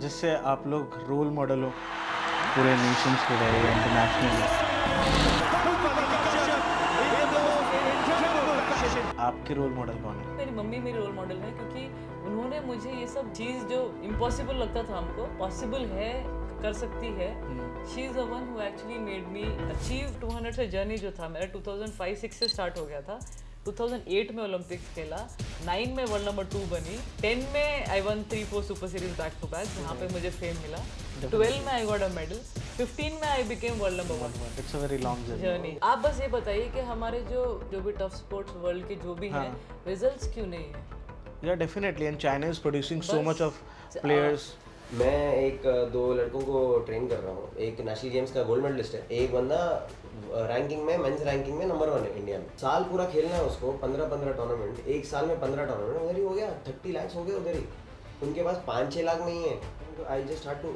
जिससे आप लोग रोल मॉडल हो पूरे नेशंस के लिए या इंटरनेशनली। आपके रोल मॉडल कौन है? मेरी मम्मी मेरी रोल मॉडल है, क्योंकि उन्होंने मुझे ये सब चीज़ जो इम्पॉसिबल लगता था हमको पॉसिबल है, कर सकती है। She is the one who actually made me achieve 200 से जर्नी जो था मेरा 2005-6 से स्टार्ट हो गया था। 2008 में ओलंपिक्स खेला, 9 में वर्ल्ड नंबर 2 बनी, 10 में I won 3-4 super series back to back जहाँ पे मुझे फेम मिला, 12 में आई गॉट अ मेडल, 15 में I became world number 1। It's a very long journey. आप बस ये बताइए कि हमारे जो जो भी टफ स्पोर्ट्स वर्ल्ड के जो भी हैं, रिजल्ट्स क्यों नहीं है? या definitely, and China is producing so बस, मच ऑफ प्लेयर्स। मैं एक दो लड़कों को ट्रेन कर रहा हूँ। एक नेशनल गेम्स का गोल्ड मेडलिस्ट है, एक बंदा रैंकिंग में मेंस रैंकिंग में नंबर 1 है इंडिया में। साल पूरा खेलना है उसको, 15 टूर्नामेंट, एक साल में 15 टूर्नामेंट, उधर ही हो गया 30 लाख हो गए उधर ही। उनके पास 5-6 लाख नहीं है। I just had to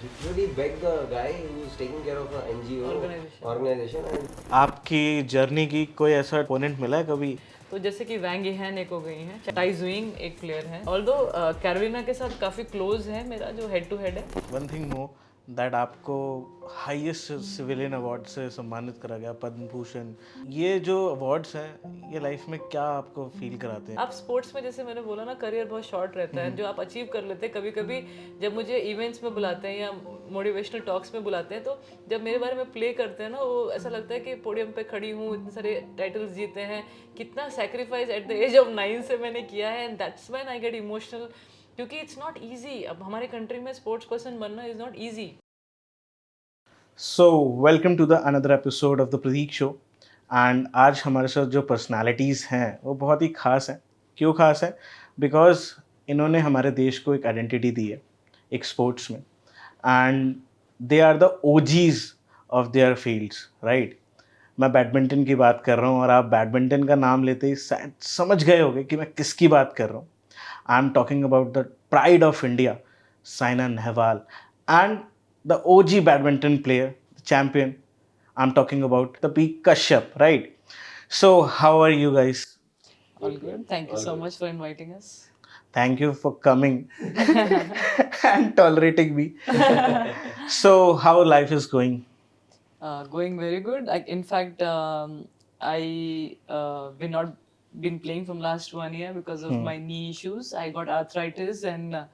literally beg the guy who is taking care of an NGO organization and आपकी जर्नी की कोई ऐसा ओपोनेंट मिला है कभी? तो जैसे कि वैंग यिहान एक हो गई हैं, टाई जुइंग एक प्लेयर है, ऑल्दो कैरोलिना के साथ काफ़ी क्लोज है मेरा, जो हेड टू हेड है। वन थिंग नो दैट आपको हाईएस्ट सिविलियन अवार्ड से सम्मानित करा गया, पद्म भूषण। ये जो अवार्ड्स हैं ये लाइफ में क्या आपको फील कराते हैं? आप स्पोर्ट्स में, जैसे मैंने बोला ना, करियर बहुत शॉर्ट रहता है। जो आप अचीव कर लेते हैं, कभी कभी जब मुझे इवेंट्स में बुलाते हैं या मोटिवेशनल टॉक्स में बुलाते हैं, तो जब मेरे बारे में प्ले करते हैं ना, वो ऐसा लगता है कि पोडियम पे खड़ी हूँ, इतने सारे टाइटल्स जीते हैं, कितना sacrifice at the age of 9 से मैंने किया है, and that's when I get emotional, क्योंकि इट्स नॉट ईजी। अब हमारे कंट्री में स्पोर्ट्स पर्सन बनना is not easy. So welcome to the another episode of the Prateek show. एंड आज हमारे साथ जो पर्सनालिटीज़ हैं वो बहुत ही ख़ास हैं। क्यों ख़ास है? बिकॉज इन्होंने हमारे देश को एक आइडेंटिटी दी है एक स्पोर्ट्स में, and they are the OGs of their fields, right? मैं बैडमिंटन की बात कर रहा हूँ और आप बैडमिंटन का नाम लेते ही शायद समझ गए होंगे कि मैं किसकी बात कर रहा हूँ। I am talking about the pride of India, Saina Nehwal, and the OG badminton player, the champion. I'm talking about the P. Kashyap, right? So, how are you guys? All good. Thank you so much for inviting us. Thank you for coming and tolerating me. So, how life is going? Going very good. In fact, I been not been playing from last 1 year because of my knee issues. I got arthritis and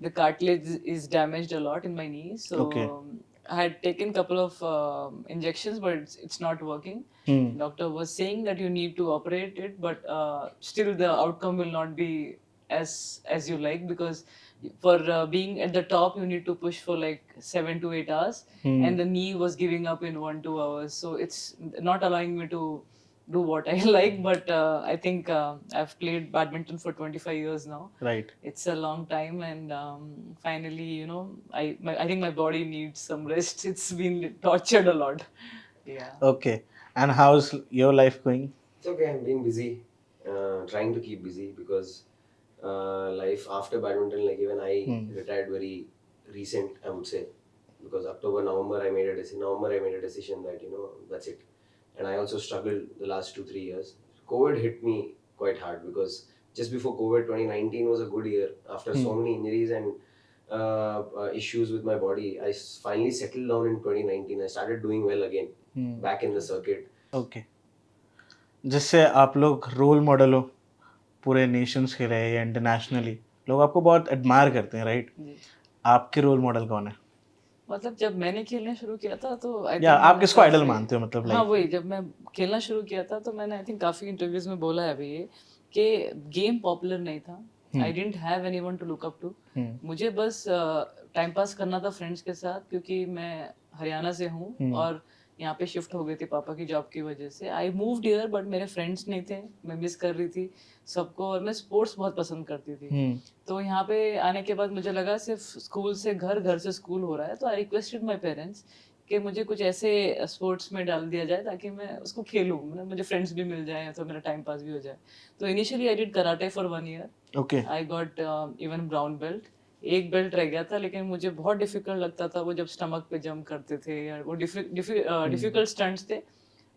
the cartilage is damaged a lot in my knee. So Okay. I had taken couple of injections, but it's not working. Doctor was saying that you need to operate it, but still the outcome will not be as you like, because for being at the top you need to push for like 7 to 8 hours, and the knee was giving up in 1-2 hours, so it's not allowing me to do what I like. But I think I've played badminton for 25 years now. Right. It's a long time, and finally, I think my body needs some rest. It's been tortured a lot. Yeah. Okay. And how's your life going? it's okay. I'm being busy, trying to keep busy because life after badminton, like even I retired very recent, I would say, because November I made a decision that that's it. And I also struggled the last 2-3 years. COVID hit me quite hard because just before COVID, 2019 was a good year. After so many injuries and issues with my body, I finally settled down in 2019. I started doing well again, back in the circuit. Okay. जिससे आप लोग role model हो पूरे Nations के लिए या internationally, लोग आपको बहुत एडमायर करते हैं, राइट? आपके रोल मॉडल कौन है? मतलब जब मैंने खेलना शुरू किया था तो या आप किसको आइडल मानते हो, मतलब हाँ वही, जब मैं खेलना शुरू किया था तो मैंने आई थिंक काफ़ी इंटरव्यूज में बोला है अभी ये कि गेम पॉपुलर नहीं था। I didn't have anyone to look up to. मुझे बस टाइम पास करना था फ्रेंड्स के साथ, क्योंकि मैं हरियाणा से हूँ और यहाँ पे शिफ्ट हो गई थी पापा की जॉब की वजह से। आई मूव्ड हियर, बट मेरे फ्रेंड्स नहीं थे, मैं मिस कर रही थी सबको, और मैं स्पोर्ट्स बहुत पसंद करती थी। तो यहाँ पे आने के बाद मुझे लगा सिर्फ स्कूल से घर, घर से स्कूल हो रहा है, तो आई रिक्वेस्टेड माई पेरेंट्स कि मुझे कुछ ऐसे स्पोर्ट्स में डाल दिया जाए ताकि मैं उसको खेलूँ, मतलब मुझे फ्रेंड्स भी मिल जाए तो मेरा टाइम पास भी हो जाए। तो initially I did karate for 1 year. Okay. I got even brown belt, एक बेल्ट रह गया था, लेकिन मुझे बहुत डिफिकल्ट लगता था वो जब स्टमक पे जंप करते थे, या वो डिफिकल्ट स्टंट्स थे।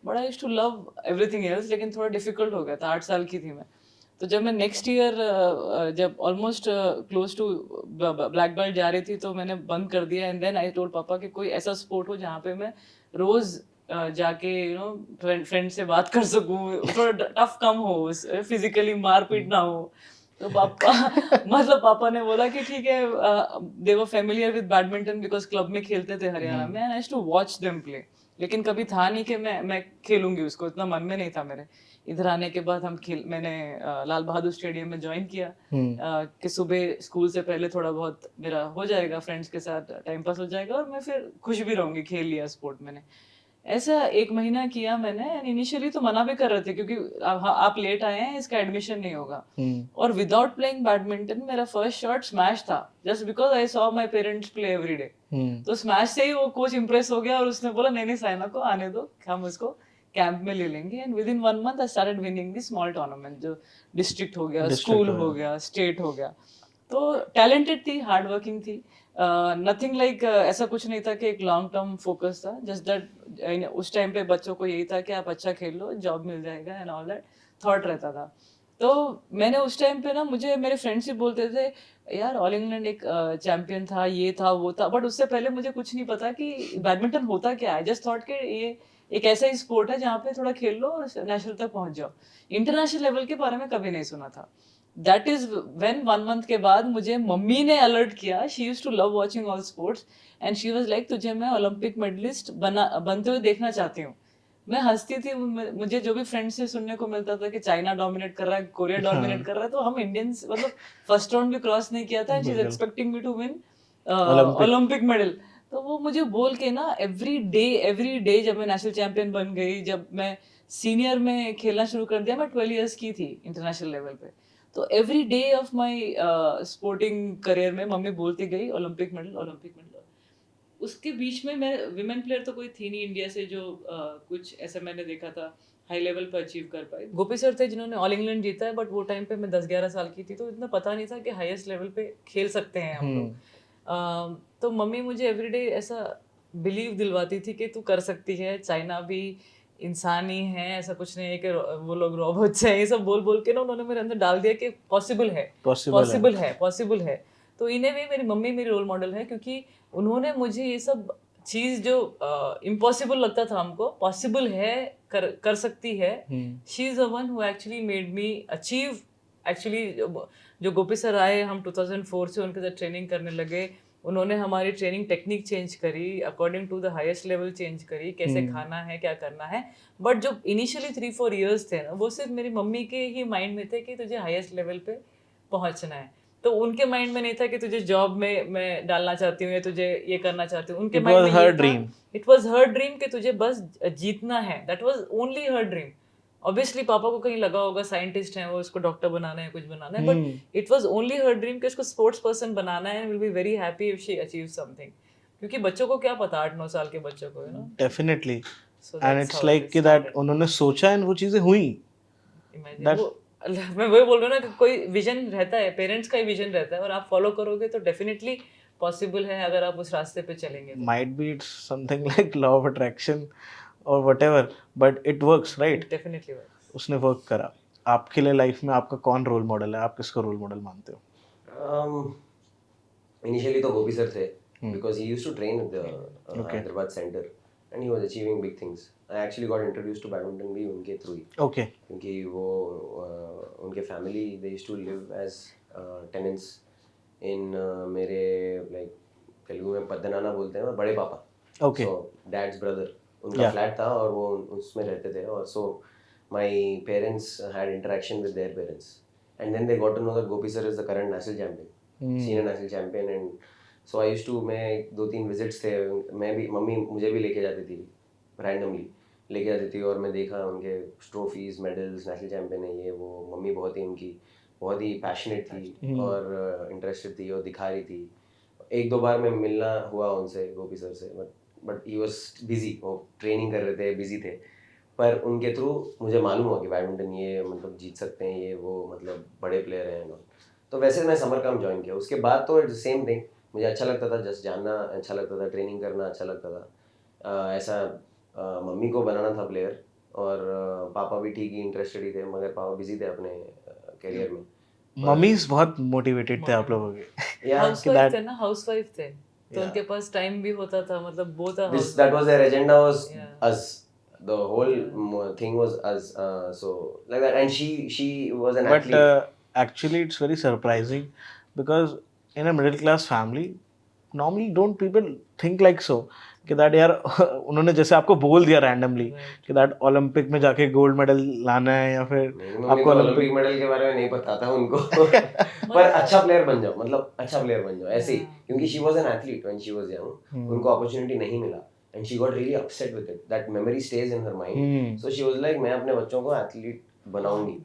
But I used to love everything else, लेकिन थोड़ा डिफिकल्ट हो गया था। 8 साल की थी मैं, तो जब मैं नेक्स्ट ईयर जब almost close to black belt जा रही थी तो मैंने बंद कर दिया एंड देन आई टोल्ड पापा कि कोई ऐसा स्पोर्ट हो जहाँ पे मैं रोज जाके फ्रेंड से बात कर सकूं, थोड़ा टफ कम हो, फिजिकली मारपीट ना हो। तो पापा मतलब पापा ने बोला कि ठीक है, they were familiar with badminton because club में खेलते थे हरियाणा में and I used to watch them play, लेकिन कभी था नहीं कि मैं खेलूंगी उसको, इतना मन में नहीं था मेरे। इधर आने के बाद मैंने लाल बहादुर स्टेडियम में ज्वाइन किया कि सुबह स्कूल से पहले थोड़ा बहुत मेरा हो जाएगा, फ्रेंड्स के साथ टाइम पास हो जाएगा और मैं फिर खुश भी रहूंगी, खेल लिया स्पोर्ट मैंने। ऐसा 1 महीना किया मैंने एंड इनिशियली तो मना भी कर रहे थे क्योंकि आप लेट आए हैं, इसका एडमिशन नहीं होगा। और विदाउट प्लेइंग बैडमिंटन मेरा फर्स्ट शॉट स्मैश था, just because I saw my parents play every day. तो स्मैश से ही वो कोच इंप्रेस हो गया और उसने बोला नहीं नहीं साइना को आने दो, हम उसको कैंप में ले लेंगे। And with in 1 month I started winning the small tournament, जो डिस्ट्रिक्ट हो गया, स्कूल हो गया, स्टेट हो गया। तो टैलेंटेड थी, हार्ड वर्किंग थी, नथिंग लाइक ऐसा कुछ नहीं था कि एक लॉन्ग टर्म फोकस था, जस्ट दैट उस टाइम पे बच्चों को यही था कि आप अच्छा खेल लो, जॉब मिल जाएगा एंड ऑल दैट थॉट रहता था। तो मैंने उस टाइम पे ना, मुझे मेरे फ्रेंड्स ही बोलते थे यार ऑल इंग्लैंड एक चैंपियन था, ये था वो था, बट उससे पहले मुझे कुछ नहीं पता कि बैडमिंटन होता क्या है। जस्ट थॉट कि ये एक ऐसा ही स्पोर्ट है जहाँ पे थोड़ा खेल लो और नेशनल तक पहुंच जाओ। इंटरनेशनल लेवल के बारे में कभी नहीं सुना था। दैट इज व्हेन 1 मंथ के बाद मुझे मम्मी ने अलर्ट किया। She used to love watching all sports and she was like तुझे मैं ओलंपिक मेडलिस्ट बनते हुए देखना चाहती हूँ। मैं हंसती थी, मुझे जो भी फ्रेंड से सुनने को मिलता था कि चाइना डोमिनेट कर रहा है, कोरिया डोमिनेट कर रहा है, तो हम इंडियंस मतलब फर्स्ट राउंड भी क्रॉस नहीं किया था and she is expecting me to win Olympic medal. तो वो मुझे बोल के ना एवरी डे जब मैं नेशनल चैंपियन बन गई, जब मैं सीनियर में खेलना शुरू कर दिया, मैं 12 इयर्स की थी इंटरनेशनल लेवल पे, तो every day of my sporting career में मम्मी बोलती गई ओलंपिक मेडल ओलंपिक मेडल। उसके बीच में मैं विमेन प्लेयर तो कोई थी नहीं इंडिया से जो कुछ ऐसा मैंने देखा था हाई लेवल पर अचीव कर पाए। गोपी सर थे जिन्होंने ऑल इंग्लैंड जीता है, बट वो टाइम पे मैं 10-11 साल की थी, तो इतना पता नहीं था कि हाईएस्ट लेवल पे खेल सकते हैं हम लोग। तो मम्मी मुझे एवरीडे ऐसा बिलीव दिलवाती थी कि तू कर सकती है, चाइना भी इंसान ही है, ऐसा कुछ नहीं है कि वो लोग रोबोट्स हैं, ये सब बोल बोल के ना उन्होंने मेरे अंदर डाल दिया कि पॉसिबल है, पॉसिबल है, पॉसिबल है। तो इन्हें भी मेरी मम्मी मेरी रोल मॉडल है, क्योंकि उन्होंने मुझे ये सब चीज जो इम्पॉसिबल लगता था हमको, पॉसिबल है, कर सकती है। She is the one who actually made me achieve. Actually जो गोपी सर आए, हम 2004 से उनके साथ ट्रेनिंग करने लगे, उन्होंने हमारी ट्रेनिंग टेक्निक चेंज करी, according to the highest level change करी, कैसे खाना है, क्या करना है। बट जो इनिशियली 3-4 इयर्स थे ना, वो सिर्फ मेरी मम्मी के ही माइंड में थे कि तुझे हाईएस्ट लेवल पे पहुंचना है। तो उनके माइंड में नहीं था कि तुझे जॉब में मैं डालना चाहती हूँ या तुझे ये करना चाहती हूँ। उनके माइंड में ये था, इट वाज हर ड्रीम कि तुझे बस जीतना है। That was only her dream. Obviously पापा को कहीं लगा होगा साइंटिस्ट हैं वो, इसको डॉक्टर बनाना है, कुछ बनाना है, but it was only her dream कि उसको स्पोर्ट्स पर्सन बनाना है, will be very happy if she achieve something. क्योंकि बच्चों को क्या पता, 8-9 साल के बच्चों को, you know. Definitely. And it's like कि दैट उन्होंने सोचा एंड वो चीजें हुई। इमेजिन वो, मैं वही बोल रहा हूँ ना कि कोई विजन रहता है, पेरेंट्स का ही विजन रहता है, और आप फॉलो करोगे तो डेफिनेटली पॉसिबल है अगर आप उस रास्ते पे चलेंगे। Might be it's something like law of attraction और whatever, but it works, right? Definitely works. उसने वर्क करा। आपके लिए लाइफ में आपका कौन रोल मॉडल है? आप किसको रोल मॉडल मानते हो? Initially तो गोपी सर थे, because he used to train at the Hyderabad center and he was achieving big things. I actually got introduced to badminton भी उनके थ्रू ही, ओके। क्योंकि वो उनके family they used to live as tenants in मेरे like Telugu में पद्दनाना बोलते हैं, बड़े पापा। Okay. So dad's brother, उनका फ्लैट था और वो उसमें रहते थे, और so my parents had interaction with their parents and then they got to know that Gopi sir is the current national champion, senior national champion, and so I used to, मैं 2-3 visits थे, मैं भी, mummy मुझे भी लेके जाती थी, randomly लेके जाती थी, और मैं देखा उनके ट्रॉफीज, मेडल्स, नेशनल चैम्पियन है ये वो। मम्मी बहुत ही उनकी बहुत ही पैशनेट थी और इंटरेस्टेड थी और दिखा रही थी। 1-2 बार मैं मिलना हुआ उनसे, गोपी सर से, बट ही वॉज बिजी, वो ट्रेनिंग कर रहे थे, बिजी थे। पर उनके थ्रू मुझे मालूम हुआ कि बैडमिंटन ये मतलब जीत सकते हैं, ये वो मतलब बड़े प्लेयर हैं। तो वैसे मैं समर कैंप ज्वाइन किया। उसके बाद तो इट्स सेम थिंग, मुझे अच्छा लगता था, जस्ट जानना अच्छा लगता था, ट्रेनिंग करना अच्छा लगता था। ऐसा मम्मी को बनाना था प्लेयर, और पापा भी ठीक ही इंटरेस्टेड ही थे, मगर पापा बिजी थे अपने करियर में. मम्मीज बहुत मोटिवेटेड थे आप लोगों के. Yeah, हाउसवाइफ थे ना, हाउसवाइफ थे, तो उनके पास टाइम भी होता था, मतलब both are that was their agenda was Yeah. us. The whole thing was us. So like that, and she was an But athlete. actually, it's very surprising because in a middle class family, normally don't people think like so कि that यार उन्होंने जैसे आपको बोल दिया randomly कि that Olympic में जाके गोल्ड मेडल लाना है या फिर मेरी मम्मी आपको तो ओलंपिक ओलंपिक मेडल के बारे में नहीं पता था उनको. पर अच्छा प्लेयर बन जाओ, मतलब अच्छा प्लेयर बन जाओ ऐसे ही, क्योंकि she was an athlete when she was young. उनको अपॉर्चुनिटी नहीं मिला and she got really upset with it. That memory stage in her mind. So she was like मैं अपने बच्चों को एथलीट बनाऊंगी,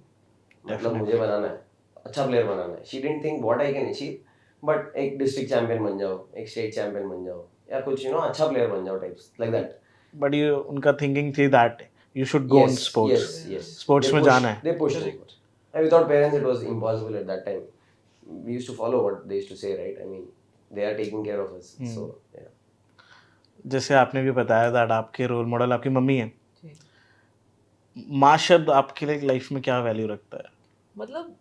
मतलब मुझे बनाना है, अच्छा प्लेयर बनाना है. She didn't think what I can achieve, but एक डिस्ट्रिक्ट चैंपियन बन जाओ, एक स्टेट चैंपियन बन जाओ, या कुछ अच्छा प्लेयर बन जाओ, टाइप्स लाइक दैट. बट ये उनका थिंकिंग थी that you should go in sports. Yes. Sports में जाना है. They pushed me. And without parents, it was impossible at that time. We used to follow what they used to say, right? I mean, they are taking care of us. So, yeah. जैसे आपने भी बताया that आपके role model आपकी mummy है. जी. माँ शब्द आपके लिए लाइफ में क्या वैल्यू रखता है? मतलब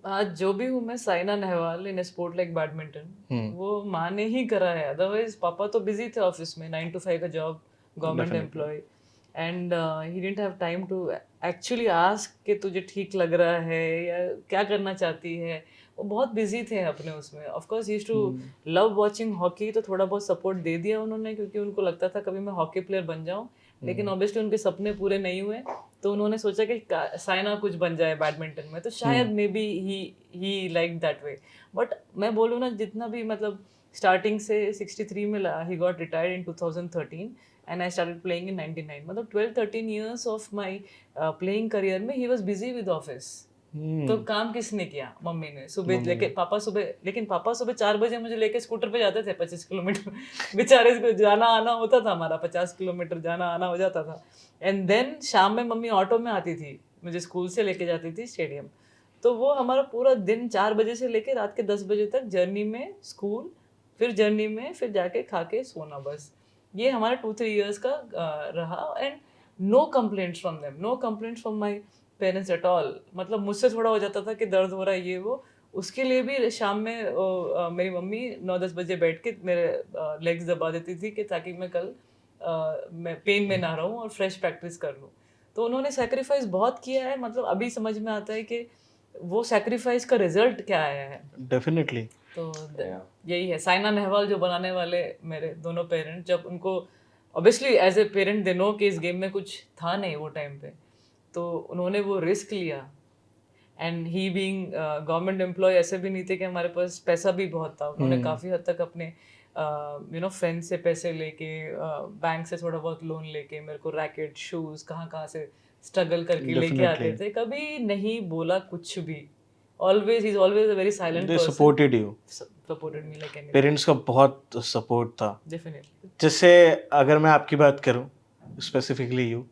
आज जो भी हूँ मैं, Saina Nehwal in sport like badminton, वो माँ ने ही करा है. अदरवाइज पापा तो बिजी थे ऑफिस में, 9 to 5 का job, government employ, and he didn't have time to actually ask कि तुझे ठीक लग रहा है या क्या करना चाहती है. वो बहुत बिजी थे अपने उसमें. Of course he used to love watching hockey, तो थोड़ा बहुत सपोर्ट दे दिया उन्होंने, क्योंकि उनको लगता था कभी मैं हॉकी प्लेयर बन जाऊं. लेकिन ऑब्वियसली उनके सपने पूरे नहीं हुए, तो उन्होंने सोचा कि साइना कुछ बन जाए बैडमिंटन में, तो शायद may be he like that way. But मैं बोलूँ ना, जितना भी मतलब स्टार्टिंग से 63 में ही got retired in 2013 and I started playing in 99. मतलब 12-13 years of my playing career में ही वॉज बिजी विद ऑफिस. तो काम किसने किया? मम्मी ने. सुबह लेके पापा सुबह, लेकिन पापा सुबह 4 बजे मुझे लेके स्कूटर पे जाते थे 25 किलोमीटर. बेचारे को जाना आना होता था, हमारा 50 किलोमीटर जाना आना हो जाता था. एंड देन शाम में मम्मी ऑटो में आती थी, मुझे स्कूल से लेके जाती थी स्टेडियम. तो वो हमारा पूरा दिन 4 बजे से लेके रात के 10 बजे तक जर्नी में स्कूल, फिर जर्नी में, फिर जाके खा के सोना. बस ये हमारा 2-3 ईयर्स का रहा. And no complaints from them, no complaints from my parents at all. मतलब मुझसे थोड़ा हो जाता था कि दर्द हो रहा है ये वो, उसके लिए भी शाम में मेरी मम्मी 9-10 बजे बैठ के मेरे लेग्स दबा देती थी कि ताकि मैं कल मैं पेन में ना रहूं और फ्रेश प्रैक्टिस कर लूं. तो उन्होंने सेक्रीफाइस बहुत किया है. मतलब अभी समझ में आता है कि वो सेक्रीफाइस का रिजल्ट क्या आया है. डेफिनेटली. तो यही है साइना नेहवाल जो बनाने वाले मेरे दोनों पेरेंट्स. जब उनको obviously as a parent they know कि इस गेम में कुछ था नहीं वो टाइम पे, तो उन्होंने वो रिस्क लिया. And he being government employ, ऐसे भी नहीं थे कि हमारे पास पैसा भी बहुत था. उन्होंने काफ़ी हद तक अपने फ्रेंड से पैसे लेके, बैंक से थोड़ा बहुत लोन लेके मेरे को रैकेट, शूज़, कहाँ से स्ट्रगल करके लेके आते थे. कभी नहीं बोला कुछ भी. Always he is always a very silent they person. Supported you. Supported me like anything. Parents का बहुत सपोर्ट था. डेफिनेटली. जैसे अगर मैं आपकी बात करूं स्पेसिफिकली यू,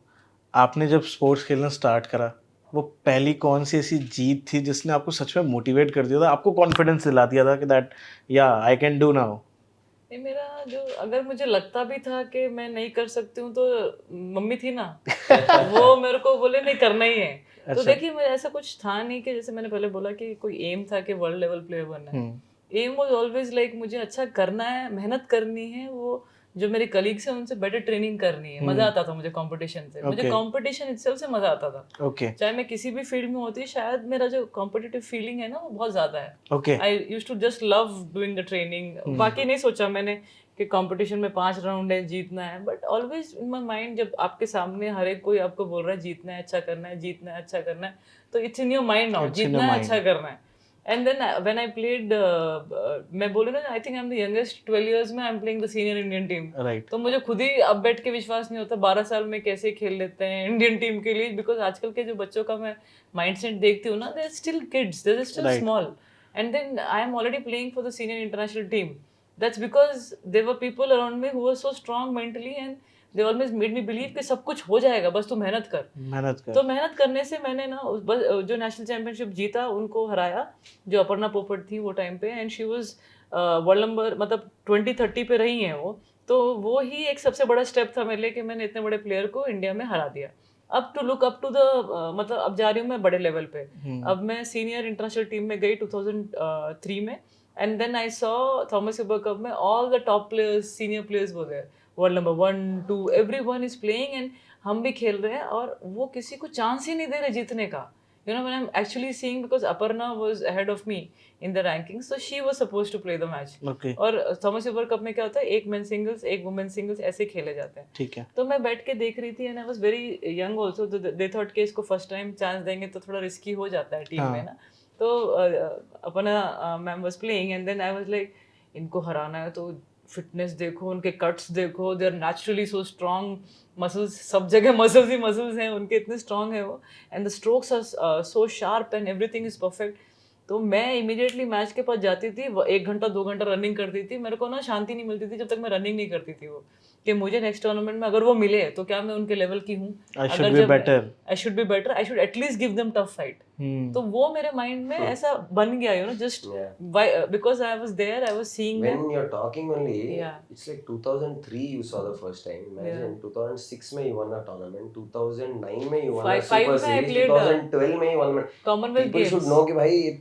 आपने जब स्पोर्ट्स खेलना स्टार्ट करा, वो पहली कौन सी ऐसी जीत थी जिसने आपको सच में मोटिवेट कर दिया था, आपको कॉन्फिडेंस दिला दिया था कि दैट या आई कैन डू नाउ? नहीं, मेरा जो, अगर मुझे लगता भी था कि मैं नहीं कर सकती हूँ, तो मम्मी थी ना वो मेरे को बोले नहीं करना ही है. तो देखिए मुझे ऐसा कुछ था नहीं कि जैसे मैंने पहले बोला कि कोई एम था कि वर्ल्ड लेवल प्लेयर बनना है. एम वाज ऑलवेज लाइक मुझे अच्छा करना है, मेहनत करनी है. वो जो मेरे कलीग्स हैं उनसे बेटर ट्रेनिंग करनी है. मजा आता था मुझे कंपटीशन से. मुझे कंपटीशन इटसेल्फ से मजा आता था. ओके. चाहे मैं किसी भी फील्ड में होती, शायद मेरा जो कॉम्पिटिटिव फीलिंग है ना वो बहुत ज्यादा है. Okay. I used to just love doing the training. बाकी नहीं सोचा मैंने कि कंपटीशन में 5 राउंड है, जीतना है. But always in my mind, जब आपके सामने हर एक कोई आपको बोल रहा है जीतना है, अच्छा करना है, जीतना है, अच्छा करना है, तो it's in your mind now, जीतना है, अच्छा करना है. And then when I played, मैं बोलूँ ना, I think I am the youngest. 12 years में I am playing the senior Indian team. Right. तो मुझे खुद ही अब बैठ के विश्वास नहीं होता 12 साल में कैसे खेल लेते हैं इंडियन टीम के लिए. बिकॉज आजकल के जो बच्चों का मैं माइंडसेट देखती हूँ ना, they are still kids, they are still small. And then I am already playing for the senior international team. That's because there were people around me who were so strong mentally and they always made me believe कि सब कुछ हो जाएगा, बस तू मेहनत कर. तो मेहनत करने से मैंने ना जो नेशनल चैंपियनशिप जीता उनको हराया, जो अपर्णा पोपट थी वो टाइम पे. And she was world number, मतलब 20-30 पे रही हैं वो. तो वो ही एक सबसे बड़ा स्टेप था मेरे लिए कि मैंने इतने बड़े प्लेयर को इंडिया में हरा दिया. अब to look up to the मतलब अब जा रही हूँ मैं बड़े लेवल पे. अब मैं सीनियर इंटरनेशनल टीम में गई 2003 में, and then I saw Thomas Uber cup में all the top players, senior players were there, world number 1 2 everyone is playing, and हम भी खेल रहे हैं और वो किसी को चांस ही नहीं दे रहे जीतने का. You know, when I'm actually seeing, because Aparna was ahead of me in the rankings, so she was supposed to play the match. Okay. और थॉमस यूबर कप में क्या होता है, एक मेन सिंगल्स एक वुमेन सिंगल्स ऐसे खेले जाते हैं. ठीक है. तो मैं बैठ के देख रही थी, and I was very young also, तो दे थॉट कि इसको फर्स्ट टाइम चांस देंगे तो थोड़ा रिस्की हो जाता है टीम में ना. तो अपना ma'am was playing, and then I was like, इनको हराना है तो फिटनेस देखो, उनके कट्स देखो, they are naturally so strong, muscles सब जगह मसल्स ही मसल्स हैं उनके, इतने स्ट्रॉन्ग है वो, and the strokes are so sharp and everything is perfect. तो मैं इमीडिएटली मैच के पास जाती थी, 1 घंटा 2 घंटा रनिंग करती थी. मेरे को ना शांति नहीं मिलती थी जब तक मैं रनिंग नहीं करती थी. वो कि मुझे नेक्स्ट टूर्नामेंट में अगर वो मिले तो क्या मैं उनके लेवल की हूँ, I should be better. I should be better, I should at least give them tough fight. तो वो मेरे माइंड में ऐसा बन गया, you know, just because I was there, I was seeing When them. you're talking only, Yeah. it's like 2003 you saw the first time. Imagine 2006 में you won a tournament, 2009 में you won a Five Super में I Series, played, 2012 में you won. Commonwealth People should Games. know कि भाई ये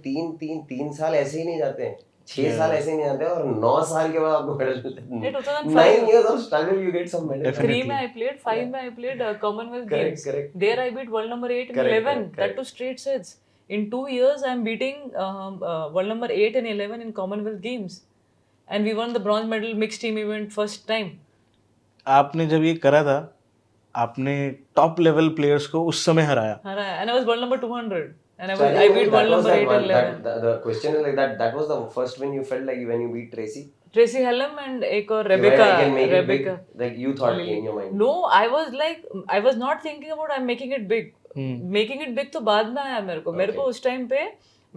तीन साल ऐसे ही नहीं जाते हैं, 6 साल ऐसे ही नहीं जाते हैं, और 9 साल के बाद आपको मेडल मिलता है. नहीं, 2005. 9 years of struggle you get some medal. Definitely. 3 में I played, 5 में I played Commonwealth Correct, Games. correct. There I beat world number 8 and Correct, 11. correct, That too straight sets. In 2 years I am beating world number 8 and 11 in Commonwealth Games. And we won the bronze medal mixed team event first time. आपने जब ये करा था, आपने top level players को उस समय हराया. And I was world number 200. And So I beat that world was number that 8 one. and 11. The question is like that. That was the first when you felt like when you beat Tracy. Tracy Hellum and एक और कि Rebecca. I can make it big. Rebecca. Like you thought in your mind. No, I was like, I was not thinking about I'm making it big. Making it big तो बाद में आया मेरे को. मेरे को उस टाइम पे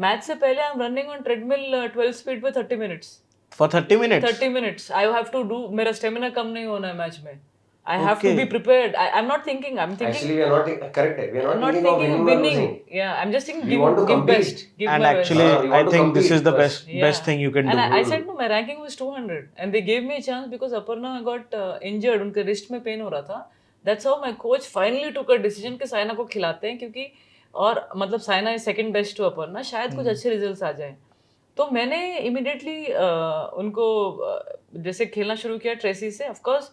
मैच से पहले I'm running on treadmill 12 speed पे 30 minutes. For 30 minutes. 30 minutes. I have to do. मेरा स्टेमिना कम नहीं होना है मैच में. I have to Okay. be prepared. I'm not thinking. I'm thinking. Actually, we are not correct. We are I'm not not thinking of thinking winning or winning. losing. Yeah, I'm just thinking We want to give compete. best. Give And my actually, best. you I want to think this compete is the first. best thing you can And do. I said no, my ranking was 200, and they gave me a chance because Aparna got injured. उनके wrist में pain हो रहा था. That's how my coach finally took a decision कि साइना को खिलाते हैं, क्योंकि और मतलब Saina is second best to Aparna, शायद कुछ अच्छे results आ जाएं. तो मैंने immediately उनको जैसे खेलना शुरू किया ट्रेसी से. Of course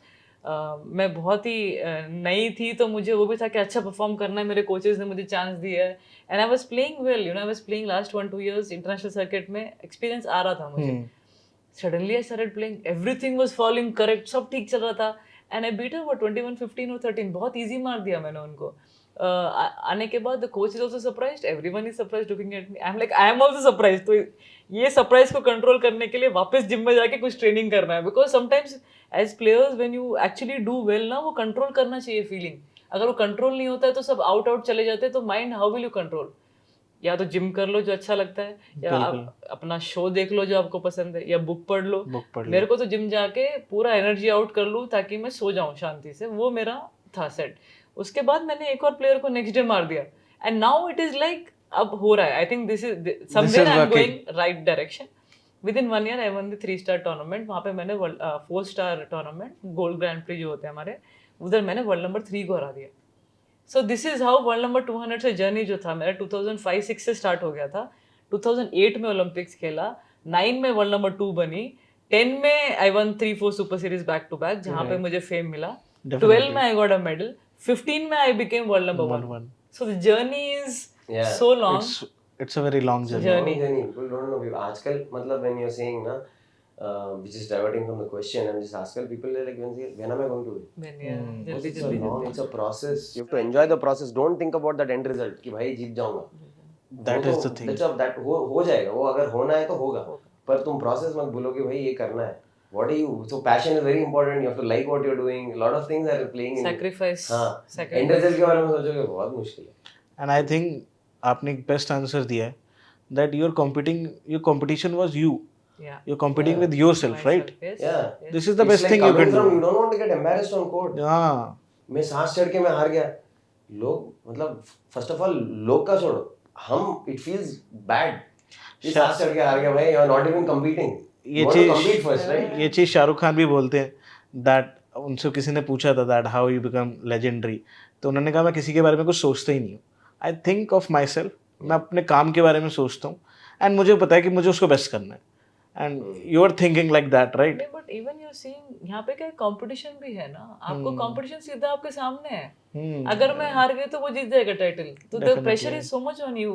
मैं बहुत ही नई थी, तो मुझे वो भी था कि अच्छा परफॉर्म करना है. मेरे कोचेस ने मुझे चांस दिया है, and I was playing well, you know, I was playing last 1-2 years international circuit में. एक्सपीरियंस आ रहा था मुझे. Suddenly I started playing, everything was following correct, सब ठीक चल रहा था, एंड आई बीट वो 21-15 और 13. बहुत इजी मार दिया मैंने उनको. आने के बाद the coach is also surprised, everyone is surprised looking at me. I am like, I am also surprised. तो ये सरप्राइज को कंट्रोल करने के लिए वापस जिम में जाके कुछ ट्रेनिंग करना है, because sometimes as players when you actually do well ना, वो कंट्रोल करना चाहिए फीलिंग. अगर वो कंट्रोल नहीं होता है तो सब आउट चले जाते हैं. तो mind how will you control? या तो जिम कर लो जो अच्छा लगता है, या आप अपना शो देख लो जो आपको पसंद है, या बुक पढ़ लो. मेरे को तो जिम जाके पूरा एनर्जी आउट कर लूँ ताकि मैं सो जाऊँ शांति से. वो मेरा था सेट. उसके बाद मैंने एक और प्लेयर को नेक्स्ट डे मार दिया, and now it is like अब हो रहा है. I think this is somewhere I am going right direction. Within 1 year I won the 3-star tournament. वहाँ पे मैंने 4-star tournament, gold grand pre जो होते हैं हमारे, उधर मैंने वर्ल्ड नंबर 3 को हरा दिया. So this is how world number 200 से जर्नी जो था मेरा 2005-6 से स्टार्ट हो गया था. 2008 में ओलंपिक्स खेला, 9 में वर्ल्ड नंबर 2 बनी, 10 में I won 3-4 super series back to back जहाँ पे मुझे फेम मिला. 12 में आई गॉट अ मेडल, 15 में I became world number 1. So the journey is so long. It's a very long journey. Journey. People don't know. आजकल मतलब when you're saying ना, which is diverting from the question, and just आजकल people are like when am I going to win? It's a process. You have to enjoy the process. Don't think about that end result कि भाई जीत जाऊंगा. That is the thing. That हो जाएगा. वो अगर होना है तो होगा. पर तुम process मत भूलो कि भाई ये करना है. What are you? So passion is very important. You have to like what you're doing. A lot of things are playing. Sacrifice. हाँ. End result के बारे में सोचोगे बहुत मुश्किल है. And I think आपने एक बेस्ट आंसर दिया है, that your competition was you. Yeah. You're competing with yourself, right? Yes. Yeah. This is the It's best like thing you coming can do. from, you don't want to get embarrassed on court. हाँ. मैं सांस चढ़ के मैं हार गया. लोग मतलब फर्स्ट ऑफ ऑल लोग का छोड़ो, हम इट फील्स बैड. ये सांस चढ़ के हार गया भाई, you are not even competing. ये चीज शाहरुख खान भी बोलते हैं, that उनसे किसी ने पूछा था that how you become legendary. तो उन्होंने कहा मैं किसी के बारे में कुछ सोचता ही नहीं हूँ, I think of my self, मैं अपने काम के बारे में सोचता हूँ एंड मुझे पता है कि मुझे उसको बेस्ट करना है and you are thinking like that right. नहीं बट इवन यू सीइंग यहाँ पे क्या कंपटीशन भी है ना, आपको कंपटीशन सीधा आपके सामने है. अगर मैं हार गई तो वो जीत जाएगा टाइटल, तो the pressure is so much on you.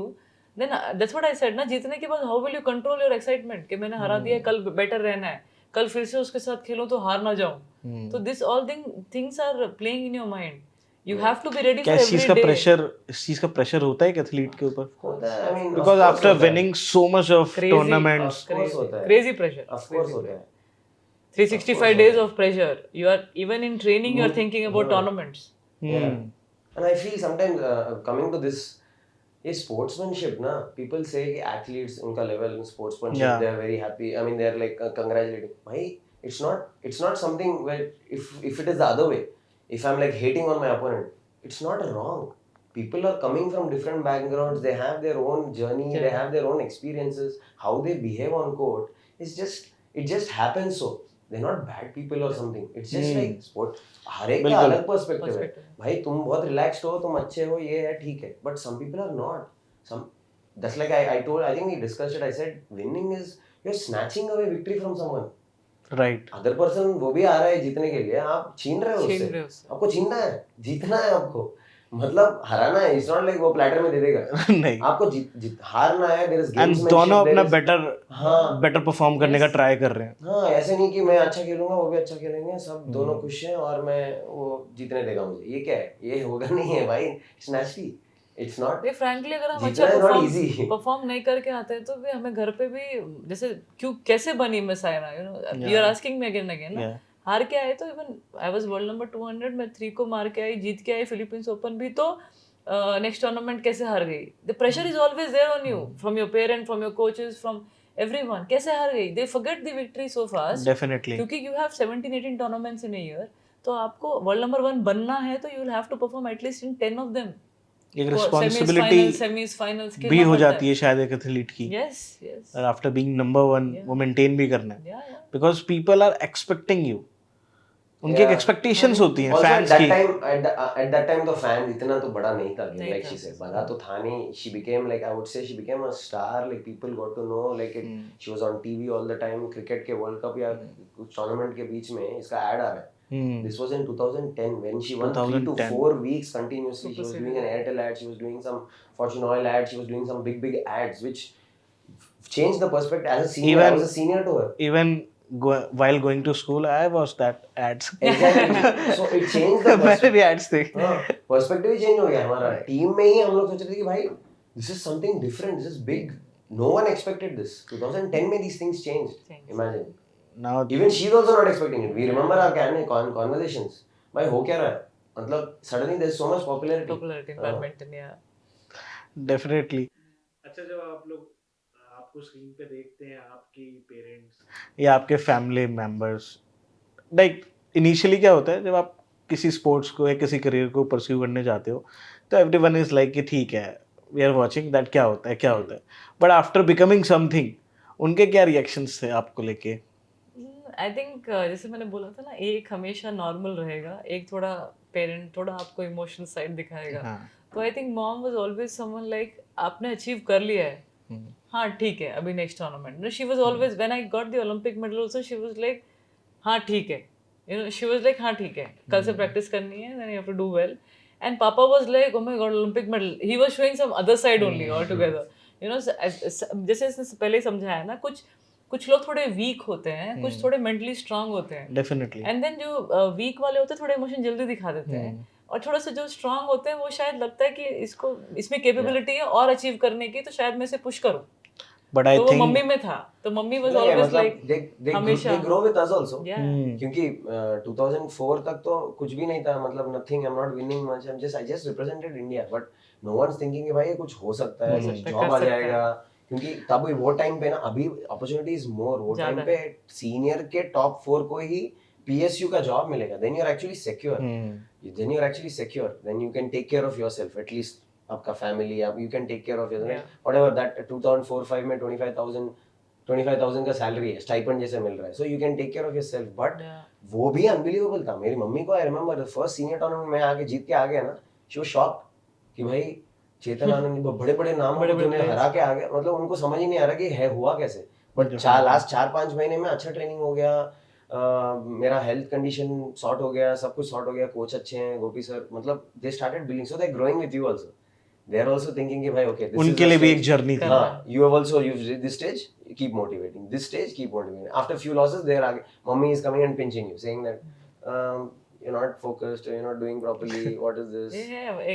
Then that's what I said ना, जीतने के बाद how will you control your excitement कि मैंने हरा दिया, कल बेटर रहना है, कल फिर से उसके साथ खेलूं तो हार ना जाऊं. तो this all things are playing in your mind. You have to be ready क्या फॉर इस चीज का प्रेशर, इस चीज का प्रेशर होता है एक एथलीट के ऊपर? होता है, I mean, of because course after होता है. Winning so much of tournaments. Of course होता है. Crazy pressure. Of course होता है. 365 days of pressure. You are even in training. You are thinking about tournaments. Yeah. And I feel sometimes coming to this, ये sportsmanship ना, people say कि athletes उनका level in sportsmanship, Yeah. they are very happy. I mean, they are like congratulating. भाई, it's not something where if it is the other way, if I'm like hating on my opponent, it's not wrong. People are coming from different backgrounds. They have their own journey. They have their own experiences. How they behave on court is it just happens so. They're not bad people or something. It's just like sport. हर एक का अलग perspective है. भाई तुम बहुत relaxed हो, तुम अच्छे हो, ये है ठीक है. But some people are not. That's like I told. I think we discussed it. I said winning is you're snatching away victory from someone. Right. Other person वो भी आ रहा है जीतने के लिए, आप छीन रहे हो उससे. आपको छीनना है, जीतना है आपको, मतलब हराना है. इट्स नॉट लाइक वो प्लेटर में दे देगा. नहीं. आपको हारना है. देयर इज एंड दोनों अपना बेटर परफॉर्म करने का ट्राई कर रहे हैं. हाँ, ऐसे नहीं कि मैं अच्छा खेलूंगा वो भी अच्छा खेलेंगे, सब दोनों खुश हैं और मैं वो जीतने देगा मुझे. ये क्या है? ये होगा नहीं है भाई. It's naturally. It's not. ये फ्रैंकली अगर हम जीतना अच्छा is not easy. परफॉर्म नहीं करके आते हैं तो भी हमें घर पे भी जैसे क्यों कैसे बनी मैं Saina, you know, you are asking me again again ना. हार के आए तो even I was world number 200, मैं 3 को मार के आई, जीत के आई फिलीपींस ओपन भी, तो नेक्स्ट टूर्नामेंट कैसे हार गई. The pressure is always there on you from your parent, from your coaches, from everyone. कैसे हार गई? They forget the victory so fast. Definitely. क्योंकि you have 17-18 tournaments in a year, तो आपको वर्ल्ड नंबर 1 बनना है तो you will have to perform at least in 10 of them. एक रिस्पांसिबिलिटी सेमीज फाइनल्स भी हो जाती है शायद एक एथलीट की. Yes yes. और आफ्टर बीइंग नंबर 1 वो मेंटेन भी करना है. या because people are expecting you. उनकी एक एक्सपेक्टेशंस होती हैं Also, फैंस at की. at that time तो फैन इतना तो बड़ा नहीं था. Like she said, बड़ा तो था नहीं. She became like, I would say she became a star. Like people got to know, like she was on TV all the time. Cricket के वर्ल्ड कप या कुछ टूर्नामेंट के बीच में इसका ऐड आ रहा है. This was in 2010 when she won 3 to 4 weeks continuously. She was doing an Airtel ad, she was doing some Fortune Oil ad, she was doing some big ads which changed the perspective. As a senior, I was a senior to her. Even while going to school I watched that ads. Exactly. So it changed the मैंने भी ads देखे. Perspective ही change हो गया हमारा. Team में ही हम लोग सोच रहे थे कि भाई this is something different, this is big. No one expected this. 2010 में these things changed. Imagine. Now Even she's also not expecting it. We remember our conversations. भाई हो क्या रहा है? मतलब suddenly there's so much popularity. Popularity इन badminton. या definitely. अच्छा, जब आप लोग आपको स्क्रीन पे देखते हैं, आपकी पेरेंट्स या आपके फैमिली मेंबर्स, लाइक इनिशियली क्या होता है जब आप किसी स्पोर्ट्स को या किसी करियर को परस्यू करने जाते हो तो एवरीवन इज लाइक कि ठीक है वी आर वाचिंग दैट, क्या होता है. बट आफ्टर बिकमिंग समथिंग उनके क्या रिएक्शंस थे आपको लेके? आई थिंक जैसे मैंने बोला था ना, एक हमेशा नॉर्मल रहेगा, एक थोड़ा पेरेंट थोड़ा आपको इमोशनल साइड दिखाएगा. तो I think mom was always someone like आपने अचीव कर लिया है, हाँ ठीक है अभी next tournament. She was always when I got the Olympic medal also she was like हाँ ठीक है, you know, she was like हाँ ठीक है, कल से प्रैक्टिस करनी है, then you have to do well. And पापा was like oh my god Olympic medal. He was showing some other side only all together, you know. जैसे इसने पहले समझाया ना, कुछ लोग थोड़े वीक होते हैं, कुछ थोड़े मेंटली स्ट्रांग होते हैं. डेफिनेटली. एंड देन जो वीक वाले होते हैं थोड़े इमोशन जल्दी दिखा देते हैं, और थोड़ा सा जो स्ट्रांग होते हैं वो शायद लगता है कि इसमें कैपेबिलिटी है और अचीव करने की, तो शायद मैं इसे पुश करूं. बट आई तो वो थिंक मम्मी में था, तो मम्मी वाज ऑलवेज लाइक हमेशा they grow with us also. Yeah. क्योंकि 2004 तक तो कुछ भी नहीं था, मतलब nothing. I'm not winning much. I just represented India, but no one's thinking कि भाई ये कुछ हो सकता है, जॉब आ जाएगा. क्योंकि तब वो टाइम पे ना, अभी अपॉर्चुनिटीज मोर. वो टाइम पे सीनियर के टॉप 4 को ही PSU का जॉब मिलेगा. Then you're actually secure. Then you can take care of yourself, at least आपका फैमिली, आप you can take care of yourself. Whatever that 2004-5 में 25,000 का सैलरी है, स्टाइपेंड जैसे मिल रहा है. So you can take care of yourself. But वो भी अनबिलीवेबल था. मेरी मम्मी को I remember the first senior tournament में आके जीत के आ गया ना, शी वाज शॉक्ड कि भाई चेतन आनंद बड़े बड़े नाम को तूने हरा के आ गया, मतलब उनको समझ ही नहीं आ रहा कि है हुआ कैसे। बट लास्ट 4-5 महीने में अच्छा ट्रेनिंग हो गया, मेरा हेल्थ कंडीशन सॉर्ट हो गया, सब कुछ सॉर्ट हो गया, कोच अच्छे हैं गोपी सर, मतलब they started building, so they are growing with you also, they are also thinking कि भाई ओके दिस इज उनके लिए भी एक जर्नी थी। हाँ, you have also used this stage, keep motivating, this stage keep motivating, after few losses they are mommy is coming and pinching you saying that you're not focused, you're not doing properly, what is this,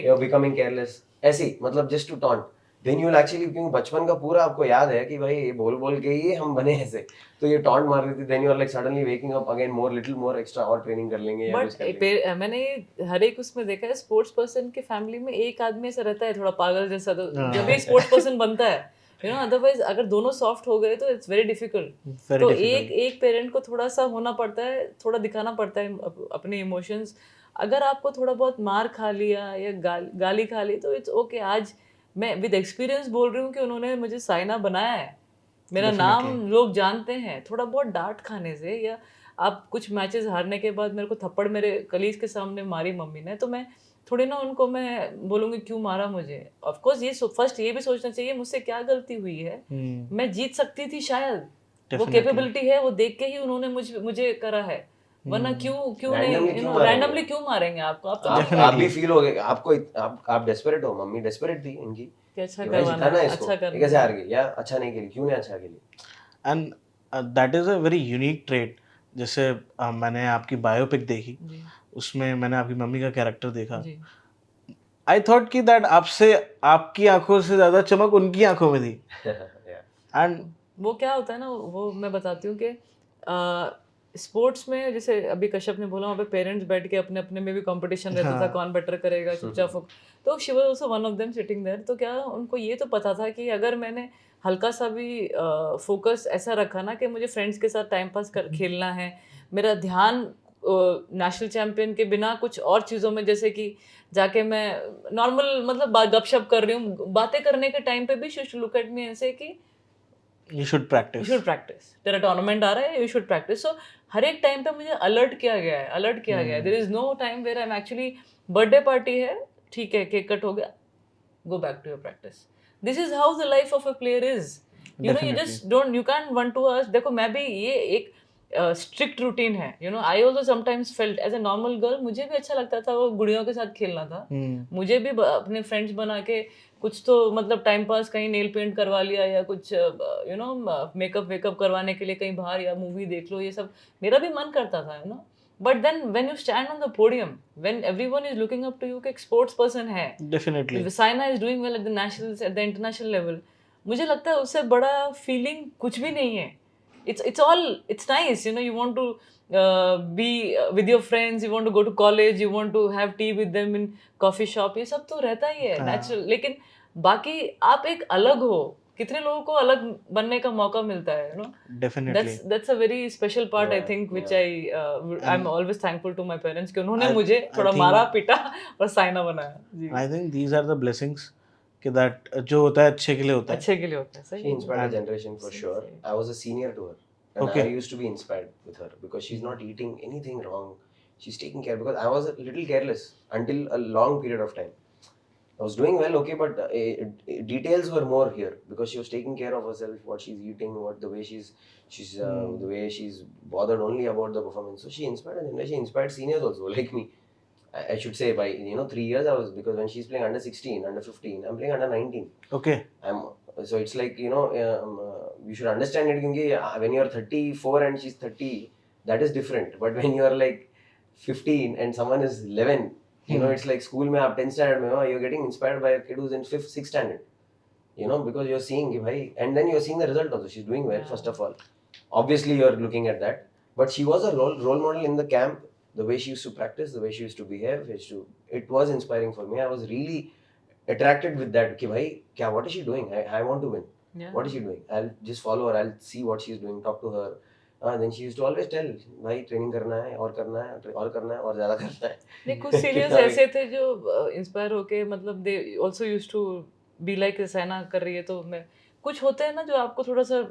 you're becoming careless, ऐसे ही, मतलब just to taunt, then you will actually, क्योंकि बचपन का पूरा आपको याद है कि भाई ये बोल बोल के ही हम बने ऐसे, तो ये टॉन्ट मार रही थी, then you are like suddenly waking up again more, little more extra और ट्रेनिंग कर लेंगे या कुछ कर लेंगे। बट मैंने हर एक उसमें देखा है, स्पोर्ट्स पर्सन की फैमिली में एक आदमी ऐसा रहता है थोड़ा पागल जैसा, तो जब भी स्पोर्ट्स पर्सन बनता है यू नो, अदरवाइज अगर दोनों सॉफ्ट हो गए तो इट्स वेरी डिफिकल्ट। तो एक पेरेंट को थोड़ा सा होना पड़ता है, थोड़ा दिखाना पड़ता है अपने इमोशंस। अगर आपको थोड़ा बहुत मार खा लिया या गाली खा ली तो इट्स ओके। आज मैं विद एक्सपीरियंस बोल रही हूँ कि उन्होंने मुझे साइना बनाया है, मेरा नाम लोग जानते हैं। थोड़ा बहुत डांट खाने से या आप कुछ मैचेस हारने के बाद मेरे को थप्पड़ मेरे कलीग के सामने मारी मम्मी ने, तो मैं थोड़ी ना उनको मैं बोलूँगी क्यों मारा मुझे। ऑफ कोर्स ये फर्स्ट ये भी सोचना चाहिए मुझसे क्या गलती हुई है, मैं जीत सकती थी शायद, वो कैपेबिलिटी है, वो देख के ही उन्होंने मुझे करा है, वरना क्यों नहीं रैंडमली क्यों मारेंगे आपको। आप भी फील हो गए आपको, आप डेस्परेट हो, मम्मी डेस्परेट थी इनकी कि अच्छा करवाना है, अच्छा करना, कैसे हार गई या अच्छा नहीं खेली, क्यों नहीं अच्छा खेली। And that is a very unique trait. जैसे मैंने आपकी बायोपिक देखी, उसमें मैंने आपकी मम्मी का कैरेक्टर देखा, आई थॉट कि दैट आपसे, आपकी आंखों से ज़्यादा चमक उनकी आंखों में थी। एंड वो क्या होता है ना, वो मैं बताती हूँ कि स्पोर्ट्स में जैसे अभी कश्यप ने बोला, वहाँ पे पेरेंट्स बैठ के अपने अपने में भी कंपटीशन रहता था, कौन बेटर करेगा चुपचाप। तो she was also one of them sitting there. तो क्या उनको ये तो पता था कि अगर मैंने हल्का सा भी फोकस ऐसा रखा ना कि मुझे फ्रेंड्स के साथ टाइम पास कर खेलना है, मेरा ध्यान नेशनल चैंपियन के बिना कुछ और चीज़ों में, जैसे कि जाके मैं नॉर्मल मतलब गपशप कर रही हूँ, बातें करने के टाइम पे भी she should look at me ऐसे कि you should practice. तेरा टूर्नामेंट आ रहा है, यू शुड प्रैक्टिस। सो हर एक टाइम पे मुझे अलर्ट किया गया है, there is no time where I am actually, birthday party है, ठीक है, केक कट हो गया, go back to your practice. This is how the life of a player is, you know, you just don't, you can 1 2 hours. देखो मैं भी, ये एक स्ट्रिक्ट रूटीन है, you know. I also sometimes felt as a normal girl, मुझे भी अच्छा लगता था वो गुड़ियों के साथ खेलना था, मुझे भी अपने फ्रेंड्स बना के कुछ तो मतलब टाइम पास, कहीं नेल पेंट करवा लिया या कुछ यू नो मेकअप वेकअप करवाने के लिए कहीं बाहर, या मूवी देख लो, ये सब मेरा भी मन करता था, you know. But then when you stand on the podium, when everyone is looking up to you, कि एक स्पोर्ट्स पर्सन है, Definitely. Saina is doing well at the national, at the international level, मुझे लगता है उससे बड़ा फीलिंग कुछ भी नहीं है। It's nice, you know, you want to be with your friends, you want to go to college, you want to have tea with them in coffee shop, ये सब तो रहता ही है नेचुरल। लेकिन बाकी आप एक अलग हो, कितने लोगों को अलग बनने का मौका मिलता है, you know. Definitely. That's a very special part, I think, which I'm always thankful to my parents कि उन्होंने मुझे थोड़ा मारा पीटा और साइना बनाया जी। I think these are the blessings कि that जो होता है अच्छे के लिए होता है। अच्छे के लिए होता है, सही। She inspired a generation for sure. I was a senior to her, and Okay. I used to be inspired with her because she's not eating anything wrong. She's taking care, because I was a little careless until a long period of time. I was doing well, okay, but details were more here because she was taking care of herself, what she's eating, the way the way she's bothered only about the performance. So she inspired a generation. She inspired seniors also like me. I should say by 3 years I was, because when she's playing under 16, under 15, I'm playing under 19. Okay. So it's like, you should understand it, because when you're 34 and she's 30, that is different. But when you're like 15 and someone is 11, it's like school mein aap 10th standard mein ho, you're getting inspired by a kid who's in 5th 6th standard, because you're seeing ki bhai, and then you're seeing the result also, she's doing well. First of all, obviously you're looking at that, but she was a role model in the camp. The way she used to practice, the way she used to behave, it was inspiring for me. I was really attracted with that ki bhai kya, what is she doing, I want to win. What is she doing, I'll just follow her, I'll see what she's doing, talk to her. Then she used to always tell, भाई training करना है और करना है और करना है और ज़्यादा करना है। नहीं, कुछ सीनियर्स ऐसे थे जो इंस्पायर होके, मतलब they also used to be like Saina कर रही है, तो मैं कुछ होते हैं ना जो आपको थोड़ा सा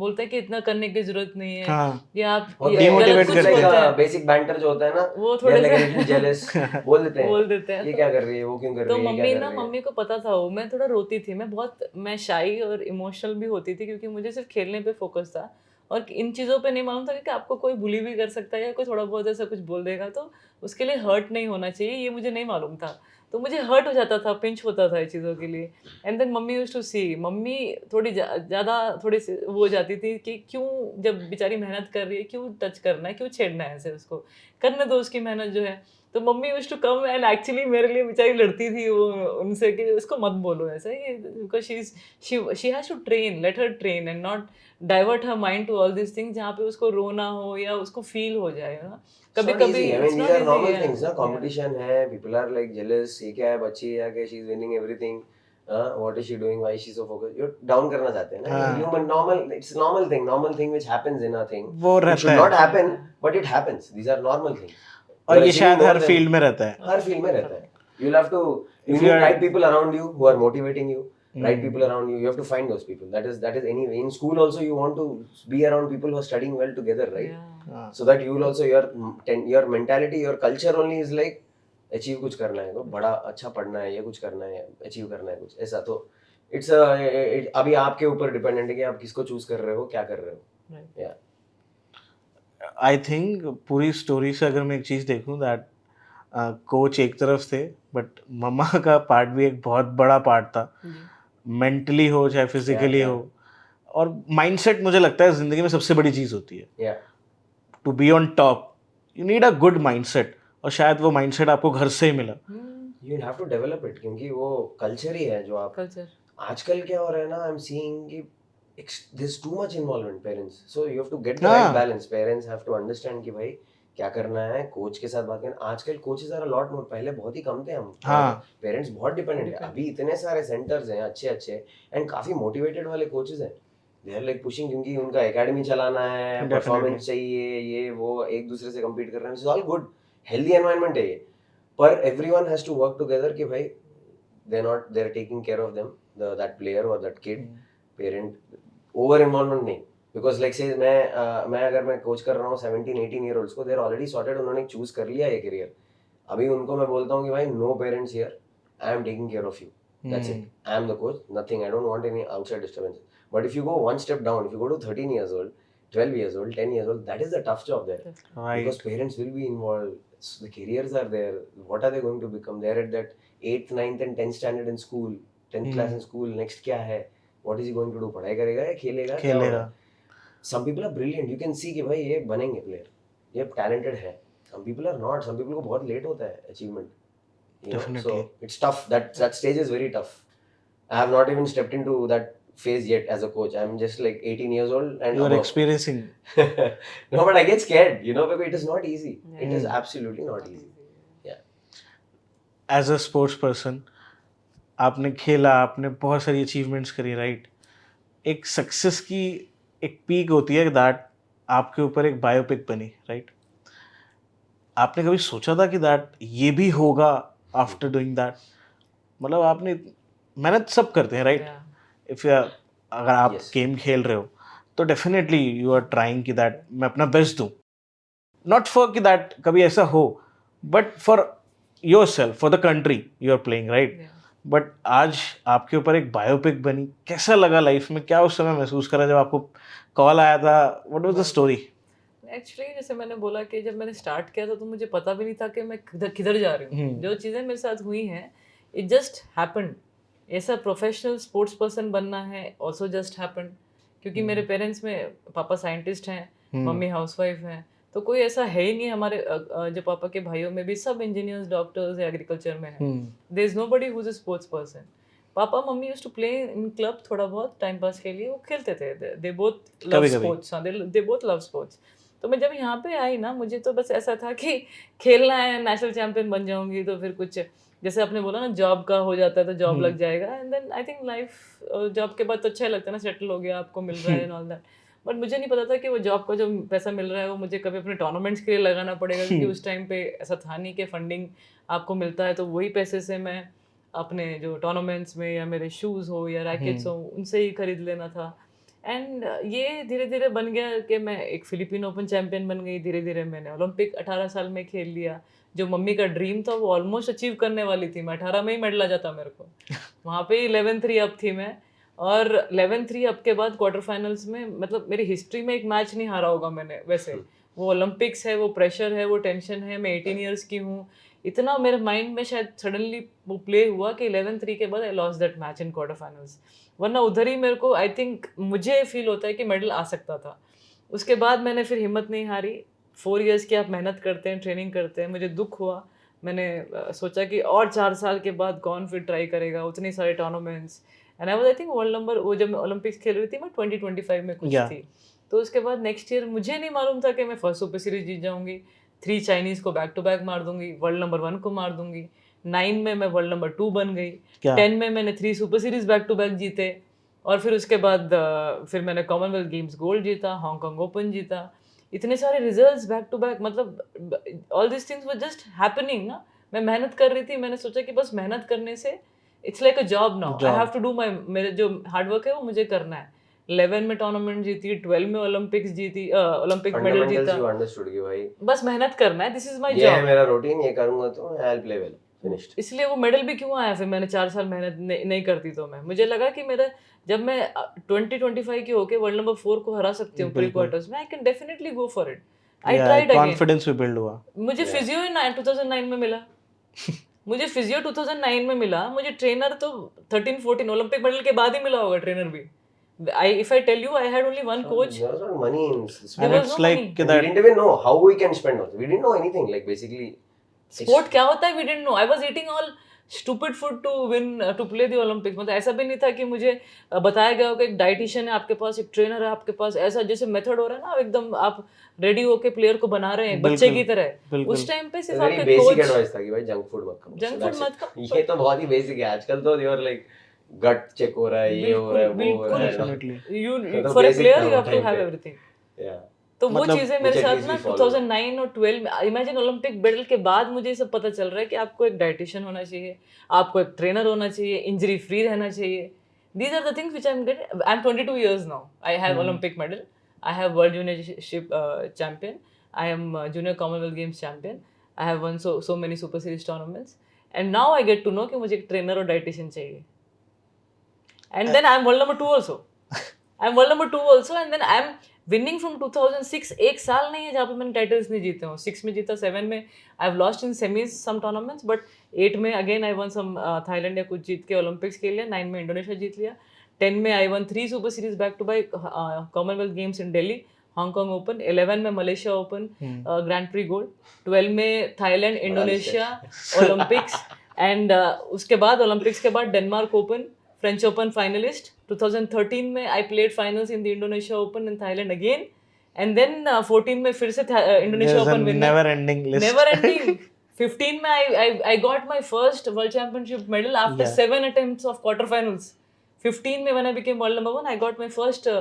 बोलते हैं कि इतना करने की जरूरत नहीं है, हाँ या आप होते ये हैं, गलत demotivate कुछ करते होते हैं, बेसिक बैंटर जो होता है ना, वो थोड़े like a से little jealous, बोल देते हैं बोल देते हैं। ये क्या कर रही है, वो क्यों कर तो रही है, ये क्या मम्मी कर ना, रही है। मम्मी को पता था वो, मैं थोड़ा रोती थी, मैं शाई और इमोशनल भी होती थी क्योंकि मुझे सिर्फ खेलने पे फोकस था और इन चीज़ों पे नहीं मालूम था कि आपको कोई बुली भी कर सकता है या कोई थोड़ा बहुत ऐसा कुछ बोल देगा तो उसके लिए हर्ट नहीं होना चाहिए, ये मुझे नहीं मालूम था। तो मुझे हर्ट हो जाता था, पिंच होता था ये चीज़ों के लिए। And then mummy used to see, mummy थोड़ी ज़्यादा थोड़ी सी वो हो जाती थी कि क्यों, जब बेचारी मेहनत कर रही है क्यों टच करना है, क्यों छेड़ना है ऐसे उसको, करने दो उसकी मेहनत जो है। तो mummy used to come and actually मेरे लिए बेचारी लड़ती थी वो उनसे कि उसको मत बोलो ऐसा, ये because she has to train, let her train and not divert her mind to all this things जहाँ पे उसको रोना हो या उसको फील हो जाए ना। It's not कभी-कभी easy. I it's mean, these not are easy normal या things ना, competition है, people are like jealous, ये क्या है बच्ची है क्या, she's winning everything, what is she doing, why is she so focused, you're down करना चाहते हैं ना, ये हाँ human normal, it's normal thing which happens in a thing, वो it रहता should है not happen, but it happens, these are normal things, और you're ये achieving शायद more हर than, फील्ड में रहता है हर फील्ड में रहता है, you'll have to, you if you need are right people around you who are motivating you, right people around you, you have to find those people, that is anyway, in school also you want to be around people who are studying well together, right? या So that you will also your mentality, your culture only is like achieve कुछ करना है, तो बड़ा अच्छा पढ़ना है, ये कुछ करना है, achieve करना है कुछ ऐसा, तो it's अभी आपके ऊपर डिपेंडेंट है कि आप किसको चूज कर रहे हो, क्या कर रहे हो। राइट। या आई थिंक पूरी स्टोरी से अगर मैं एक चीज़ देखूं दैट कोच एक तरफ थे बट मम्मा का पार्ट भी एक बहुत बड़ा पार्ट था, जी। मेंटली हो चाहे फिजिकली या हो। और माइंडसेट मुझे लगता है ज़िंदगी में सबसे बड़ी चीज़ होती है। या to be on top you need a good mindset और शायद वो माइंडसेट आपको घर से ही मिला। You have to develop it, क्योंकि वो कल्चर ही है जो आप, कल्चर। आजकल क्या हो रहा है ना, आई एम सीइंग कि there's too much involvement parents, so you have to get the right हाँ balance, parents have to understand कि भाई क्या करना है, कोच के साथ बात करना, आजकल coaches are a lot more, पहले बहुत ही कम थे हम, हाँ पेरेंट्स बहुत डिपेंडेंट है, अभी इतने सारे सेंटर्स हैं अच्छे अच्छे एंड काफी मोटिवेटेड वाले कोचेस हैं, दे आर लाइक पुशिंग, क्योंकि उनका एकेडमी चलाना है, डेफिनेटली परफॉर्मेंस चाहिए, ये वो एक दूसरे से compete कर रहे हैं, it's all good, healthy environment है ये, पर everyone has to work together कि भाई they're taking care of them, that player or that kid, parent over involvement नहीं, बिकॉज लाइक से मैं अगर मैं कोच कर रहा हूँ 17-18 ईयर ओल्ड्स को, देर ऑलरेडी सॉर्टेड, उन्होंने चूज कर लिया ये करियर, अभी उनको मैं बोलता हूँ कि भाई no parents here, I am taking care of you, that's it, I am the coach, nothing, I don't want any outside disturbance, but if you go one step down, if you go to 13 years old, 12 years old, 10 years old, that is the tough job there, right because parents will be involved, the careers are there, what are they going to become, they're at that 8th 9th and 10th standard in school, 10th class in school, next क्या है, what is he going to do, पढ़ाई करेगा या खेलेगा, क्या होगा, खेलेगा। some people are brilliant, you can see कि भाई ये बनेंगे player, ये talented है, some people are not, some people को बहुत late होता है achievement, you know, so Definitely. it's tough, that stage is very tough, I have not even stepped into that phase yet as a coach, I'm just like 18 years old and You are above. experiencing. No, but I get scared, you know, because it is not easy, it is Hmm. absolutely not easy, yeah. As a sports person आपने खेला, आपने बहुत सारी achievements करी, right? एक success की एक peak होती है दैट आपके ऊपर एक बायोपिक बनी, राइट? आपने कभी सोचा था कि दैट ये भी होगा आफ्टर डूइंग दैट? मतलब आपने मेहनत सब करते हैं, राइट? इफ अगर आप Yes. गेम खेल रहे हो तो डेफिनेटली यू आर ट्राइंग कि दैट मैं अपना बेस्ट दूं, नॉट फॉर कि दैट कभी ऐसा हो, but for yourself, for the country you are playing, right? But आज आपके ऊपर एक बायोपिक बनी, कैसा लगा लाइफ में, क्या उस समय महसूस करा जब आपको कॉल आया था, what was the story? Actually जैसे मैंने बोला कि जब मैंने स्टार्ट किया था तो मुझे पता भी नहीं था कि मैं किधर किधर जा रही हूँ, जो चीज़ें मेरे साथ हुई हैं इट जस्ट हैपेंड, ऐसा प्रोफेशनल स्पोर्ट्स पर्सन बनना है ऑल्सो जस्ट हैपेंड, क्योंकि मेरे पेरेंट्स में पापा साइंटिस्ट हैं, मम्मी हाउसवाइफ हैं, तो कोई ऐसा है ही नहीं हमारे जो पापा के भाइयों में भी सब इंजीनियर्स, डॉक्टर्स या एग्रीकल्चर में हैं, there is nobody who is a sports person. Papa mummy used to play in club, थोड़ा बहुत टाइम पास के लिए वो खेलते थे, दे बोथ लव कभी-कभी। स्पोर्ट्स, हाँ दे बोथ लव स्पोर्ट्स। तो मैं जब यहाँ पे आई ना, मुझे तो बस ऐसा था कि खेलना है, नेशनल चैंपियन बन जाऊंगी, तो फिर कुछ जैसे आपने बोला ना जॉब का हो जाता है तो जॉब लग जाएगा, and then I think life job के बाद तो अच्छा ही लगता है ना, सेटल हो गया, आपको मिल रहा है एंड ऑल दैट, बट मुझे नहीं पता था कि वो जॉब का जो पैसा मिल रहा है वो मुझे कभी अपने टूर्नामेंट्स के लिए लगाना पड़ेगा, क्योंकि उस टाइम पे ऐसा था नहीं कि फंडिंग आपको मिलता है तो वही पैसे से मैं अपने जो टूर्नामेंट्स में, या मेरे शूज़ हो या रैकेट्स हो, उनसे ही खरीद लेना था। एंड ये धीरे धीरे बन गया कि मैं एक फिलिपिन ओपन चैंपियन बन गई। धीरे धीरे मैंने ओलंपिक 18 साल में खेल लिया। जो मम्मी का ड्रीम था वो ऑलमोस्ट अचीव करने वाली थी। मैं 18 में ही मेडल आ जाता मेरे को। वहाँ पे 11-3 अप थी मैं, और 11-3 अप के बाद क्वार्टर फाइनल्स में, मतलब मेरी हिस्ट्री में एक मैच नहीं हारा होगा मैंने वैसे। वो ओलंपिक्स है, वो प्रेशर है, वो टेंशन है, मैं 18 ईयर्स की हूँ। इतना मेरे माइंड में शायद सडनली वो प्ले हुआ कि 11-3 के बाद I lost that match in quarter finals. वरना उधर ही मेरे को, आई थिंक मुझे फील होता है कि मेडल आ सकता था। उसके बाद मैंने फिर हिम्मत नहीं हारी। 4 इयर्स की आप मेहनत करते हैं, ट्रेनिंग करते हैं। मुझे दुख हुआ। मैंने सोचा कि और 4 साल के बाद कौन फिर ट्राई करेगा, उतने सारे tournaments. And I was, I think, world number, वो जब मैं ओलंपिक्स खेल रही थी मैं 2025 में कुछ Yeah. थी। तो उसके बाद नेक्स्ट ईयर मुझे नहीं मालूम था कि मैं फर्स्ट सुपर सीरीज जीत जाऊंगी, 3 चाइनीज को बैक टू बैक मार दूंगी, वर्ल्ड नंबर 1 को मार दूंगी। 9 में मैं वर्ल्ड नंबर 2 बन गई। क्या? 10 में मैंने 3 super series back to back जीते। और फिर उसके बाद फिर मैंने कॉमनवेल्थ गेम्स गोल्ड जीता, हांगकांग ओपन जीता। इतने सारे रिजल्ट्स बैक टू बैक, मतलब all this things were just happening ना। मैं मेहनत कर रही थी। मैंने सोचा कि बस मेहनत करने से it's like a job now, I have to do my, मेरे जो हार्ड वर्क है वो मुझे करना है। 11 में टूर्नामेंट जीती, 12 में ओलंपिक्स जीती, ओलंपिक मेडल फंडामेंटल्स जीता। यू अंडरस्टूड कि भाई बस मेहनत करना है, दिस इज माय ये है जॉब। मेरा रूटीन, ये करूंगा तो I will play well, finished. इसलिए वो मेडल भी क्यों आया? फिर मैंने 4 साल मेहनत नहीं करती तो मैं, मुझे लगा कि मेरा, जब मैं 2025 की होके वर्ल्ड नंबर 4 को हरा सकती हूँ प्री क्वार्टर्स में, I can definitely go for it. I tried again. Confidence भी बिल्ड हुआ। मुझे फिजियो 2009 में मिला। मुझे फिजियो 2009 में मिला। मुझे ट्रेनर तो 13-14 ओलंपिक मेडल के बाद ही मिला होगा, ट्रेनर भी। if I tell you, I had only one coach. There was not money in this. There And was it's no like money. कि We that didn't even know how we can spend also. We didn't know anything. Like basically, sport क्या होता है, we didn't know. I was eating all stupid food to win, to play the Olympics. मतलब ऐसा भी नहीं था कि मुझे बताया गया हो कि एक डाइटिशियन है आपके पास, एक ट्रेनर है आपके पास, ऐसा जैसे मेथड हो रहा है ना, एकदम आप रेडी होके प्लेयर को बना रहे हैं बच्चे की तरह। उस टाइम पे सिर्फ very आपके basic कोच, advice था कि भाई जंक फूड मत खाओ। जंक फूड मत खाओ। ये तो बहुत ही बेसिक है। आजकल तो they are like gut check हो रहा है, ये हो रहा है, वो हो रहा है। Definitely. you तो for a basic player था you वो have to time have पे। everything. Yeah. तो वो मतलब चीजें मेरे which at साथ least ना we follow. 2009 और 12 में, इमेजिन ओलंपिक मेडल के बाद मुझे ये सब पता चल रहा है कि आपको एक डाइटिशियन होना चाहिए, आपको एक ट्रेनर होना चाहिए, इंजरी फ्री रहना चाहिए। These are the things which I'm getting. I'm 22 years now. I have Olympic medal. I have World Juniorship champion. I am Junior Commonwealth Games champion. I have won so many Super Series tournaments. And now I get to know कि मुझे एक trainer और dietitian चाहिए. And then I'm world number 2 also. I'm world number 2 also, and then I'm winning from 2006. एक साल नहीं है जहाँ पे मैंने टाइटल्स नहीं जीते हूँ। 6 में जीता, 7 में I have lost in semis some tournaments, but 8 में again I won some Thailand या कुछ जीत के ओलंपिक्स खेल लिया। 9 में इंडोनेशिया जीत लिया। 10 में I won 3 super series back to back, Commonwealth Games in Delhi, Hong Kong open. 11 में Malaysia open grand prix gold. 12 में थाईलैंड, इंडोनेशिया, ओलंपिक्स, एंड उसके बाद ओलंपिक्स के बाद Denmark open, French open finalist. 2013 में I played finals in the Indonesia open in Thailand again, and then 14 में फिर से Indonesia There's a open winner, never ending list. Never ending. 15 में I got my first world championship medal after 7 attempts of quarter finals. 15 में when I became world number 1, I got my first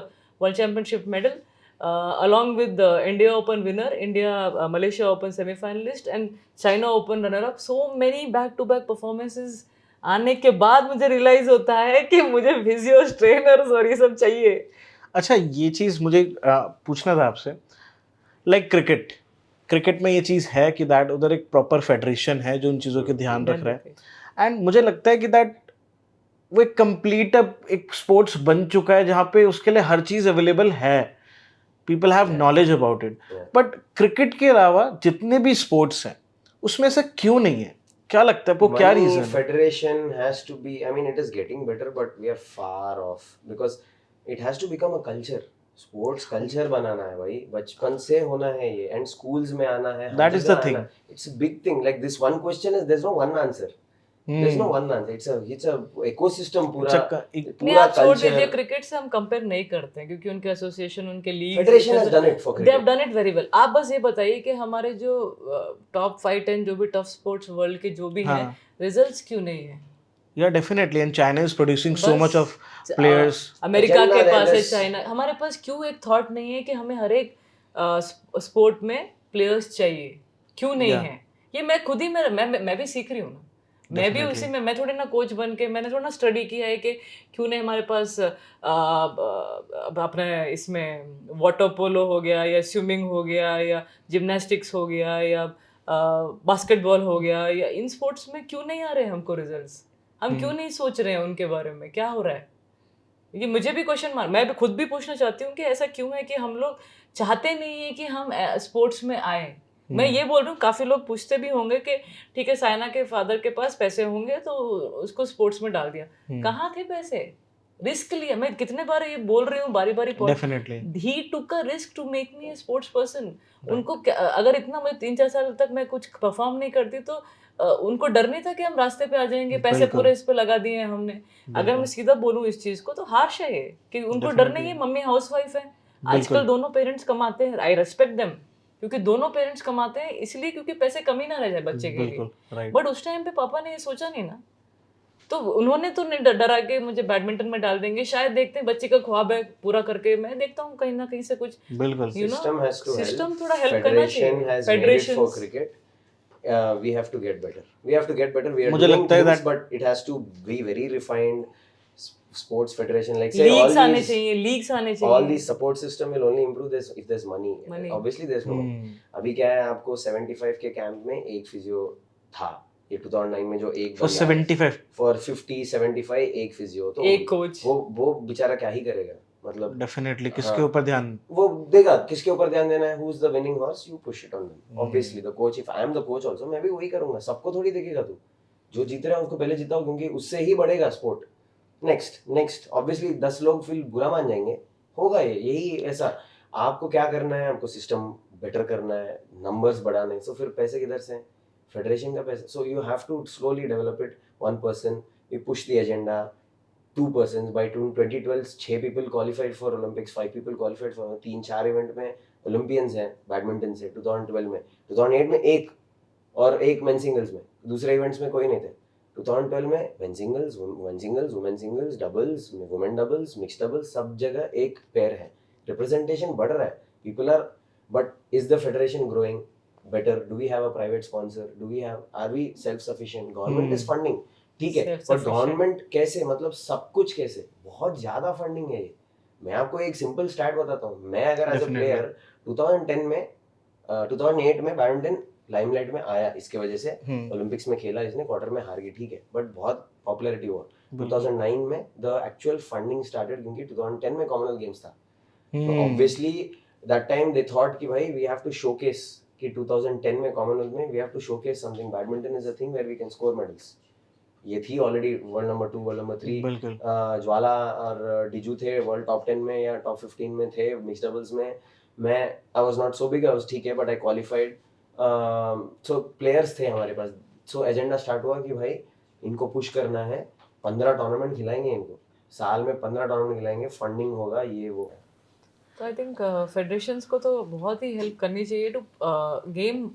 world championship medal along with the India Open winner, Malaysia Open semi-finalist, and China Open runner-up. So many back-to-back performances आने के बाद मुझे realise होता है कि मुझे physio, trainers और ये सब चाहिए। अच्छा, ये चीज़ मुझे पूछना था आपसे, लाइक क्रिकेट में ये चीज़ है कि दैट उधर एक प्रॉपर फेडरेशन है जो उन चीज़ों के ध्यान रख रहा है, एंड मुझे लगता है कि दैट वो एक कंप्लीट एक स्पोर्ट्स बन चुका है जहाँ पे उसके लिए हर चीज़ अवेलेबल है, people have knowledge about it. But cricket के अलावा जितने भी स्पोर्ट्स हैं उसमें ऐसा क्यों नहीं है? क्या लगता है वो क्या रीजन है? Federation has to be, I mean, it is getting better, but we are far off because it has to become a culture. Sports culture बनाना है भाई, बचपन से होना है ये, एंड स्कूल्स में आना है। That is the thing. It's a big thing. Like this one question is, there's no one answer. There's no one answer. It's a ecosystem पूरा नहीं, पूरा आप छोड़ दीजिए, culture. क्रिकेट से हम कंपेयर नहीं करते हैं क्योंकि उनके एसोसिएशन, उनके league, Federation has done it for they have cricket. Done it very well. आप बस ये बताइए कि हमारे जो टॉप 5-10 जो भी टफ स्पोर्ट्स वर्ल्ड के जो भी हैं, रिजल्ट्स क्यों नहीं है? या definitely, and China is producing so much of च- प्लेयर्स। अमेरिका Agenda के पास है, levels. चाइना, हमारे पास क्यों एक थॉट नहीं है कि हमें हर एक स्पोर्ट में प्लेयर्स चाहिए? क्यों नहीं Yeah. है? ये मैं खुद ही मैं भी सीख रही हूँ ना। मैं भी उसी में, मैं थोड़ी ना कोच बन के, मैंने थोड़ा ना स्टडी किया है कि क्यों नहीं हमारे पास अपने इसमें वाटर पोलो हो गया या स्विमिंग हो गया या जिम्नास्टिक्स हो गया या बास्केटबॉल हो गया, या इन स्पोर्ट्स में क्यों नहीं आ रहे हमको रिजल्ट्स, हम क्यों नहीं सोच रहे हैं उनके बारे में, क्या हो रहा है? ये मुझे भी क्वेश्चन मार्क, मैं भी खुद भी पूछना चाहती हूँ कि ऐसा क्यों है कि हम लोग चाहते नहीं है कि हम स्पोर्ट्स में आए। मैं ये बोल रही हूँ, काफी लोग पूछते भी होंगे कि ठीक है साइना के फादर के पास पैसे होंगे तो उसको स्पोर्ट्स में डाल दिया, कहाँ थे पैसे? रिस्क लिया, मैं कितने बार ये बोल रही हूँ बारी बारी, डेफिनेटली ही took a risk to make me a sports person. उनको अगर इतना मैं 3-4 साल तक मैं कुछ परफॉर्म नहीं करती तो उनको डर नहीं था कि हम रास्ते पे आ जाएंगे, पैसे बिल्कुल। पूरे इस पे लगा दिए हैं हमने। अगर मैं सीधा बोलूँ इस चीज को तो हार्श है ये, कि उनको डर नहीं है, मम्मी हाउसवाइफ है, आजकल दोनों पेरेंट्स कमाते हैं, आई रेस्पेक्ट देम, क्योंकि दोनों पेरेंट्स कमाते हैं इसलिए क्योंकि पैसे कमी ना रह जाए बच्चे के लिए। बिल्कुल राइट। बट उस टाइम पे पापा ने ये सोचा नहीं ना, तो उन्होंने तो नहीं डरा के मुझे बैडमिंटन में डाल देंगे, शायद देखते हैं बच्चे का ख्वाब है पूरा करके, मैं देखता हूँ कहीं ना कहीं से कुछ बिल्कुल you know System has to system help. थोड़ा हेल्प करना Federation चाहिए। has made it for cricket. We have to get better. We have to get better. We are मुझे doing लगता है things, that- but it has to be very refined. Sports federation, like say leagues all आने these, चाहिए, leagues आने all चाहिए। these support system will only improve this if there's money. Money. Obviously there's no. अभी क्या है, आपको 75 के camp में एक फिजियो था, ये 2009 में जो एक फॉर 75 फॉर 50-75 एक फिजियो, तो एक कोच, वो बेचारा क्या ही करेगा, मतलब डेफिनेटली किसके हाँ। ऊपर ध्यान? वो देगा, किसके ऊपर ध्यान देना है, who is the winning horse, you push it on them. Obviously the coach, if I am the coach also, मैं भी वही करूंगा, सबको थोड़ी देखेगा तू, जो जीत रहा है उसको पहले जिताओ, क्योंकि उससे ही बढ़ेगा स्पोर्ट। नेक्स्ट ऑब्वियसली 10 लोग फिर बुरा मान जाएंगे, होगा ये, यही ऐसा। आपको क्या करना है, आपको सिस्टम बेटर करना है, नंबर्स बढ़ाने, सो फिर पैसे किधर से हैं? फेडरेशन का पैसा। So you have to slowly develop it, 1 person, you push the agenda, 2 persons by 2012 6 people qualified for Olympics, 5 people qualified for 3-4 event में ओलंपियंस हैं बैडमिंटन से 2012 में, 2008 में एक, और एक मेन सिंगल्स में, दूसरे इवेंट्स में कोई नहीं थे। 2012 में men singles, women singles, doubles, women doubles, mix doubles, सब जगह एक पेयर है, रिप्रेजेंटेशन बढ़ रहा है, people are, but is the federation growing better? Do we have a private sponsor? Are we self sufficient? Government is funding, ठीक है, पर गवर्नमेंट कैसे, मतलब सब कुछ कैसे, बहुत ज्यादा फंडिंग है ये। मैं आपको एक सिंपल स्टैट बताता हूँ, मैं अगर एज अ प्लेयर 2010 में 2008 में बैडमिंटन लाइमलाइट में आया, इसके वजह से ओलंपिक्स में खेला, इसने क्वार्टर में हार गई, ठीक है, बट बहुत पॉपुलैरिटी हुआ। 2009 में द एक्चुअल फंडिंग स्टार्टेड, क्योंकि 2010 में कॉमनवेल्थ गेम्स था, तो obviously that time they thought कि भाई वी हैव टू शोकेस, कि 2010 में कॉमनवेल्थ में we have to showcase something, badminton is a thing where we can score medals. ये थी already world number 2, world number 3, Jwala और डिजू थे वर्ल्ड टॉप 10 में या टॉप 15 में थे, मिक्स डबल्स में मैं, I was not so big, I was ठीक है, but I qualified. So players थे हमारे पास, सो एजेंडा स्टार्ट हुआ कि भाई इनको पुश करना है, 15 टूर्नामेंट खिलाएंगे इनको, साल में 15 टूर्नामेंट खिलाएंगे, फंडिंग होगा, ये वो। तो आई थिंक फेडरेशंस को तो बहुत ही हेल्प करनी चाहिए to game,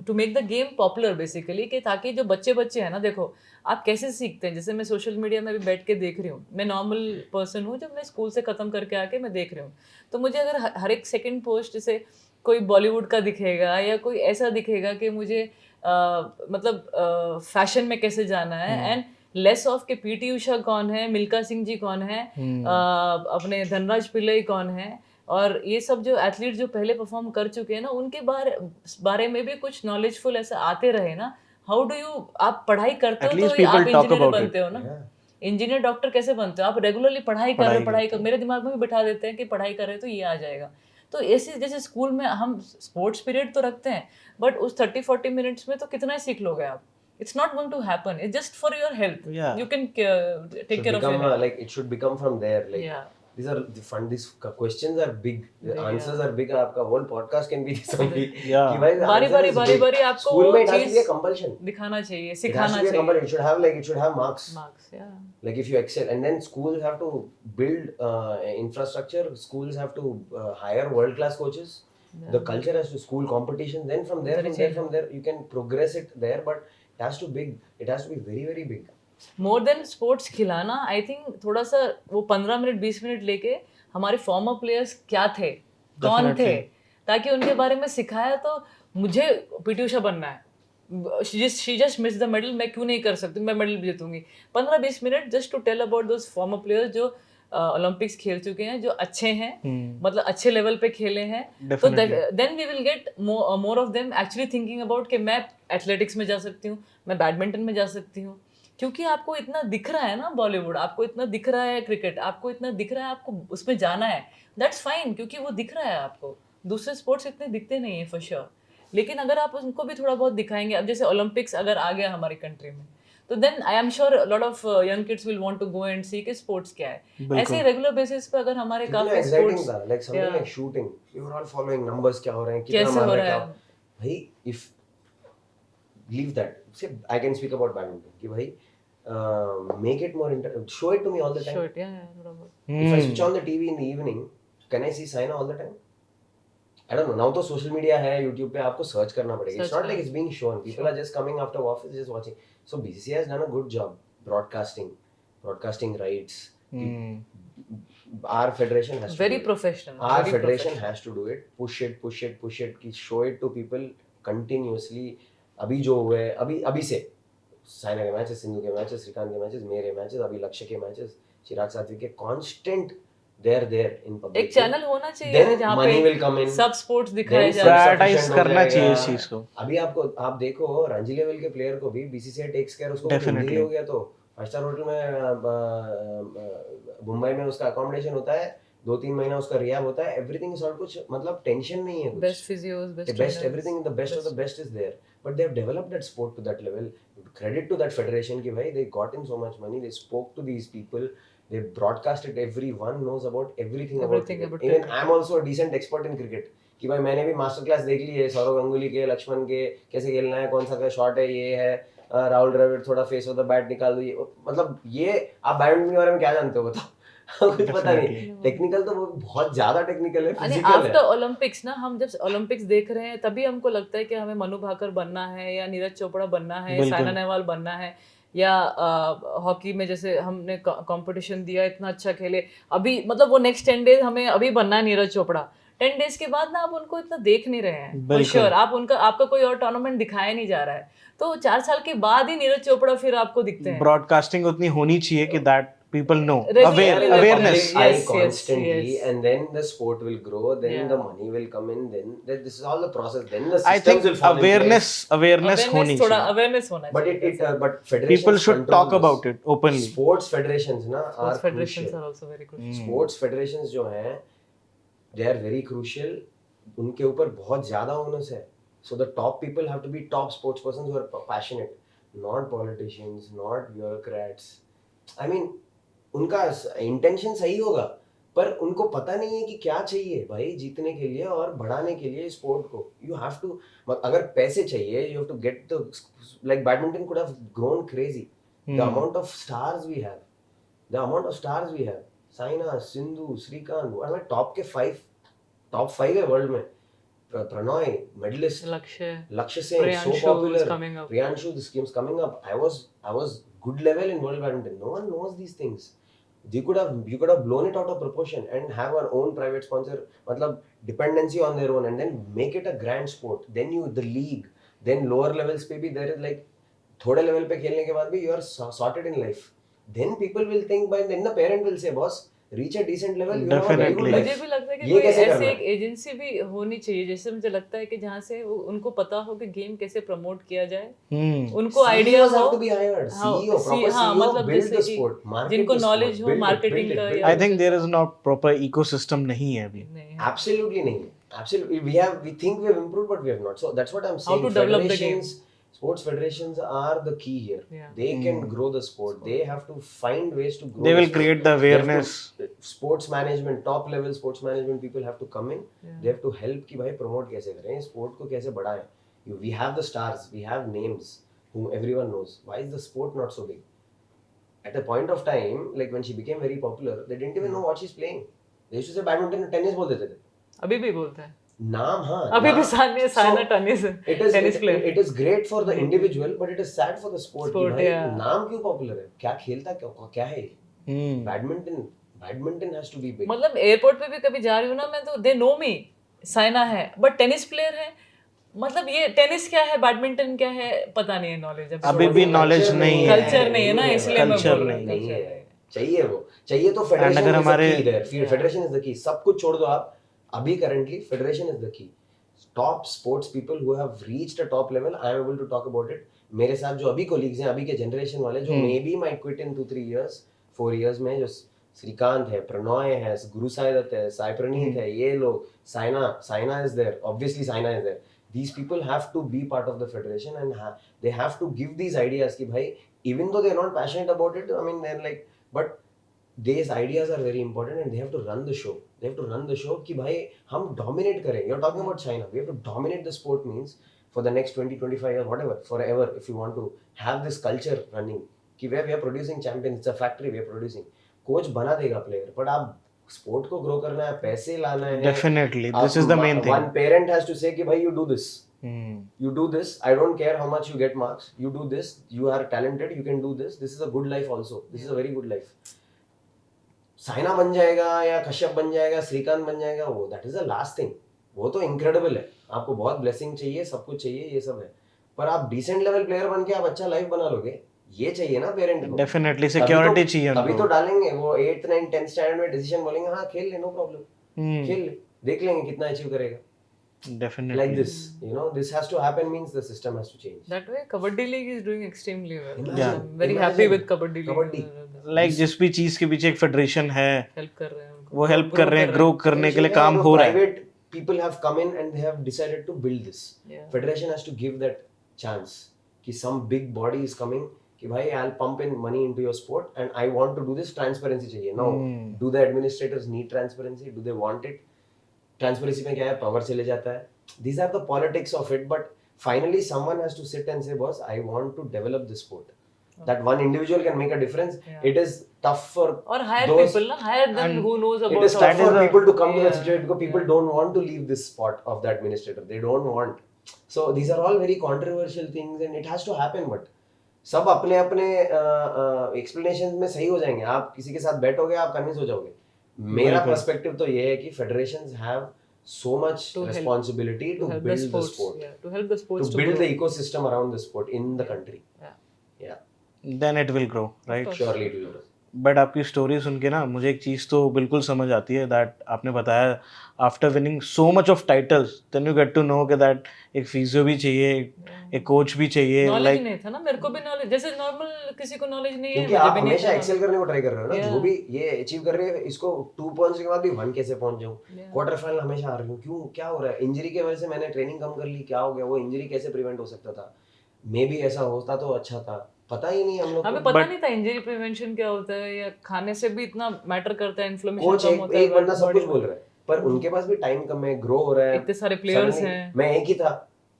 to make the game popular basically, कि ताकि जो बच्चे हैं ना, देखो आप कैसे सीखते हैं, जैसे मैं सोशल मीडिया में भी बैठ के देख रही हूँ, मैं नॉर्मल पर्सन हूँ, जब मैं स्कूल से ख़त्म करके आके मैं देख रही हूँ, तो मुझे अगर हर एक सेकंड पोस्ट जैसे कोई बॉलीवुड का दिखेगा या कोई ऐसा दिखेगा कि मुझे मतलब फैशन में कैसे जाना है, एंड लेस ऑफ के पीटी उषा कौन है, मिल्खा सिंह जी कौन है, अपने धनराज पिल्लई कौन है, और ये सब जो एथलीट जो पहले परफॉर्म कर चुके हैं ना, उनके बारे में भी कुछ नॉलेजफुल ऐसा आते रहे ना। हाउ डू यू, आप पढ़ाई करते हो तो आप इंजीनियर बनते हो ना, इंजीनियर डॉक्टर कैसे बनते हो, आप रेगुलरली पढ़ाई कर रहे हो, मेरे दिमाग में भी बिठा देते हैं कि पढ़ाई कर रहे हो तो ये आ जाएगा। तो ऐसे जैसे स्कूल में हम स्पोर्ट्स पीरियड तो रखते हैं, बट उस 30-40 मिनट्स में तो कितना ही सीख लोगे आप। It's not going to happen. It's just for your health. Yeah. You can take care of your health. Like it should become from there. Like Yeah. these are the fun. These questions are big. The Yeah. answers are big. आपका whole podcast can be this only. Yeah. कि भाई the बारी answer बारी is बारी big. बारी आपको School वो में it has to be a चीज compulsion. दिखाना चाहिए, It has सिखाना to be a चाहिए। compulsion. It should have marks. Marks, yeah. Like if you excel, and then schools have to build infrastructure. Schools have to hire world class coaches. Yeah. The culture has to school competition. Then from there you can progress it there, but it has to be very very big. More than sports खिलाना, I think थोड़ा सा वो 15 minute 20 minute लेके हमारे farmer players क्या थे, कौन थे, ताकि उनके बारे में सिखाया। तो मुझे पीटी उषा बनना है, she just missed the medal, मैं क्यों नहीं कर सकती, मैं मेडल भी जीतूंगी. 15-20 minute just to tell about those former players जो ओलंपिक्स खेल चुके हैं, जो अच्छे हैं, मतलब अच्छे लेवल पे खेले हैं. तो then we will get more of them actually thinking about कि मैं एथलेटिक्स में जा सकती हूँ, मैं बैडमिंटन में जा सकती हूँ. क्योंकि आपको इतना दिख रहा है ना बॉलीवुड, आपको इतना दिख रहा है क्रिकेट, आपको इतना दिख रहा है, आपको उसमें जाना है, दैट्स फाइन, क्योंकि वो दिख रहा है आपको. दूसरे स्पोर्ट्स इतने दिखते नहीं है फॉर श्योर. लेकिन अगर आप उनको भी थोड़ा बहुत दिखाएंगे, अब जैसे ओलंपिक्स अगर आ गया हमारी कंट्री में, तो then I am sure lot of young kids will want to go and see कि स्पोर्ट्स क्या है. ऐसे ही रेगुलर बेसिस पे अगर हमारे काफी sports like something like shooting, you are all following numbers, क्या हो रहे हैं, कितना कैसे मार हो रहे हैं, रहा है. भाई इफ लीव दैट, से I can speak about badminton कि भाई make it more show it to me all the time. Short, yeah, थोड़ा बहुत. If I switch on the TV in the evening, can I see Saina all the time? I don't know. Now तो social media है, YouTube पे आपको search करना पड़ेगा. It's not like it's being shown. People are just coming after office, just watching. So BCCI has done a good job broadcasting rights. Our federation has to Very do it. professional. Our very federation has to do it. Push it. कि show it to people continuously. अभी जो हुए अभी से साइना के matches, Sindhu के matches, Shrikant के matches, मेरे मैचेस, अभी लक्ष्य के मैचेस, चिराग साथी के, कांस्टेंट देयर इन पब्लिक. एक चैनल होना चाहिए जहाँ पे सब स्पोर्ट्स दिखाए जाए, प्रायोरिटाइज करना चाहिए इस चीज को. अभी आप देखो रणजी लेवल के प्लेयर को भी बीसीसीआई टेक्स केयर, उसको इंजरी हो गया तो 5 स्टार होटल में मुंबई में उसका अकोमोडेशन होता है, 2-3 महीना उसका रिहैब होता है, एवरीथिंग इज ऑल कुछ मतलब टेंशन नहीं है, best physios, best everything, the best of the best is there. But they have developed that sport to that level. Credit to that federation कि भाई they got in so much money, they spoke to these people, they broadcast it, everyone knows about everything about cricket. Even I'm also a decent expert in cricket कि भाई मैंने भी master class देख ली है सौरव गंगुली के, लक्ष्मण के, कैसे खेलना है, कौन सा शॉट है, ये है, राहुल द्रविड़ थोड़ा फेस ऑफ द बैट निकाल दो, ये मतलब ये आप बैडमिंटन के बारे में क्या जानते हो बताओ. कुछ पता नहीं. टेक्निकल तो वो बहुत ज्यादा टेक्निकल है, फिजिकल है. आफ्टर ओलंपिक्स ना, हम जब ओलंपिक्स देख रहे हैं तभी हमको लगता है कि हमें मनु भाकर बनना है, या नीरज चोपड़ा बनना है, साइना नेहवाल बनना है, या हॉकी में जैसे हमने कंपटीशन दिया, इतना अच्छा खेले, अभी मतलब वो नेक्स्ट 10 डेज हमें अभी बनना है नीरज चोपड़ा. 10 डेज के बाद ना आप उनको इतना देख नहीं रहे हैं फॉर श्योर. आपका कोई और टूर्नामेंट दिखाया नहीं जा रहा है, तो 4 साल के बाद ही नीरज चोपड़ा फिर आपको दिखते हैं. ब्रॉडकास्टिंग उतनी होनी चाहिए कि that people know, awareness. Constantly, and then the sport will grow, then the money will come in, then this is all the process, then the systems will fall awareness honi थोड़ा chahiye. awareness होना चाहिए. But federations, people should talk about it openly. Sports federations na are federations crucial. are also very crucial. Sports federations जो हैं, they are very crucial. उनके ऊपर बहुत ज़्यादा onus है. So the top people have to be top sports persons who are passionate, not politicians, not bureaucrats. I mean, उनका intention सही होगा, पर उनको पता नहीं है कि क्या चाहिए भाई जीतने के लिए और बढ़ाने के लिए स्पोर्ट को. यू हैव टू, अगर पैसे चाहिए, you have to get the, like badminton could have grown crazy. The amount of stars we have, Saina, Sindhu, Srikanth, top 5 है वर्ल्ड में. प्रणॉय मेडलिस्ट, लक्ष्य Sen, so popular, Priyanshu, this game's coming up. I was good level in world badminton. No one knows these things. You could have blown it out of proportion and have our own private sponsor, मतलब dependency on their own, and then make it a grand sport. Then the league, then lower levels पे भी there is like थोड़े level पे खेलने के बाद भी you are sorted in life. Then people will think, by then the parent will say, boss, reach a decent level, you have a very good life. मुझे भी लगता है कि कोई ऐसे एक एजेंसी भी होनी चाहिए, जैसे मुझे लगता है कि जहाँ से उनको पता हो कि गेम कैसे प्रमोट किया जाए, उनको आइडिया हो. मतलब जिनको नॉलेज हो मार्केटिंग का. I think there is not proper ecosystem नहीं है अभी. Absolutely नहीं. Absolutely, we think we have improved, but we have not. So that's what I'm saying. How to develop the game. Sports federations are the key here. They can grow the sport. They have to find ways to grow. They will create the awareness. Sports management, top level sports management people have to come in. They have to help कि भाई promote कैसे करें, sport को कैसे बढ़ाएं. We have the stars, we have names whom everyone knows. Why is the sport not so big? At a point of time, like when she became very popular, they didn't even know what she's playing. They used to say badminton and tennis बोल देते थे. अभी भी बोलते हैं. नाम, हाँ, अभी भी Saina tennis player. It is great for the individual, but it is sad for the sport. भाई नाम क्यों पॉपुलर है, क्या खेलता क्या है. Badminton has to be big. मतलब एयरपोर्ट पे भी कभी जा रही हूँ ना मैं, तो दे नो मी, साइना है, बट टेनिस प्लेयर है, मतलब ये टेनिस क्या है, बैडमिंटन क्या है, पता नहीं है, नॉलेज अभी भी knowledge नहीं है। कल्चर नहीं है ना, इसलिए मैं Culture बोल रहा नहीं हूँ, है। चाहिए वो, चाहिए तो फेडरेशन अगर इज द हमारे- की देयर, फेडरेशन इज द की, सब कुछ छोड़ दो आप, अभी currently federation is the key. Top sports people who have reached a top level, I am able to talk about it. मेरे साथ जो अभी कोलीग्स हैं, अभी के जनरेशन वाले, जो may be might quit in 2-3 years 4 years में, जो श्रीकांत है, प्रणॉय है, गुरु साईदत्त है, साई प्रणीत है, ये लोग, Saina is there, obviously Saina is there. These people have to be part of the federation and they have to give these ideas कि भाई, even though they're not passionate about it, I mean they're like, but these ideas are very important and they have to run the show. They have to run the show कि भाई हम dominate करें. You're talking about China. We have to dominate the sport means for the next 20-25 years, whatever, forever, if you want to have this culture running. कि where we are producing champions, it's a factory we are producing. Coach बना देगा player, but आप sport को grow करना है, पैसे लाना है, Definitely, this is the main thing. One parent has to say कि भाई you do this. Hmm. You do this. I don't care how much you get marks. You do this. You are talented. You can do this. This is a good life also. This is a very good life. Saina बन जाएगा या कश्यप बन जाएगा, श्रीकांत बन जाएगा, वो that is the last thing. वो तो इनक्रेडिबल है, आपको बहुत ब्लेसिंग चाहिए, सब कुछ चाहिए, ये सब है, पर आप डिसेंट लेवल प्लेयर बन के आप अच्छा लाइफ बना लोगे, ये चाहिए ना पेरेंट को। Definitely, security चाहिए अभी उनको। तो डालेंगे वो 8th 9th 10th स्टैंडर्ड में डिसीजन बोलेंगे, हाँ खेल ले, नो प्रॉब्लम, खेल ले, देख लेंगे कितना अचीव करेगा। Definitely. Like this, you know, this has to happen means the system has to change. That way, Kabaddi League is doing extremely well. Yeah. I'm very Imagine. happy with Kabaddi League. Kabaddi. Like जिस भी चीज के पीछे एक federation है, Help कर रहे हैं उनको। वो हेल्प कर रहे हैं, ग्रो करने के लिए काम हो रहा है। Private people have come in and they have decided to build this. Yeah. Federation has to give that chance कि some big body is coming कि भाई I'll pump in money into your sport and I want to do this, transparency चाहिए। Now, do the administrators need transparency? Do they want it? Transparency में क्या है, power चले जाता है। These are the politics of it, but finally someone has to sit and say, boss, I want to develop this sport. That one individual can make a difference. Yeah. It is tough for और hire those, people ना, hire them And who knows it about is tough that for is a- people to come to that Yeah. situation because people Yeah. don't want to leave this spot of the administrator. They don't want. So these are all very controversial things and it has to happen. But सब अपने अपने explanation में सही हो जाएंगे। आप किसी के साथ बैठोगे, आप कन्विंस हो जाओगे। मेरा बिल्कुल। पर्सपेक्टिव तो ये है कि federations have so much To help- responsibility to help build the the sports. sport, Yeah, to help the sports to build grow. the ecosystem around the sport in the country. Yeah. Yeah, Then it will grow, right? course. surely it will grow. But आपकी story सुन के ना मुझे एक चीज़ तो बिल्कुल समझ आती है, दैट आपने बताया after winning so much of titles then you get to know कि दैट एक फिजियो भी चाहिए, एक कोच भी चाहिए, नॉलेज लाइक नहीं था ना, मेरे को भी नॉलेज, जैसे नॉर्मल किसी को नॉलेज नहीं है, क्योंकि मुझे आप भी नहीं हमेशा था एक्सेल करने को ट्राई कर रहे हो ना, Yeah. जो भी ये अचीव कर रहे हैं, इसको 2 पहुंचने के बाद भी 1 कैसे पहुंच जाऊं, Yeah. क्वार्टर फाइनल हमेशा हार रही हूं, क्यों, क्या हो रहा है, इंजरी की वजह से मैंने ट्रेनिंग कम कर ली, क्या हो गया, वो इंजरी कैसे प्रिवेंट हो सकता था, मे बी ऐसा होता तो अच्छा था, पता ही नहीं हम लोग हमें को। पता नहीं था इंजरी प्रिवेंशन क्या होता है, या खाने से भी इतना मैटर करता है, इन्फ्लेमेशन कोच कम होता है, एक बंदा सब body कुछ बोल रहा है, पर उनके पास भी टाइम कम है, ग्रो हो रहा है, इतने सारे प्लेयर्स Suddenly, हैं। मैं एक ही था,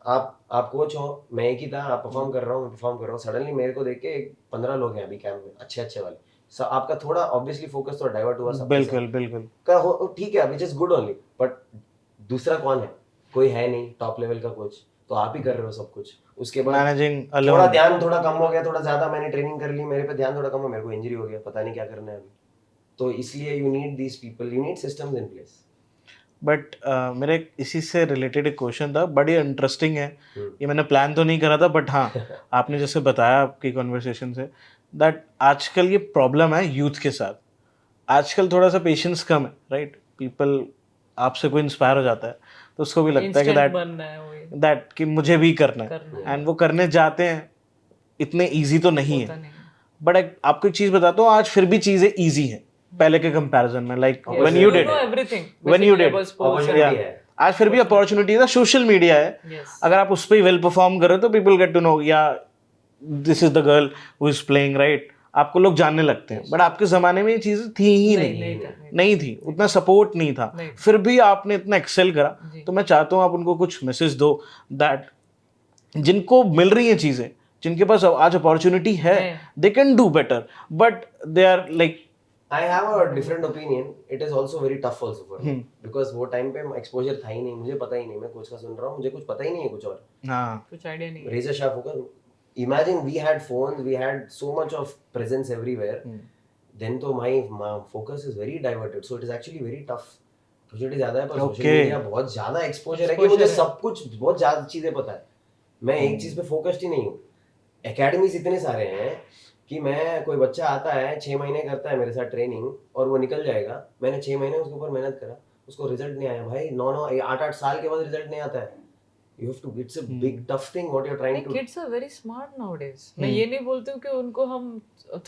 आप कोच हो, मैं एक ही था, आप परफॉर्म कर रहा हूँ, मैं परफॉर्म कर रहा हूँ, सडनली मेरे को देख के 15 लोग हैं अभी कैंप में, अच्छे अच्छे वाले, so, आपका थोड़ा ऑब्वियसली फोकस थोड़ा डाइवर्ट हुआ सब बिल्कुल बिल्कुल का हो, ठीक है, which is good only, but दूसरा कौन है, कोई है नहीं टॉप लेवल का कोच, तो आप ही कर रहे हो सब कुछ, उसके बाद मैनेजिंग थोड़ा अलोन। ध्यान थोड़ा कम हो गया, थोड़ा ज्यादा मैंने ट्रेनिंग कर ली, मेरे पे ध्यान थोड़ा कम हो, मेरे को इंजरी हो गया, पता नहीं क्या करना है अभी, तो इसलिए you need these people, you need systems in place. But मेरे इसी से रिलेटेड एक क्वेश्चन था, बड़ी इंटरेस्टिंग है, हम्म। ये मैंने प्लान तो नहीं करा था, बट हाँ आपने जैसे बताया आपकी कॉन्वर्सेशन से, दैट आजकल ये प्रॉब्लम है यूथ के साथ, आजकल थोड़ा सा पेशेंस कम है, राइट? पीपल आपसे कोई इंस्पायर हो जाता है तो उसको भी लगता है कि Instant बनना है वही, दैट कि मुझे भी करना करना है, है। एंड वो करने जाते हैं, इतने इजी तो नहीं होता है, नहीं। बट आपको एक चीज़ बताता हूँ, आज फिर भी चीज़ें इजी हैं पहले के कंपैरिजन में, like when you You did know everything, When you basically did. about sports. Opportunity है। आज फिर भी अपॉर्चुनिटी है, सोशल मीडिया है, Yes. अगर आप उस पर वेल परफॉर्म कर रहे हो तो पीपल गेट टू नो, या this is the girl who is playing, right? आपको लोग जानने लगते हैं, बट आपके ज़माने में ये चीज़ें थी ही नहीं, नहीं, नहीं था, नहीं थी, उतना सपोर्ट नहीं था, नहीं। फिर भी आपने इतना एक्सेल करा, जी। तो मैं चाहता हूँ आप उनको कुछ मैसेज दो, दैट जिनको मिल रही हैं चीज़ें, जिनके पास आज अपॉर्चुनिटी है, they can do better, but they are like I have a different opinion. It is also very tough also for me because वो टाइम पे एक्सपोजर था ही नहीं, मुझे पता ही नहीं, मैं कोच का सुन रहा हूँ, मुझे कुछ पता ही नहीं है कुछ और, हाँ कुछ आइडिया नहीं है। रेजर शार्प होगा। Imagine we had phones, we had so much of presence everywhere. Then तो my focus is very diverted, so it is actually very tough. Opportunity ज्यादा है, पर सोशल Okay. मीडिया बहुत ज्यादा एक्सपोजर है कि मुझे सब कुछ बहुत ज्यादा चीजें पता है, मैं एक चीज पे फोकस्ड ही नहीं हूँ। एकेडमीज इतने सारे हैं कि मैं, कोई बच्चा आता है 6 महीने करता है मेरे साथ ट्रेनिंग और वो निकल जाएगा, मैंने 6 महीने उसके ऊपर मेहनत करा, उसको रिजल्ट नहीं आया भाई, 9-8 साल के बाद रिजल्ट नहीं आता है। You have to, it's a big tough thing what you're trying to do. Kids are very smart nowadays. मैं ये नहीं बोलती हूँ कि उनको हम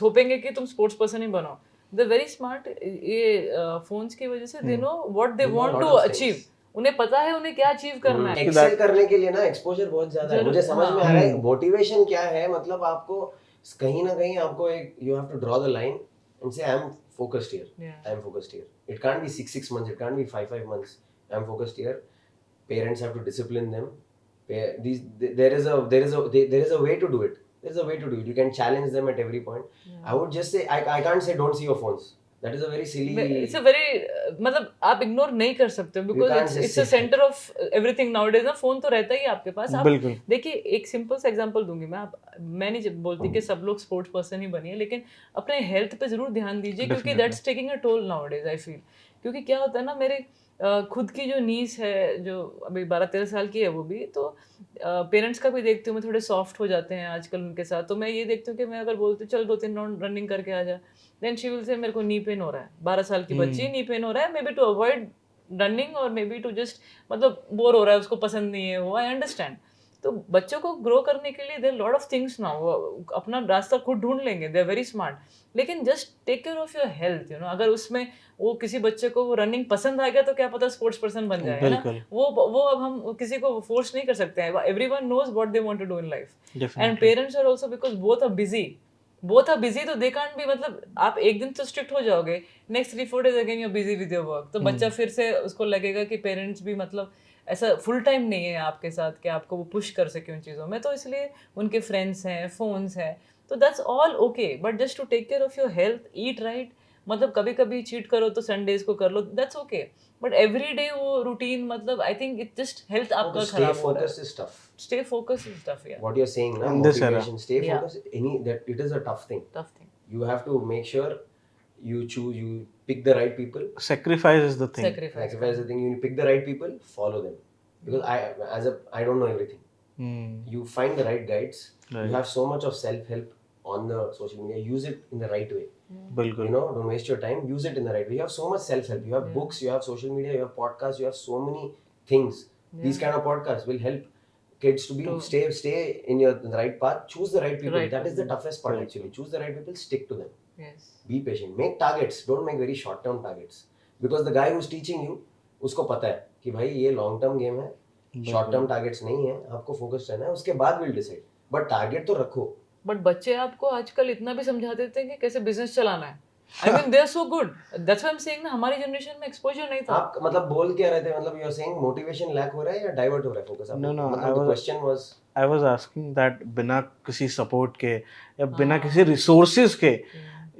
थोपेंगे कि तुम स्पोर्ट्स पर्सन ही बनो, दे वेरी स्मार्ट। ये फोन्स की वजह से they know what they want lot to of achieve, things. उन्हें पता है उन्हें क्या अचीव करना है। एक्सेल करने के लिए ना एक्सपोजर बहुत ज्यादा है, मुझे समझ में आ रहा है मोटिवेशन क्या है। मतलब आपको कहीं ना कहीं आपको एक, you have to draw the line and say I am focused here, I am focused here. It can't be 6 months, it can't be 5 months. I am focused here. Parents have to discipline them. There is a way to do it. There is a way to do it. You can challenge them at every point. I would just say, I can't say don't see your phones. That is a very silly. It's a very मतलब आप ignore नहीं कर सकते can't because just it's a centre of everything nowadays ना। Phone तो रहता ही है आपके पास। आप बिल्कुल। देखिए एक सिंपल सा एग्जांपल दूंगी मैं। मैं नहीं बोलती कि सब लोग स्पोर्ट्स पर्सन ही बनिए, लेकिन अपने हेल्थ पे जरूर ध्यान दीजिए क्योंकि that's taking a toll nowadays I feel. क्योंकि क्या होता है ना, मेरे खुद की जो नीस है जो अभी 12-13 साल की है, वो भी तो पेरेंट्स का भी देखती हूँ मैं, थोड़े सॉफ्ट हो जाते हैं आजकल उनके साथ। तो मैं ये देखती हूँ कि मैं अगर बोलती हूँ चल 2-3 राउंड रनिंग करके आ जा, देन शी विल से मेरे को नी पेन हो रहा है, 12 साल की बच्ची नी पेन हो रहा है, maybe to avoid running और मे बी टू जस्ट मतलब बोर हो रहा है, उसको पसंद नहीं है वो, आई अंडरस्टैंड। तो बच्चों को ग्रो करने के लिए there lot of things now, वो अपना रास्ता खुद ढूंढ लेंगे, दे आर वेरी स्मार्ट। लेकिन just take care of your health, you know. अगर उसमें वो किसी बच्चे को वो रनिंग पसंद आ गया तो क्या पता स्पोर्ट्स पर्सन बन जाए ना। वो अब हम किसी को फोर्स नहीं कर सकते हैं। Everyone knows what they want to do in life and parents are also, because both are busy तो दे कांट बी, मतलब आप एक दिन तो स्ट्रिक्ट हो जाओगे, next 3-4 days again you are busy with your work, तो बच्चा फिर से उसको लगेगा कि पेरेंट्स भी मतलब ऐसा फुल टाइम नहीं है आपके साथ कि आपको वो पुश कर सके उन चीज़ों में। तो इसलिए उनके फ्रेंड्स हैं, फोन्स हैं, तो that's all okay, but just to take care of your health, eat right. मतलब कभी कभी चीट करो तो संडेज को कर लो, that's okay, but every day वो रूटीन, मतलब I think it just health आपका खराब हो रहा है। Stay focused is tough, yeah. What you're saying now, In this era. motivation, stay Yeah. focused. That it is a tough thing. Tough thing. You have to make sure you pick the right people. Sacrifice is the thing. Sacrifice the thing. You pick the right people, follow them. Because I don't know everything. You find the right guides. Right. You have so much of self-help on the social media. Use it in the right way. बिल्कुल। You know, don't waste your time. Use it in the right way. You have so much self-help. You have books. You have social media. You have podcasts. You have so many things. These kind of podcasts will help kids to be stay in the right path. Choose the right people. That is the toughest part actually. Choose the right people. Stick to them. Yes. Be patient. Make targets. Don't make very short term targets. Because the guy who's teaching you, उसको पता है कि भाई ये long term game है, short term targets नहीं है, आपको फोकस रहना है, उसके बाद विल डिसाइड, बट टारगेट तो रखो। बट बच्चे आपको आजकल इतना भी समझा देते हैं कि कैसे बिजनेस चलाना है। I mean they are so good. That's why I'm saying ना, हमारी जनरेशन में एक्सपोजर नहीं था। आप मतलब बोल क्या रहे थे, मतलब you are saying motivation lack हो रहा है या डाइवर्ट हो रहा है फोकस? No, मतलब question was, I was asking that बिना किसी सपोर्ट के या बिना किसी रिसोर्सेज के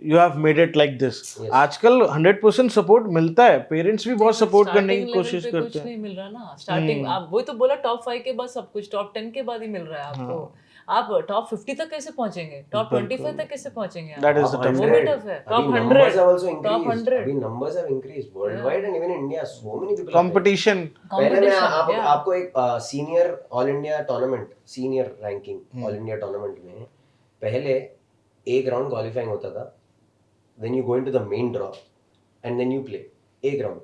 you have made it like this. आजकल 100% सपोर्ट मिलता है, पेरेंट्स भी बहुत सपोर्ट करने की कोशिश करते कुछ हैं। नहीं मिल रहा ना स्टार्टिंग। आप वही तो बोला, टॉप 5 के बाद सब कुछ, टॉप 10 के बाद ही मिल रहा है आपको। आप टॉप 50 तक कैसे पहुंचेंगे, टॉप 25 तक कैसे पहुंचेंगे? That is the tough वो भी टफ है। टॉप 100, टॉप 100 अभी numbers have increased worldwide and even in India. So many people. Competition. पहले मैं आपको एक senior all India tournament, senior ranking all India tournament में पहले एक राउंड क्वालिफाइंग होता था, then you go into the main draw and then you play एक राउंड।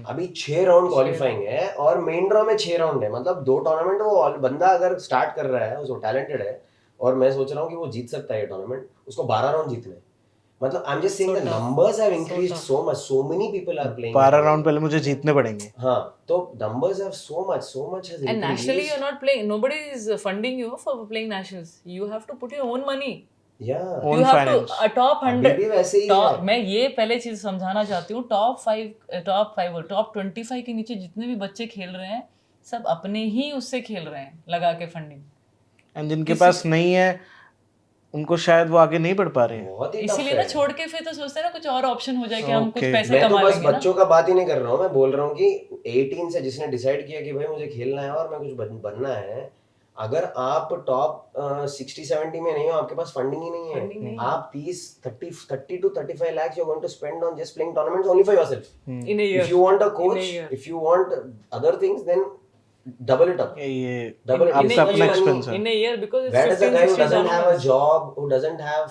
अभी 6 राउंड क्वालिफाइंग है और मेन ड्रॉ में 6 राउंड है, मतलब 2 टूर्नामेंट। वो बंदा अगर स्टार्ट कर रहा है, वो टैलेंटेड है और मैं सोच रहा हूँ कि वो जीत सकता है ये टूर्नामेंट, उसको 12 राउंड जीतने। मतलब I am just saying the numbers have increased so much, so many people are playing. 12 round पहले मुझे जीतने पड़ेंगे। हाँ, तो numbers have so much has and nationally you're not playing, nobody is funding you for playing nationals, you have to put your own money. Yeah, Own you have finance. to top 100 अभी भी वैसे ही top, है। मैं ये पहले चीज समझाना चाहती हूँ, टॉप 25 के नीचे जितने भी बच्चे खेल रहे हैं सब अपने ही उससे खेल रहे हैं लगा के फंडिंग, एंड जिनके पास नहीं है उनको शायद वो आगे नहीं बढ़ पा रहे हैं। बहुत ही tough इसीलिए ना है। छोड़ के फिर तो सोचते हैं ना कुछ और ऑप्शन हो जाए कि हम कुछ Okay. पैसे मैं तो कमा बस लेंगे ना। बच्चों का बात ही नहीं कर रहा हूँ, मैं बोल रहा हूँ कि 18 से जिसने डिसाइड किया कि भाई मुझे खेलना है और मैं कुछ बनना है, अगर आप टॉप 60-70 में नहीं हो, आपके पास फंडिंग ही नहीं Funding है, नहीं आप 30 to 35 lakhs you're going to spend on just playing tournaments only for yourself. in a year. If you want a In a coach, year. if you want other things, then double it up. ये Double it. आपका It's अपना money. Expense है. In a year because it's Where does a 15, guy who 16 doesn't have a tournaments. job, who doesn't have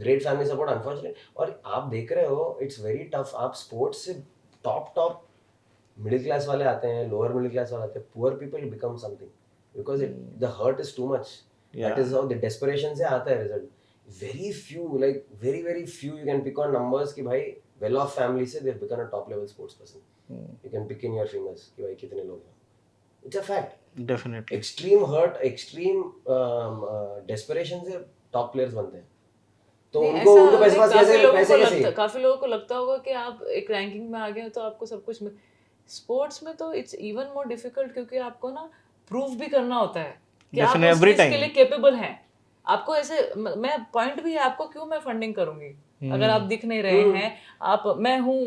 great family support, unfortunately, और आप देख रहे हो, it's very tough. आप sports से top मिडिल क्लास वाले आते हैं, लोअर मिडिल क्लास वाले आते हैं, poor people become something because the hurt is too much. That is how the desperation से आता है result. Very few, like very very few you can pick on numbers कि भाई वेल ऑफ फैमिली से they have become a top level sports person. You can pick in your fingers कि भाई कितने लोग हैं. It's a fact. Definitely. Extreme hurt, extreme desperation से top players बनते हैं. तो नहीं, उनको पैसे ऐसा कैसे नहीं, काफी लोगों को लगता होगा कि आप एक रैंकिंग में आ गए हो तो आपको सब कुछ स्पोर्ट्स में तो इट्स इवन मोर डिफिकल्ट क्योंकि आपको ना प्रूव भी करना होता है कि आप उस चीज के लिए कैपेबल हैं. आपको ऐसे मैं पॉइंट भी है आपको क्यों मैं फंडिंग करूंगी अगर आप दिख नहीं रहे हैं. आप मैं हूँ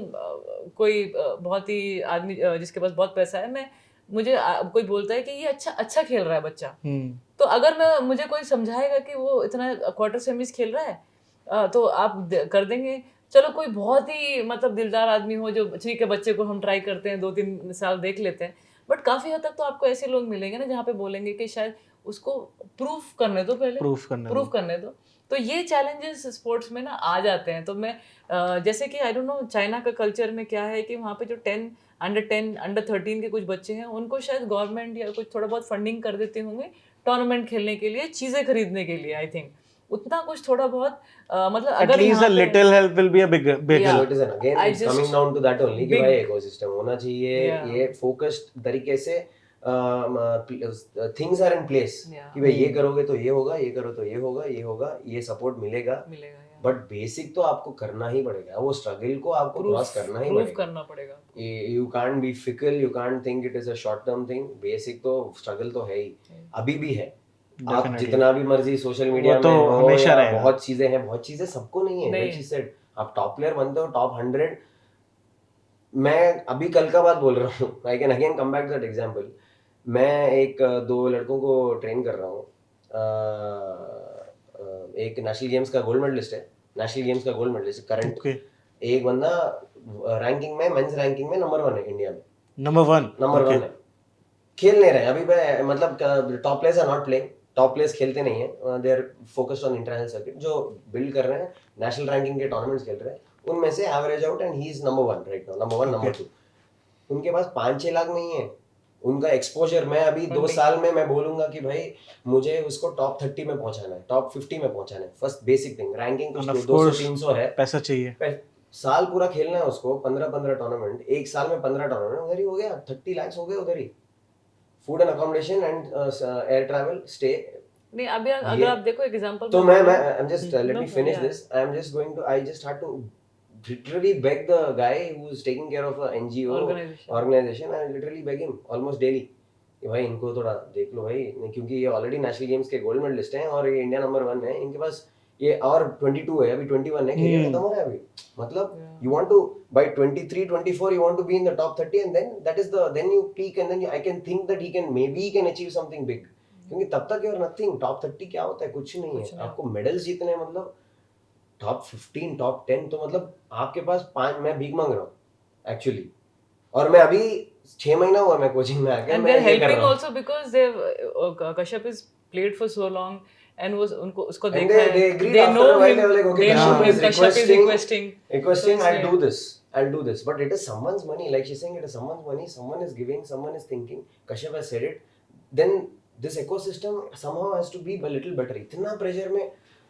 कोई बहुत ही आदमी जिसके पास बहुत पैसा है, मैं मुझे कोई बोलता है कि ये अच्छा खेल रहा है बच्चा, तो अगर मैं मुझे कोई समझाएगा कि वो इतना क्वार्टर सेमीज खेल रहा है तो आप कर देंगे. चलो कोई बहुत ही मतलब दिलदार आदमी हो जो ठीक है बच्चे को हम ट्राई करते हैं 2-3 साल देख लेते हैं, बट काफी हद तक तो आपको ऐसे लोग मिलेंगे ना जहाँ पे बोलेंगे कि शायद उसको प्रूफ करने दो, पहले प्रूफ करने दो. तो ये चैलेंजेस स्पोर्ट्स में ना आ जाते हैं. तो मैं जैसे कि आई डोंट नो चाइना का कल्चर में क्या है कि वहाँ पे जो 10 अंडर 13 के कुछ बच्चे हैं उनको शायद गवर्नमेंट या कुछ थोड़ा बहुत फंडिंग कर देते होंगे टूर्नामेंट खेलने के लिए, चीजें खरीदने के लिए. आई थिंक उतना कुछ थोड़ा बहुत मतलब At अगर least a little help will be a big Yeah. So it is again it's coming down to that only कि big- भाई इकोसिस्टम होना चाहिए. Yeah. ये फोकस्ड तरीके से things are in place Yeah. कि भाई ये करोगे तो ये होगा, ये करो तो ये होगा, ये होगा, ये सपोर्ट मिलेगा. मिलेगा yeah. बट बेसिक तो आपको करना ही पड़ेगा. वो स्ट्रगल को आपको क्रॉस करना ही प्रूफ पड़ेगा. करना पड़ेगा. You can't be fickle, you can't think it is a short term thing. Basic तो स्ट्रगल तो है ही, अभी भी है. आप जितना भी मर्जी सोशल मीडिया तो में हो हमेशा या रहेगा. बहुत चीजें हैं, बहुत चीजें सबको नहीं है. नहीं. Like she said, आप टॉप प्लेयर बनते हो टॉप 100. मैं अभी कल का बात बोल रहा हूँ. I can again come back to that example. मैं एक 2 लड़कों को ट्रेन कर रहा हूँ. एक नेशनल गेम्स का गोल्ड मेडलिस्ट है, नेशनल गेम्स का गोल्ड मेडलिस्ट करंट. एक बंदा रैंकिंग में, मेंस रैंकिंग में नंबर 1 है इंडिया में. नंबर 1 है. खेल नहीं रहे अभी. मतलब top players are not playing. Top players खेलते नहीं है. They are focused on international circuit. जो बिल्ड कर रहे हैं नेशनल रैंकिंग के टूर्नामेंट्स खेल रहे हैं, उनमें से average out and he is number 1 right now. Number 1 number 2. उनके पास 5-6 लाख नहीं है. उनका एक्सपोजर मैं अभी 2 साल में मैं बोलूंगा कि भाई मुझे उसको टॉप 30 में पहुंचाना है, टॉप 50 में पहुंचाना है. First basic thing. रैंकिंग कुछ 200-300 है. पैसा चाहिए. साल पूरा खेलना है उसको. 15 टूर्नामेंट, एक साल में 15 टूर्नामेंट. उधर ही हो गया 30 लाख हो गए उधर ही. Food and accommodation and air travel stay. नहीं अभी अगर आप देखो एग्जांपल तो मैं I am just let me finish this. I am just going to I just had to literally beg the guy who's taking care of a NGO organization. I literally beg him almost daily कि भाई इनको थोड़ा देख लो भाई, क्योंकि ये already national games के gold medallist हैं और ये इंडिया नंबर 1 है. इनके पास ये और 22 है, अभी 21 है, खेल खत्म हो रहा है अभी. मतलब you want to by 23-24 you want to be in the top 30 and then that is the then you peak and then I can think that he can achieve something big. क्योंकि तब तक you're nothing. टॉप 30 क्या होता है? कुछ नहीं है. आपको मेडल्स जीतने हैं. मतलब टॉप 15 टॉप 10 तो मतलब आपके पास 5. मैं भीख मांग रहा हूँ एक्चुअली. और मैं अभी 6 महीना हुआ मैं कोचिंग में आके. and they're helping also because they've Kashyap is played for so long and was उनको उसको देखा है. They know him. They know him. Kashyap is requesting I'll do this, but it is someone's money. Like she's saying, it is someone's money. Someone is giving, someone is thinking. Kashyap has said it. Then this ecosystem somehow has to be a little better. इतना pressure में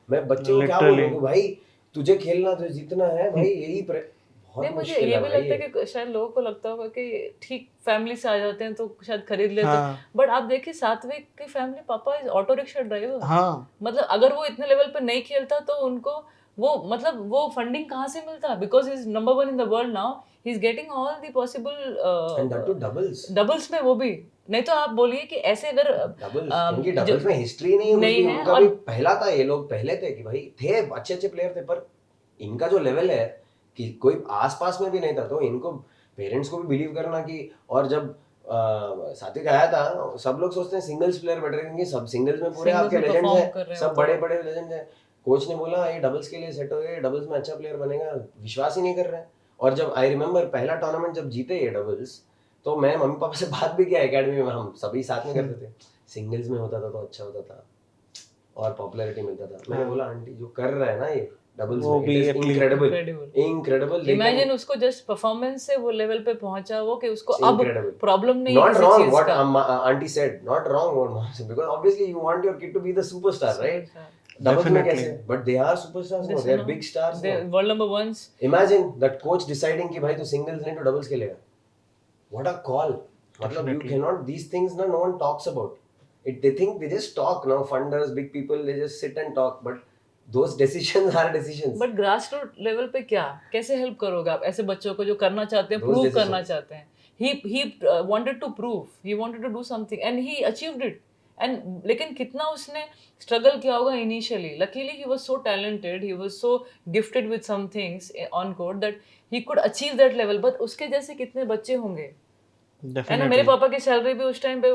मैं बच्चे को क्या बोलूँ कि भाई तुझे खेलना, तुझे जीतना है भाई. यही नहीं मुझे ये भी लगता है कि शायद लोगों को लगता होगा कि ठीक फैमिली से आ जाते हैं तो शायद खरीद लेते हैं. बट आप देखिए सात्विक की फैमिली, पापा इज ऑटो रिक्शा ड्राइवर. मतलब अगर वो इतने लेवल पे नहीं खेलता तो उनको वो मतलब वो फंडिंग कहाँ से मिलता? Because he is number 1 in the world now. He is getting all the possible doubles में. वो भी नहीं तो आप बोलिए कि ऐसे अगर डबल्स में हिस्ट्री नहीं है. उनका भी पहला था. ये लोग पहले थे कि भाई थे अच्छे प्लेयर थे, पर इनका जो लेवल है कि कोई आसपास में भी नहीं था. तो इनको पेरेंट्स को भी बिलीव करना कि, और जब सात्विक आया था, सब लोग सोचते हैं सिंगल्स प्लेयर बेटर है क्योंकि सब सिंगल्स में पूरे Singles आपके में लेजेंड्स perform कर रहे हैं, हैं सब वो बड़े तो। बड़े लेजेंड्स हैं। कोच ने बोला ये डबल्स के लिए सेट हो गए, डबल्स में अच्छा प्लेयर बनेगा, विश्वास ही नहीं कर रहे हैं। और जब आई रिमेम्बर पहला टूर्नामेंट जब जीते ये डबल्स, तो मैं मम्मी पापा से बात भी किया एकेडमी में, हम सभी साथ में करते थे, सिंगल्स में होता था तो अच्छा होता था और पॉपुलैरिटी मिलता था। मैंने बोला आंटी जो कर रहा है ना ये डबल्स वो में, भी it is athlete- incredible, Incredible. Incredible. Imagine उसको जस्ट परफॉर्मेंस से वो लेवल पे पहुंचा वो कि उसको अब Incredible. प्रॉब्लम नहीं है Not किसी wrong चीज what का। auntie said, not wrong what mom said, because obviously you want your kid to be the superstar, right? Doubles में Definitely. कैसे? But they are superstars now, they are big stars now. World number ones. Imagine that coach deciding कि भाई तू singles नहीं तो doubles खेलेगा. What a call! मतलब you Definitely. cannot, these things no one talks about. They think they just talk now, funders, big people, they just sit and talk, but those decisions are decisions. But grass root level पे क्या कैसे help करोगे आप ऐसे बच्चों को जो करना चाहते हैं, Those प्रूव decisions. करना चाहते हैं? he wanted to prove, he wanted to do something and he achieved it. And लेकिन कितना उसने स्ट्रगल किया होगा initially. Luckily he was so talented, he was so gifted with some things on court that he could achieve that level. But उसके जैसे कितने बच्चे होंगे? And Definitely. मेरे पापा की सैलरी भी उस टाइम पे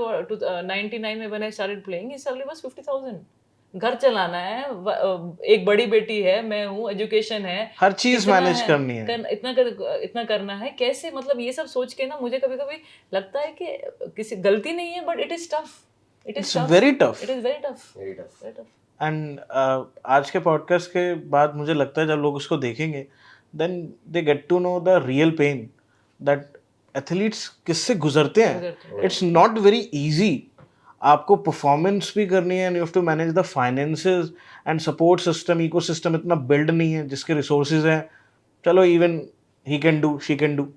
99 में when I started playing his salary was 50,000। घर चलाना है, एक बड़ी बेटी है, मैं हूँ, एजुकेशन है, हर चीज इतना मैनेज है, करनी है। इतना करना है कैसे? मतलब ये सब सोच के ना मुझे कभी कभी लगता है कि किसी गलती नहीं है, but it is tough, it is It's very tough. It is very tough, Very tough. Very tough. And आज के पॉडकास्ट के बाद मुझे लगता है जब लोग उसको देखेंगे then they get to know the real pain that athletes किससे गुजरते हैं। It's not very easy. आपको परफॉर्मेंस भी करनी है and you have to manage the finances and support system, ecosystem इतना बिल्ड नहीं है। जिसके रिसोर्सेज हैं, चलो even he can do, she can do,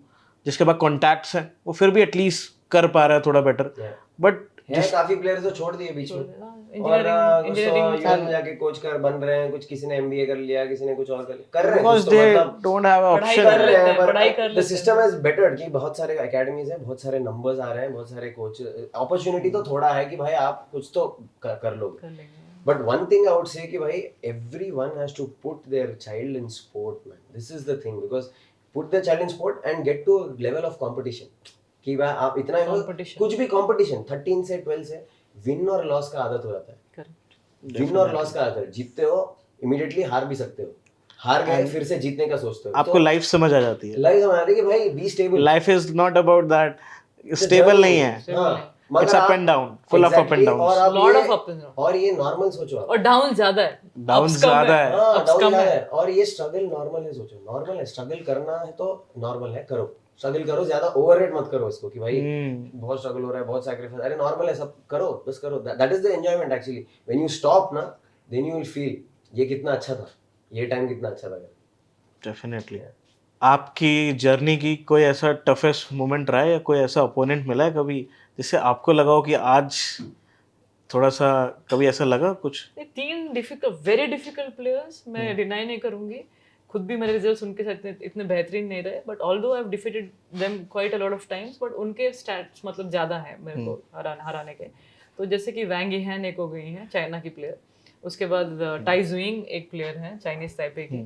जिसके पास कॉन्टैक्ट्स हैं वो फिर भी एटलीस्ट कर पा रहा है थोड़ा बेटर। Yeah. बट है काफी प्लेयर्स तो छोड़ दिए बीच में, और इंजीनियरिंग यूएस में जाके कोच कर बन रहे हैं, कुछ किसी ने एमबीए कर लिया, किसी ने कुछ और कर रहे हैं, बिकॉज कुछ तो दे मतलब डोंट हैव पढ़ाई ऑप्शन। कर कर लेते रहे हैं, हैं, पढ़ाई कर द लेते सिस्टम इज बेटर कि बहुत सारे एकेडमीज हैं, बहुत सारे नंबर्स आ रहे हैं, बहुत सारे कोच, अपॉर्चुनिटी तो थोड़ा है कि भाई आप कुछ तो कर लोगे। कर लेंगे। But one thing I would say कि भाई everyone has to put their child in sport, man. This is the thing, because put their child in sport and get to a level of competition कि भाई आप इतना Competition. कुछ भी competition 13 से 12 से विन और लॉस का आदत हो जाता है। करेक्ट। विन और लॉस का आदत है, जीतते हो इमीडिएटली हार भी सकते हो, हार गए फिर से जीतने का सोचते हो, आपको लाइफ समझ आ जाती है। लाइफ समझ आती है कि भाई be stable, life is not about that, stable नहीं है, it's up and down, full of up and down. Lot of up and down. और ये नॉर्मल सोचो आप, और डाउन ज्यादा है, डाउन ups कम ज्यादा है। हाँ ups डाउन कम ज्यादा है। है, और ये स्ट्रगल नॉर्मल है। सोचो नॉर्मल है, स्ट्रगल करना है तो नॉर्मल है, करो स्ट्रगल करो, ज्यादा ओवररेट मत करो इसको कि भाई बहुत स्ट्रगल हो रहा है, बहुत सैक्रिफाइस, अरे नॉर्मल है, सब करो, बस करो, that is the enjoyment actually. When you stop ना, देन यू विल फील ये कितना अच्छा था, ये टाइम कितना अच्छा था। डेफिनेटली। आपकी जर्नी की कोई ऐसा टफेस्ट मोमेंट रहा है या कोई ऐसा अपोनेंट मिला है कभी जिससे आपको लगा हो कि आज थोड़ा सा, कभी ऐसा लगा कुछ? ये 3 डिफिकल्ट, वेरी डिफिकल्ट प्लेयर्स, मैं डिनाई नहीं करूंगी, खुद भी मेरे रिजल्ट्स उनके साथ इतने बेहतरीन नहीं रहे, but although I have defeated them quite a lot of times, but उनके स्टैट्स मतलब ज़्यादा है मेरे को हराने के। तो जैसे कि वैंग यीहैन एक हो गई हैं, चाइना की प्लेयर, उसके बाद टाई जुइंग एक प्लेयर हैं चाइनीज ताइपे की,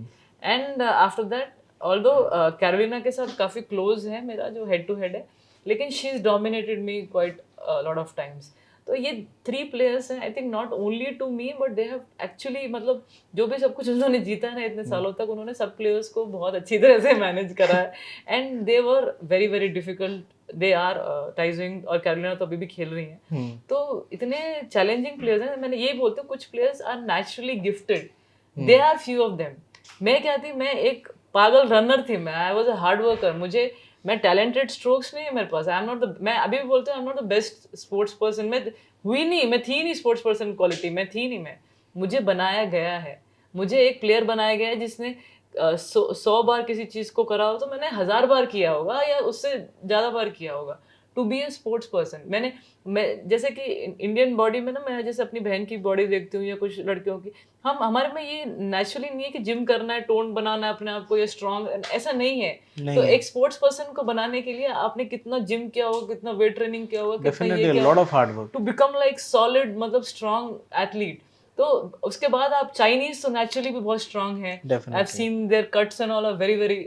and after that although Carolina के साथ काफ़ी क्लोज है मेरा, जो हेड टू हेड है, लेकिन she is dominated me quite lot of times. तो ये 3 प्लेयर्स हैं, I think not only to me but they have actually, मतलब जो भी सब कुछ उन्होंने जीता है इतने सालों तक, उन्होंने सब प्लेयर्स को बहुत अच्छी तरह से मैनेज करा है, and they were very very difficult. They are Tai Tzu Ying और कैरोलिना तो अभी भी खेल रही हैं, तो इतने चैलेंजिंग प्लेयर्स हैं। मैंने ये बोलती हूँ कुछ players are naturally gifted, they are few of them. मैं क्या थी, मैं एक पागल रनर थी, मैं I was a hard worker, मैं टैलेंटेड स्ट्रोक्स नहीं है मेरे पास, आई एम नॉट द, मैं अभी भी बोलती हूँ I am not the best sports person, मैं थी नहीं स्पोर्ट्स पर्सन क्वालिटी, मैं थी नहीं, मुझे बनाया गया है, मुझे एक प्लेयर बनाया गया है जिसने 100 बार किसी चीज़ को करा हो तो मैंने 1000 बार किया होगा या उससे ज़्यादा बार किया होगा to be a sports person. मैं जैसे कि इंडियन बॉडी में ना, मैं जैसे अपनी बहन की बॉडी देखती हूँ या कुछ लड़कियों की, हमारे में ये नेचुरली नहीं है कि जिम करना है, टोन बनाना है अपने आप को या स्ट्रांग, ऐसा नहीं है। तो एक स्पोर्ट्स पर्सन को बनाने के लिए आपने कितना जिम किया होगा, कितना वेट ट्रेनिंग किया होगा, कितना ये किया होगा टू बिकम लाइक सॉलिड, मतलब स्ट्रांग एथलीट। तो उसके बाद आप चाइनीज तो नेचुरली भी बहुत स्ट्रांग है, I have seen their cuts and all are very very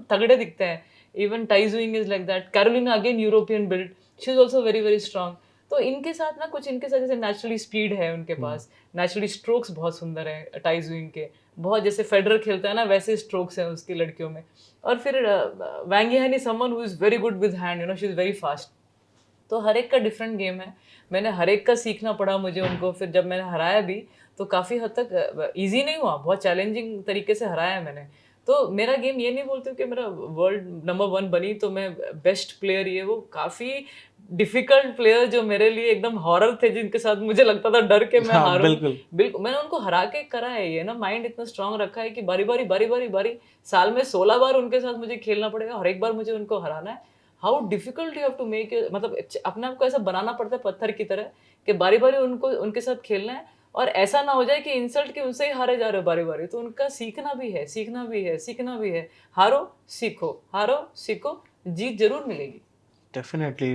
तगड़े दिखते हैं। Even Tai Tzu Ying is like that, Carolina again European build, she is also very very strong. तो इनके साथ ना कुछ इनके साथ जैसे नेचुरली स्पीड है उनके पास, नेचुरली स्ट्रोक्स बहुत सुंदर है टाइज विंग के, बहुत जैसे फेडरर खेलता है ना वैसे स्ट्रोक्स हैं उसकी लड़कियों में। और फिर Wang Yihan is someone who is very good with hand, you know she is very fast. तो हर एक का डिफरेंट गेम है, मैंने हर एक का सीखना पड़ा मुझे उनको। फिर जब मैंने हराया भी तो काफ़ी हद तक इजी नहीं हुआ, बहुत चैलेंजिंग तरीके से हराया मैंने। तो मेरा गेम ये नहीं बोलती हूँ कि मेरा वर्ल्ड नंबर 1 बनी तो मैं बेस्ट प्लेयर, ये वो काफ़ी डिफिकल्ट प्लेयर जो मेरे लिए एकदम हॉरर थे, जिनके साथ मुझे लगता था डर के मैं हाँ, हारूं, बिल्कुल। बिल्कुल मैंने उनको हरा के करा है। ये ना माइंड इतना स्ट्रांग रखा है कि बारी बारी बारी बारी बारी साल में 16 बार उनके साथ मुझे खेलना पड़ेगा, हर एक बार मुझे उनको हराना है। How difficult you have to make, मतलब अपने आप को ऐसा बनाना पड़ता है पत्थर की तरह कि बारी बारी उनको उनके साथ खेलना है, और ऐसा ना हो जाए कि इंसल्ट के उनसे ही हारे जा रहे हो बारी बारी। तो उनका सीखना भी है, सीखना भी है, सीखना भी है। हारो सीखो, हारो सीखो, जीत जरूर मिलेगी। Definitely,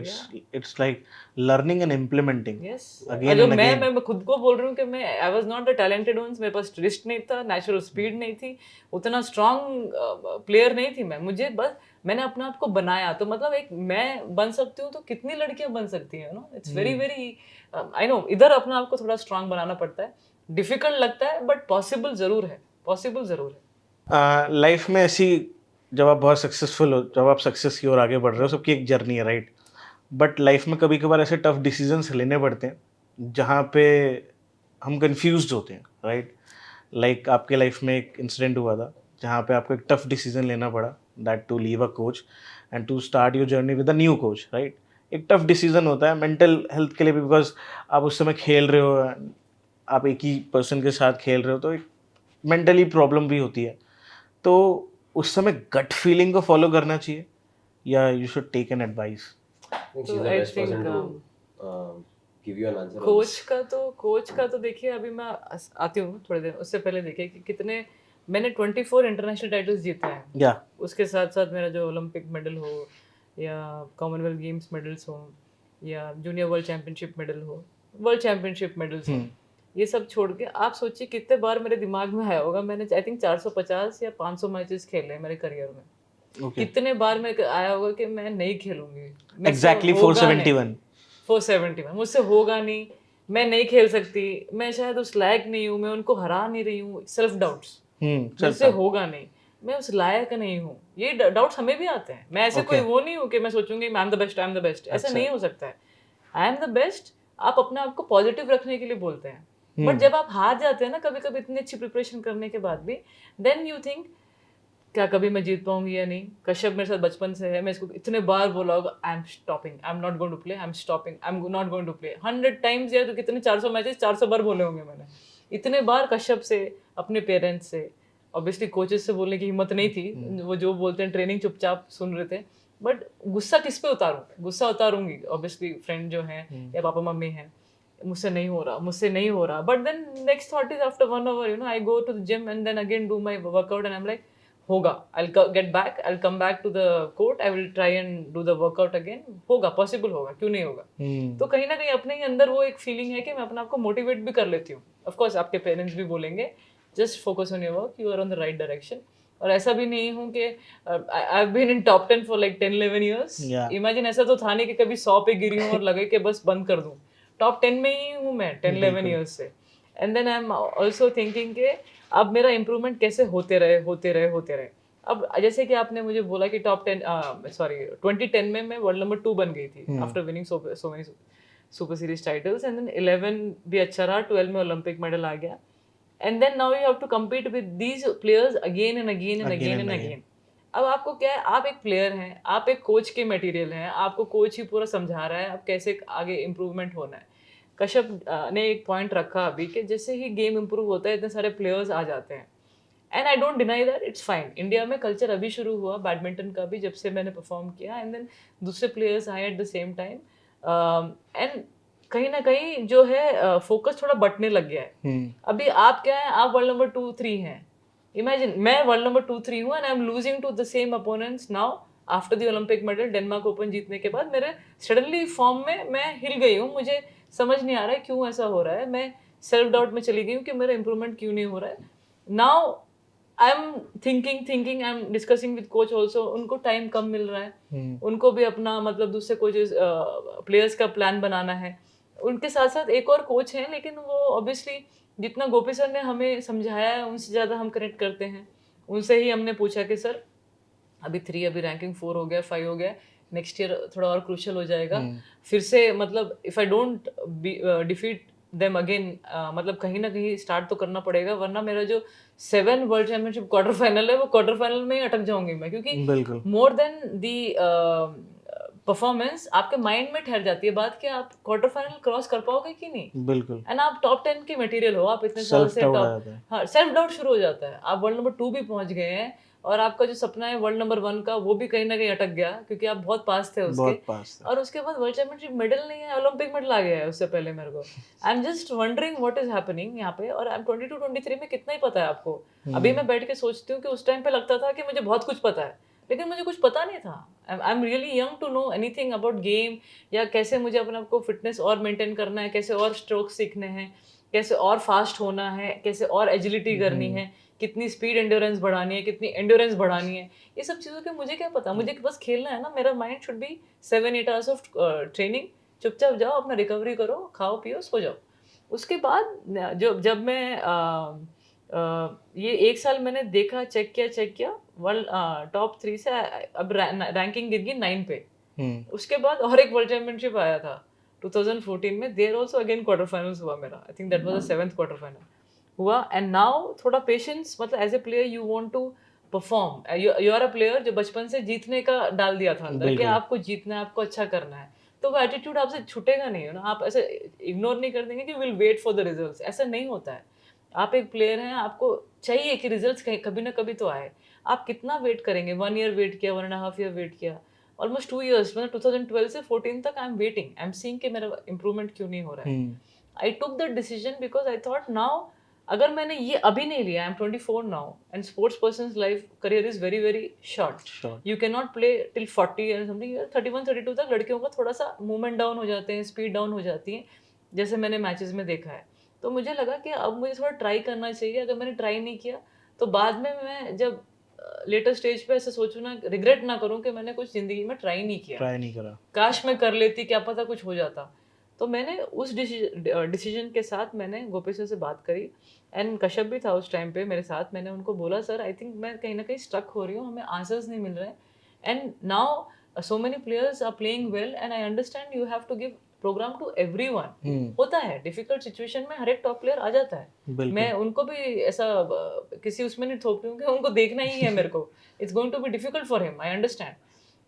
it's like learning and implementing yes, और again जो and again. मैं खुद को बोल रही हूँ कि मैं I was not the talented ones, मेरे पास रिस्ट नहीं था, नेचुरल स्पीड नहीं थी, उतना स्ट्रांग प्लेयर नहीं थी मैं, मुझे बस मैंने अपने आप को बनाया। तो मतलब एक मैं बन सकती हूँ तो कितनी लड़कियां बन सकती हैं, no it's very very, I know इधर अपने आप को थोड़ा स्ट्रांग बनाना पड़ता है, डिफिकल्ट लगता है बट पॉसिबल जरूर है, पॉसिबल जरूर है। लाइफ में ऐसी, जब आप बहुत सक्सेसफुल हो, जब आप सक्सेस की ओर आगे बढ़ रहे हो, सबकी एक जर्नी है, राइट? बट लाइफ में कभी कभार ऐसे टफ डिसीजंस लेने पड़ते हैं जहाँ पे हम कंफ्यूज्ड होते हैं, राइट? लाइक आपके लाइफ में एक इंसिडेंट हुआ था जहाँ पे आपको एक टफ डिसीजन लेना पड़ा, that to leave a coach and to start your journey with a new coach, right? एक टफ डिसीजन होता है मेंटल हेल्थ के लिए भी, बिकॉज आप उस समय खेल रहे हो, आप एक ही पर्सन के साथ खेल रहे हो, तो एक मेंटली प्रॉब्लम भी होती है। तो उस समय गट फीलिंग को फॉलो करना चाहिए या you should take an advice? I think तो she's the I best person think to give you an answer on coach this. का तो देखिए, अभी मैं आती हूँ थोड़ी देर, उससे पहले देखिए कि कितने मैंने 24 इंटरनेशनल टाइटल्स जीते हैं। या उसके साथ साथ मेरा जो ओलंपिक मेडल हो, या कॉमनवेल्थ गेम्स मेडल्स हो, या जूनियर वर्ल्ड चैंपियनशिप मेडल हो, वर्ल्ड चैंपियनशिप मेडल्स हो, ये सब छोड़ के आप सोचिए कितने बार मेरे दिमाग में आया होगा। मैंने आई थिंक 450 या 500 मैचेस खेले हैं मेरे करियर में। ओके, कितने बार मेरे आया होगा कि मैं नहीं खेलूंगी, मेरे से एग्जैक्टली होगा नहीं। 471। 471 मुझसे होगा नहीं, मैं नहीं खेल सकती, मैं शायद उस लायक नहीं हूँ, मैं उनको हरा नहीं रही हूँ, सेल्फ डाउट्स, मुझसे चलता है। होगा नहीं, मैं उस लायक नहीं हूँ, ये डाउट्स हमें भी आते हैं। मैं ऐसे कोई वो नहीं हूँ कि मैं सोचूंगी I am the best, I am the best, ऐसा नहीं हो सकता है। आई एम द बेस्ट आप अपने आप को पॉजिटिव रखने के लिए बोलते हैं, बट जब आप हार जाते हैं ना कभी कभी इतनी अच्छी प्रिपरेशन करने के बाद भी, देन यू थिंक क्या कभी मैं जीत पाऊंगी या नहीं। कश्यप मेरे साथ बचपन से है, मैं इसको इतने बार बोला होगा I am stopping, I am not going to play, I am stopping, I am not going to play 100 times यार। तो कितने 400 मैचेस 400 बार बोले होंगे मैंने, इतने बार कश्यप से, अपने पेरेंट्स से, ऑब्वियसली कोचेस से बोलने की हिम्मत नहीं थी, वो जो बोलते हैं ट्रेनिंग चुपचाप सुन रहे थे। बट गुस्सा किस पे उतारूं, गुस्सा उतारूंगी ऑब्वियसली फ्रेंड जो है या पापा मम्मी हैं, मुझसे नहीं हो रहा, मुझसे नहीं हो रहा। But then next thought is after 1 hour, you know, I go to the gym and then again do my workout and I am like होगा, I'll get back, I'll come back to the court, I will try and do the workout again, होगा, possible होगा, क्यों नहीं होगा। तो कहीं ना कहीं अपने ही अंदर वो एक फीलिंग है कि मैं अपने आप को मोटिवेट भी कर लेती हूँ। ऑफ कोर्स आपके पेरेंट्स भी बोलेंगे just focus on your work, you are on the right direction. और ऐसा भी नहीं हूँ कि I have been in top 10 for like 10-11 years। Yeah. Imagine ऐसा तो था नहीं कि कभी 100 पे गिरी हूँ और लगे कि बस बंद कर दूँ। टॉप 10 में ही हूँ मैं 10-11 years से। And then I am also thinking कि अब मेरा इंप्रूवमेंट कैसे होते रहे। अब जैसे कि आपने मुझे बोला कि टॉप 10 सॉरी 2010 में मैं वर्ल्ड नंबर 2 बन गई थी after winning so many super series titles, and then 11 भी अच्छा रहा, 12 में ओलंपिक मेडल आ गया, and then now you have to compete with these players again and again. अब आपको क्या है, आप एक प्लेयर हैं, आप एक कोच के मटेरियल हैं, आपको कोच ही पूरा समझा रहा है आप कैसे आगे इम्प्रूवमेंट होना है। कश्यप ने एक पॉइंट रखा अभी कि जैसे ही गेम इम्प्रूव होता है इतने सारे प्लेयर्स आ जाते हैं, and I don't deny that, it's fine. India में कल्चर अभी शुरू हुआ बैडमिंटन का भी, जब से मैंने परफॉर्म किया, एंड देन दूसरे प्लेयर्स आए at the same time, and कहीं ना कहीं जो है फोकस थोड़ा बटने लग गया है। अभी आप क्या है, आप वर्ल्ड नंबर 2-3 हैं, इमेजिन मैं वर्ल्ड नंबर 2-3 हूँ and I am losing to the same opponents now after the Olympic medal. Denmark Open जीतने के बाद मेरे सडनली फॉर्म में मैं हिल गई हूँ, मुझे समझ नहीं आ रहा है क्यों ऐसा हो रहा है, मैं सेल्फ डाउट में चली गई हूँ कि मेरा इंप्रूवमेंट क्यों नहीं हो रहा है। Now I am thinking I am discussing with coach also, उनको टाइम कम मिल रहा है, उनको भी अपना मतलब दूसरे कोचेस प्लेयर्स का प्लान बनाना है, उनके साथ साथ एक और कोच हैं, लेकिन वो ऑब्वियसली जितना गोपी सर ने हमें समझाया है उनसे ज़्यादा हम कनेक्ट करते हैं। उनसे ही हमने पूछा कि सर अभी 3, अभी रैंकिंग 4 हो गया, 5 हो गया, नेक्स्ट ईयर थोड़ा और क्रूशल हो जाएगा, फिर से मतलब if I don't defeat them again, मतलब कहीं ना कहीं स्टार्ट तो करना पड़ेगा, वरना मेरा जो 7 वर्ल्ड चैंपियनशिप क्वार्टर फाइनल है वो क्वार्टर फाइनल में ही अटक जाऊंगी मैं, क्योंकि बिल्कुल मोर देन दी परफॉर्मेंस आपके माइंड में ठहर जाती है बात कि आप क्वार्टर फाइनल क्रॉस कर पाओगे कि नहीं, बिल्कुल एंड आप टॉप 10 के मटेरियल हो, आप इतने साल सेल्फ से डाउट आ टॉप, जाता है। हाँ सेल्फ डाउट शुरू हो जाता है, आप वर्ल्ड नंबर 2 भी पहुंच गए हैं और आपका जो सपना है वर्ल्ड नंबर 1 का वो भी कहीं ना कहीं अटक गया, क्योंकि आप बहुत पास थे उसके, बहुत पास था। और उसके बाद वर्ल्ड चैंपियनशिप मेडल नहीं है, ओलंपिक मेडल आ गया है उससे पहले मेरे को। आई am just wondering what is happening यहाँ पे, और आई एम 22-23 में कितना ही पता है आपको। अभी मैं बैठ के सोचती हूँ कि उस टाइम पे लगता था कि मुझे बहुत कुछ पता है, लेकिन मुझे कुछ पता नहीं था। I am really young to know anything about game, या कैसे मुझे अपने आप को फिटनेस और मेंटेन करना है, कैसे और स्ट्रोक सीखने हैं, कैसे और फास्ट होना है, कैसे और एजिलिटी करनी है, कितनी स्पीड एंड्योरेंस बढ़ानी है, कितनी एंड्योरेंस बढ़ानी है, ये सब चीज़ों के मुझे क्या पता, मुझे बस खेलना है ना, मेरा mind should be 7-8 hours of training, चुपचाप जाओ अपना रिकवरी करो, खाओ पियो सो जाओ। उसके बाद जब मैं ये 1 साल मैंने देखा, चेक किया, वर्ल्ड टॉप 3 से अब रैंकिंग गिर गई 9 पे। उसके बाद और एक वर्ल्ड चैंपियनशिप आया था 2014 में, there also again quarter finals हुआ मेरा, I think that was the 7th quarter final हुआ, एंड नाउ थोड़ा पेशेंस, मतलब as a player you want to perform, you are a player जो बचपन से जीतने का डाल दिया था अंदर कि बिल्कुल आपको जीतना है, आपको अच्छा करना है, तो वो एटीट्यूड आपसे छूटेगा नहीं है ना, आप ऐसे इग्नोर नहीं कर देंगे कि will wait for the results, ऐसा नहीं होता है। आप एक प्लेयर हैं, आपको चाहिए कि रिजल्ट्स कभी ना कभी तो आए, आप कितना वेट करेंगे, 1 ईयर वेट किया, 1.5 ईयर वेट किया, ऑलमोस्ट 2 इयर्स, मतलब 2012 से 14 तक I am waiting, I am seeing कि मेरा इंप्रूवमेंट क्यों नहीं हो रहा है। I took the decision because I thought now अगर मैंने ये अभी नहीं लिया, I am 24 now, and sports persons life career is very very short, short you can not play till 40 and something, 31-32 तक लड़कियों का थोड़ा सा मूवमेंट डाउन हो जाते हैं, स्पीड डाउन हो जाती है, जैसे मैंने मैचेस में देखा है। तो मुझे लगा कि अब मुझे थोड़ा ट्राई करना चाहिए, अगर मैंने ट्राई नहीं किया तो बाद में मैं जब लेटर स्टेज पे ऐसे सोचूं ना, रिग्रेट ना करूं कि मैंने कुछ जिंदगी में ट्राई नहीं किया, ट्राई नहीं करा। काश मैं कर लेती, क्या पता कुछ हो जाता। तो मैंने उस डिसीजन के साथ मैंने गोपी सर से बात करी, एंड कश्यप भी था उस टाइम पे मेरे साथ, मैंने उनको बोला सर आई थिंक मैं कहीं ना कहीं स्टक हो रही हूँ, हमें आंसर्स नहीं मिल रहे हैं, and now so many players are playing well, and I understand you have to give program to everyone. होता है डिफिकल्ट सिचुएशन में हर एक टॉप प्लेयर आ जाता है, मैं उनको भी ऐसा किसी उसमें नहीं थोप रही हूँ कि उनको देखना ही है मेरे को, it's going to be difficult for him, I understand.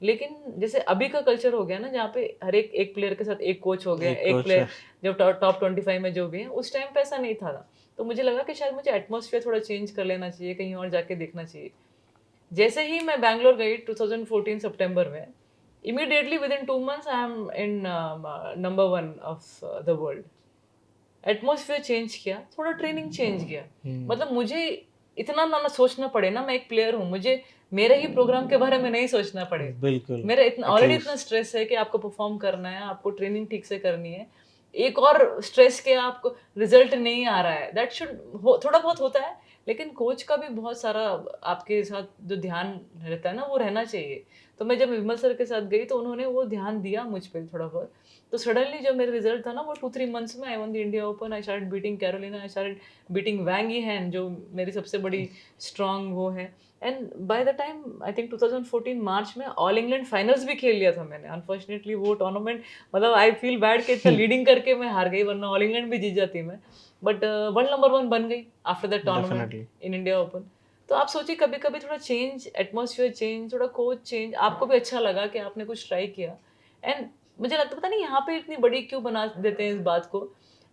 लेकिन जैसे अभी का कल्चर हो गया ना, जहाँ पे हर एक प्लेयर के साथ एक कोच हो गया, एक प्लेयर जब टॉप 25 में जो भी है, उस टाइम पे ऐसा नहीं था ना। तो मुझे लगा कि शायद मुझे एटमॉस्फेयर थोड़ा चेंज कर लेना चाहिए, कहीं और जाके देखना चाहिए। जैसे ही मैं बैंगलोर गई 2014 सितंबर में, immediately with in 2 months I am in number 1 of the world. Atmosphere change किया, थोड़ा ट्रेनिंग चेंज किया, मतलब मुझे इतना ना सोचना पड़े ना, मैं एक प्लेयर हूँ, मुझे मेरे ही प्रोग्राम के बारे में नहीं सोचना पड़े, बिल्कुल मेरा इतना ऑलरेडी इतना स्ट्रेस है कि आपको परफॉर्म करना है, आपको ट्रेनिंग ठीक से करनी है, एक और स्ट्रेस के आपको रिजल्ट नहीं आ रहा है, दैट शुड थोड़ा बहुत होता है, लेकिन कोच का भी बहुत सारा आपके साथ जो ध्यान रहता है ना वो रहना चाहिए। तो मैं जब विमल सर के साथ गई तो उन्होंने वो ध्यान दिया मुझ पर थोड़ा बहुत, तो सडनली जो मेरा रिजल्ट था ना वो 2-3 months में I won the India Open, I started beating Carolina, I started beating Wang Yihan जो मेरी सबसे बड़ी स्ट्रॉन्ग वो है, and by the time I think 2014 March में ऑल इंग्लैंड फाइनल्स भी खेल लिया था मैंने। अनफॉर्चुनेटली वो टूर्नामेंट, मतलब आई फील बैड कि इतना लीडिंग करके मैं हार गई, वरना ऑल इंग्लैंड भी जीत जाती मैं, बट वर्ल्ड नंबर 1 बन गई after that tournament in India open. तो आप सोचिए कभी कभी थोड़ा चेंज, एटमॉस्फेयर चेंज, थोड़ा कोच चेंज, आपको भी अच्छा लगा कि आपने कुछ ट्राई किया, एंड मुझे लगता पता नहीं यहाँ पे इतनी बड़ी क्यों बना देते हैं इस बात को।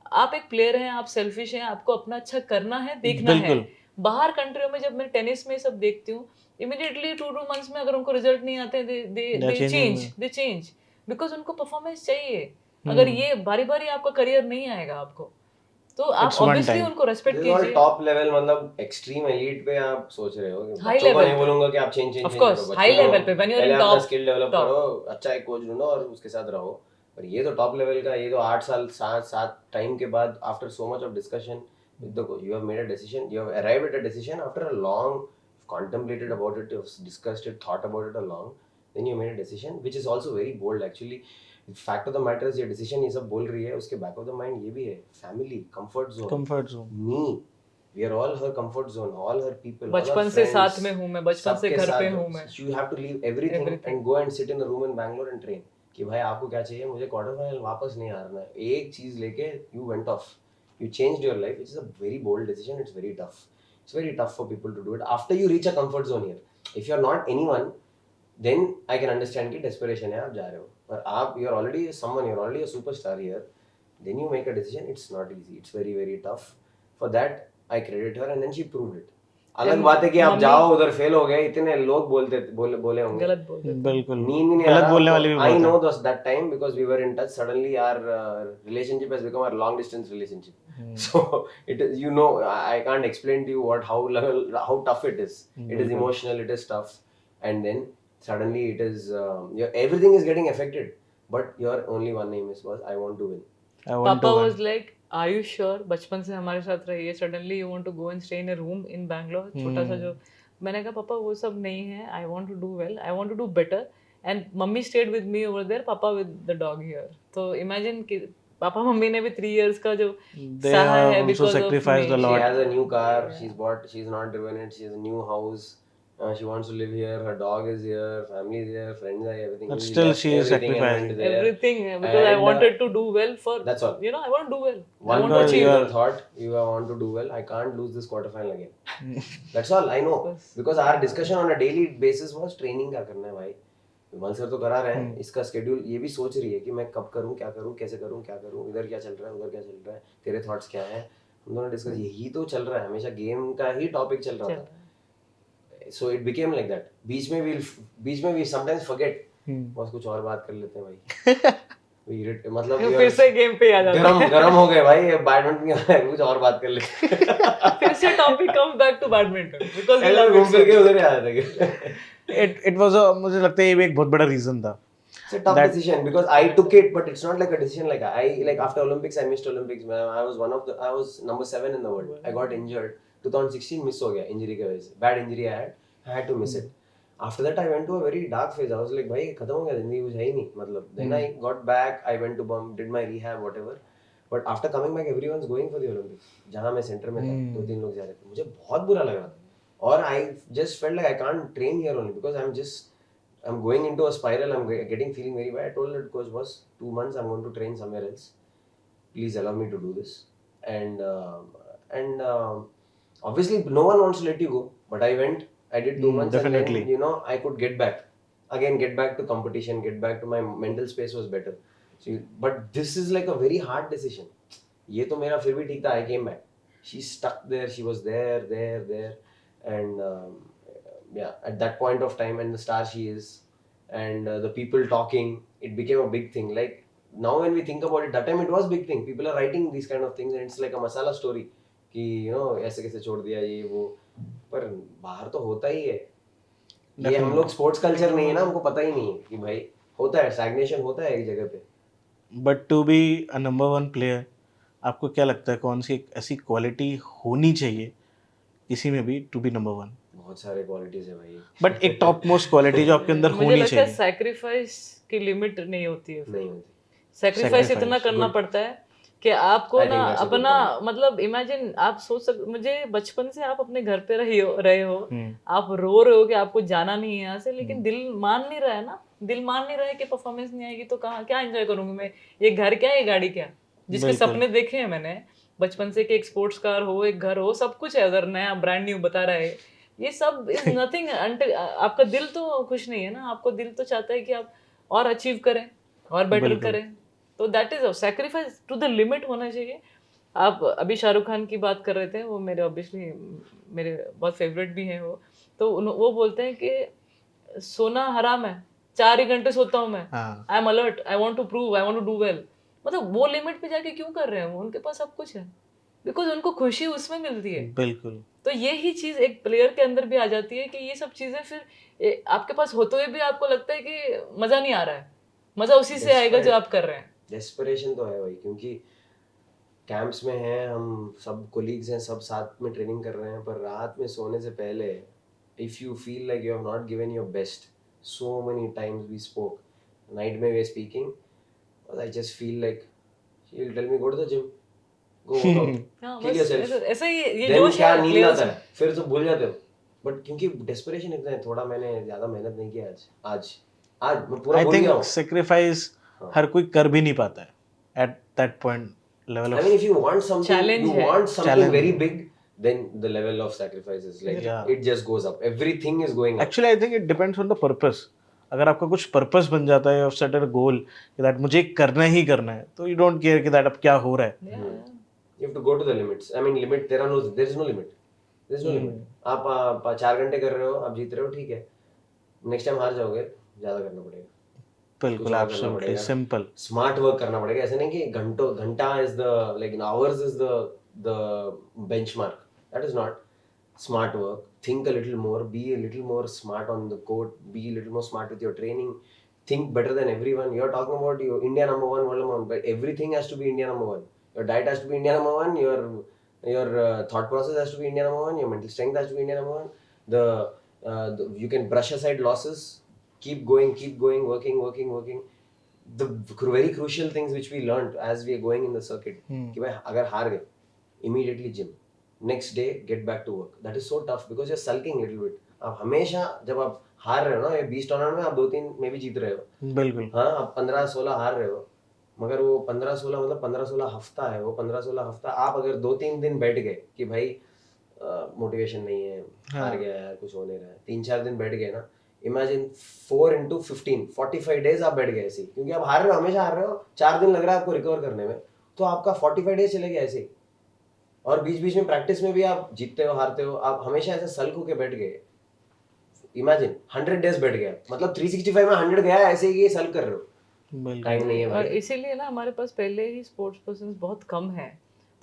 आप एक प्लेयर हैं, आप सेल्फिश हैं, आपको अपना अच्छा करना है, देखना है। बाहर कंट्रियों में जब मैं टेनिस में सब देखती हूँ, इमीडिएटली 2 months में अगर उनको रिजल्ट नहीं आते दे चेंज बिकॉज उनको परफॉर्मेंस चाहिए। अगर ये बारी बारी आपका करियर नहीं आएगा आपको, तो आप ऑब्वियसली उनको रेस्पेक्ट कीजिए। टॉप लेवल मतलब एक्सट्रीम एलीट पे आप सोच रहे हो कि हाई बच्चों को लेवल नहीं बोलूंगा कि आप change of course high level पे व्हेन यू आर इन पहले अपना टॉप स्किल डेवलप करो, अच्छा एक कोच ढूंढो और उसके साथ रहो। पर ये तो टॉप लेवल का, ये तो 8 साल 7 टाइम के बाद after so much of discussion देखो, you have made a decision, you have arrived at a decision after a long, contemplated about it, you've discussed it, thought about it a long, then you made a decision, which is also very bold actually. Fact of the matter is, ये decision ये सब बोल रही है, उसके back of the mind ये भी है, family, comfort zone, comfort zone. me, we are all her comfort zone, all her people, all her बचपन से friends, साथ में हूँ मैं, बचपन से सबके घर पे साथ. हूँ मैं. You have to leave everything Everything. and go and sit in a room in Bangalore and train. कि भाई आपको क्या चाहिए, मुझे क्वार्टर फाइनल वापस नहीं हारना है, एक चीज लेके you went off, you changed your life, which is a very bold decision. It's very tough. It's very tough for people to do it after you reach a comfort zone here. If you're not anyone, then I can understand कि desperation है, आप जा रहे हो, पर आप you're already someone, you're already a superstar here, then you make a decision. It's not easy. It's very very tough. For that I credit her, and then she proved it. अलग And बात है कि आप mummy- जाओ उधर fail हो गए, इतने लोग बोले होंगे, गलत बोल देते हैं. बिल्कुल नींद नहीं आ गलत रहा. बोलने वाले भी I बहुत know हैं. those that time because we were in touch. Suddenly our relationship has become a long distance relationship. So it is, you know, I can't explain to you how tough it is. It is emotional, it is tough, and then suddenly it is everything is getting affected. But your only one aim was I want to win. I want पापा to was like are you sure, बचपन से हमारे साथ रही है, suddenly you want to go and stay in a room in Bangalore, छोटा सा जो. मैंने कहा पापा वो सब नहीं है, I want to do well, I want to do better. And मम्मी stayed with me over there, पापा विद द डॉग हियर. तो इमेजिन कि पापा मम्मी ने भी 3 इयर्स का जो They सहा have है also because of sacrificed me. a lot. She has a new car. She's not driven it. She has a new house. She wants to live here. Her dog is here. Family is here. Friends are here. Everything. But She still left she is everything and went sacrificing. there. Everything because I And, wanted to do well for, that's all. you know, I want to do well. I One want to Because achieve. you single are- thought, you want to do well. I can't lose this quarterfinal again. That's all I know. Because our discussion on a daily basis was training क्या करना है भाई. विमल sir तो करा रहे हैं, इसका schedule ये भी सोच रही है कि मैं कब करूँ, क्या करूँ, कैसे करूँ, क्या करूँ, इधर क्या चल रहा है, उधर क्या चल रहा है, तेरे थॉट्स क्या हैं. हम दोनों डिस्कस, यही तो चल रहा है, हमेशा गेम का ही टॉपिक चल रहा था. So it became like that. बीच में we sometimes forget. बस कुछ और बात कर लेते हैं भाई. मतलब फिर से गेम पे आ जाता है. गरम हो गए भाई, बैडमिंटन कुछ और बात कर लेते हैं. फिर से topic comes back to badminton because we love घूम फिर के उधर ही आ जाते हैं. It was a, मुझे लगता है ये भी एक बहुत बड़ा रीजन था. It's a tough decision because I took it, but it's not like a decision like after Olympics I missed Olympics. I was number 7 in the world. I got injured. 2016 miss हो गया injury की वजह से. Bad injury I had to miss it. After that I went to a very dark phase. I was like भाई खत्म हो गया, जिंदगी कुछ है ही नहीं मतलब. Then I got back. I went to did my rehab whatever. But after coming back everyone's going for the Olympics. जहाँ मैं सेंटर में था 2-3 लोग जा रहे थे. मुझे बहुत बुरा लग रहा था. और I just felt like I can't train here only because I'm going into a spiral. I'm feeling very bad. I told the coach, boss, 2 months I'm going to train somewhere else. Please allow me to do this. And obviously no one wants to let you go. But I went. I did 2 months. Definitely. And then, I could get back. Again, get back to competition. Get back to my mental space was better. But this is like a very hard decision. ये तो मेरा फिर भी ठीक था. I came back. She stuck there. She was there. And at that point of time, and the star she is, and the people talking, it became a big thing. Like now when we think about it, that time it was big thing. People are writing these kind of things and it's like a masala story कि ऐसे कैसे छोड़ दिया ये वो, पर बाहर तो होता ही है. ये हम लोग स्पोर्ट्स कल्चर नहीं है ना, हमको पता ही नहीं है कि भाई होता है, स्टैग्नेशन होता है एक जगह पे. But to be a number 1 player, आपको क्या लगता है कौन सी एक ऐसी क्वालिटी होनी चाहिए किसी में भी टू बी नंबर 1? बहुत सारे क्वालिटीज है भाई. बट एक टॉप मोस्ट क्वालिटी जो आपके अंदर मुझे होनी लगता है चाहिए. सैक्रिफाइस की लिमिट नहीं होती है. नहीं होती. सैक्रिफाइस Sacrifice, इतना करना good. पड़ता है कि आपको I think ना that's a good अपना point. मतलब इमेजिन आप सोच मुझे बचपन से आप अपने घर पे रहे हो, आप रो रहे हो कि आपको जाना नहीं है यहाँ से, लेकिन दिल मान नहीं रहा है ना. दिल मान नहीं रहा है कि परफॉर्मेंस नहीं आएगी तो कहाँ क्या एंजॉय करूंगी मैं. ये घर क्या है, ये गाड़ी क्या, जिसके सपने देखे हैं मैंने बचपन से कि एक स्पोर्ट्स कार हो, एक घर हो, सब कुछ है अगर नया ब्रांड न्यू बता रहा है. ये सब इज नथिंग अंटिल आपका दिल तो खुश नहीं है ना. आपको दिल तो चाहता है कि आप और अचीव करें और बेटर करें. तो that is sacrifice to the limit होना चाहिए. आप अभी शाहरुख खान की बात कर रहे थे, वो मेरे ऑब्वियसली मेरे बहुत फेवरेट भी हैं वो. तो वो बोलते हैं कि सोना हराम है, 4 ही घंटे सोता हूँ मैं, I am alert, I want to prove, I want to do well. मतलब वो लिमिट पे जाके क्यों कर रहे हैं वो, उनके पास सब कुछ है, बिकॉज उनको खुशी उसमें मिलती है. बिल्कुल. तो यही चीज एक प्लेयर के अंदर भी आ जाती है कि ये सब चीजें फिर आपके पास होते हुए भी आपको लगता है कि मजा नहीं आ रहा है. मजा उसी से आएगा जो आप कर रहे हैं. डेस्परेशन तो है भाई, क्योंकि कैंप्स में हैं, हम सब कोलीग्स हैं, सब साथ में ट्रेनिंग कर रहे हैं, पर रात में सोने से पहले if you feel like you have not given your best, so many times we spoke, night में we are speaking, I just feel like he will tell me go to the gym, go work out, हाँ, kill बस yourself, ऐसा ही ये then जोश क्या है नींद players आता में। है, फिर तो भूल जाते हो, बट क्योंकि डेस्परेशन इतना है, थोड़ा मैंने ज़्यादा मेहनत नहीं किया आज मैं पूरा आई भूल गया थिंक हूँ। सेक्रीफाइस हाँ। हर कोई कर भी नहीं पाता है at that point level I mean, of if you want something, Challenge you है। want something Challenge very है। big, then the level of sacrifice is like Yeah. it just goes up. Everything is going up. Actually I think it depends on the purpose. अगर आपका कुछ purpose बन जाता है, of set अ गोल कि that मुझे करना ही करना है, तो यू डोंट केयर कि दैट अब क्या हो रहा है. Yeah, yeah. You have to go to the limits. I mean, limit there is no limit. There is no limit. आप 4 घंटे कर रहे हो, आप जीत रहे हो, ठीक है. नेक्स्ट टाइम हार जाओगे, ज्यादा करना पड़ेगा. बिल्कुल, कुछ और करना एब्सोल्युटली पड़ेगा. सिंपल. स्मार्ट वर्क करना पड़ेगा. ऐसे नहीं कि घंटा is the like hours is the benchmark. That is not smart work. Think a little more. Be a little more smart on the court. Be a little more smart with your training. Think better than everyone. You're talking about you India number one, world number one, but everything has to be India number one. Your diet has to be India number one. Your thought process has to be India number one. Your mental strength has to be India number one. You can brush aside losses. Keep going, working. The very crucial things which we learned as we are going in the circuit. कि भाई अगर हार गए, immediately gym. Next day get back to work. That is so tough because you're sulking a little bit. आप हमेशा जब आप हार रहे हो ना, ये 20 टूर्नामेंट में आप 2-3 में भी जीत रहे हो. बिल्कुल. हाँ, आप 15-16 हार रहे हो, मगर वो 15-16 मतलब 15-16 हफ्ता है. वो 15-16 हफ्ता आप अगर 2-3 दिन बैठ गए कि भाई मोटिवेशन नहीं है, हार गया यार, कुछ हो नहीं रहा है, 3-4 दिन बैठ गए ना, इमेजिन 4 into 15 45 डेज आप बैठ गए ऐसे ही, क्योंकि आप हार रहे हो, हमेशा हार रहे हो, 4 दिन लग रहा है आपको रिकवर करने में, तो आपका 45 डेज चले गए ऐसे ही. और बीच बीच में प्रैक्टिस में भी आप जीतते हो, हारते हो, आप हमेशा ऐसे सल्क होके बैठ गए. इमेजिन 100 डेज बैठ गया, मतलब 365 में 100 गया ऐसे ही, ये सल्क कर रहे हो. बिल्कुल. टाइम नहीं है और भाई. इसीलिए ना हमारे पास पहले ही स्पोर्ट्स पर्सन बहुत कम है,